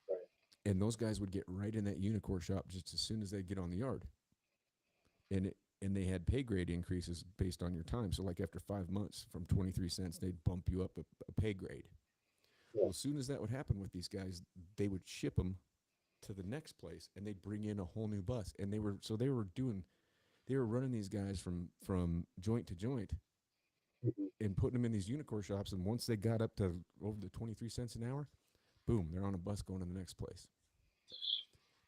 Speaker 2: Right.
Speaker 1: and those guys would get right in that Unicore shop just as soon as they get on the yard, and and they had pay grade increases based on your time. So, like after 5 months, from 23 cents, they'd bump you up a pay grade.
Speaker 2: Yeah.
Speaker 1: Well, as soon as that would happen with these guys, they would ship them to the next place, and they'd bring in a whole new bus. And they were running these guys from joint to joint
Speaker 2: Mhm.
Speaker 1: and putting them in these unicorn shops. And once they got up to over the 23 cents an hour, boom, they're on a bus going to the next place.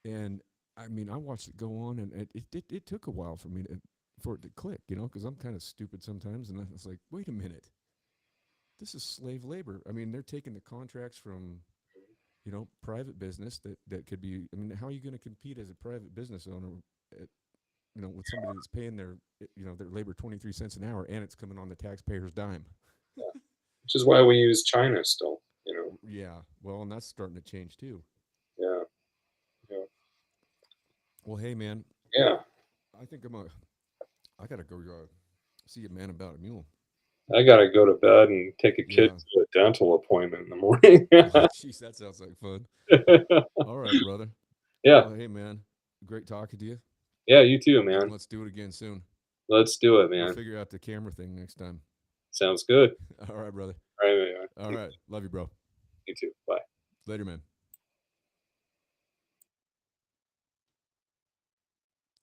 Speaker 1: And I mean, I watched it go on, and it took a while for it to click, because I'm kind of stupid sometimes, and I was like, wait a minute, this is slave labor. I mean, they're taking the contracts from private business that could be. I mean, how are you going to compete as a private business owner, at, with somebody that's paying their labor 23 cents an hour, and it's coming on the taxpayer's dime?
Speaker 2: Yeah. Which is why we use China still. You know.
Speaker 1: Yeah, well, and that's starting to change too.
Speaker 2: Yeah. Yeah.
Speaker 1: Well, hey man,
Speaker 2: Yeah.
Speaker 1: I think I gotta go see a man about a mule.
Speaker 2: I gotta go to bed and take a kid
Speaker 1: Yeah.
Speaker 2: to a dental appointment in the morning.
Speaker 1: Oh, jeez, that sounds like fun. All right, brother.
Speaker 2: Yeah.
Speaker 1: Well, hey, man, great talking to you,
Speaker 2: Yeah. You too,
Speaker 1: and
Speaker 2: man.
Speaker 1: let's do it again soon.
Speaker 2: Let's do it,
Speaker 1: We'll
Speaker 2: man.
Speaker 1: figure out the camera thing next time.
Speaker 2: Sounds good.
Speaker 1: All right, brother.
Speaker 2: All right, man.
Speaker 1: All right. Love you, bro.
Speaker 2: You too. Bye.
Speaker 1: Later, man.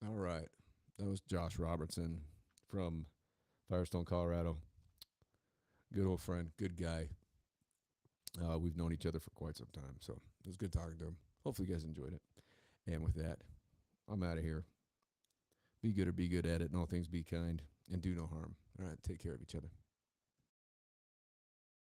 Speaker 1: All right. That was Josh Robertson from Firestone, Colorado. Good old friend, good guy. We've known each other for quite some time, so it was good talking to him. Hopefully, you guys enjoyed it. And with that, I'm out of here. Be good or be good at it, and all things be kind, and do no harm. All right, take care of each other.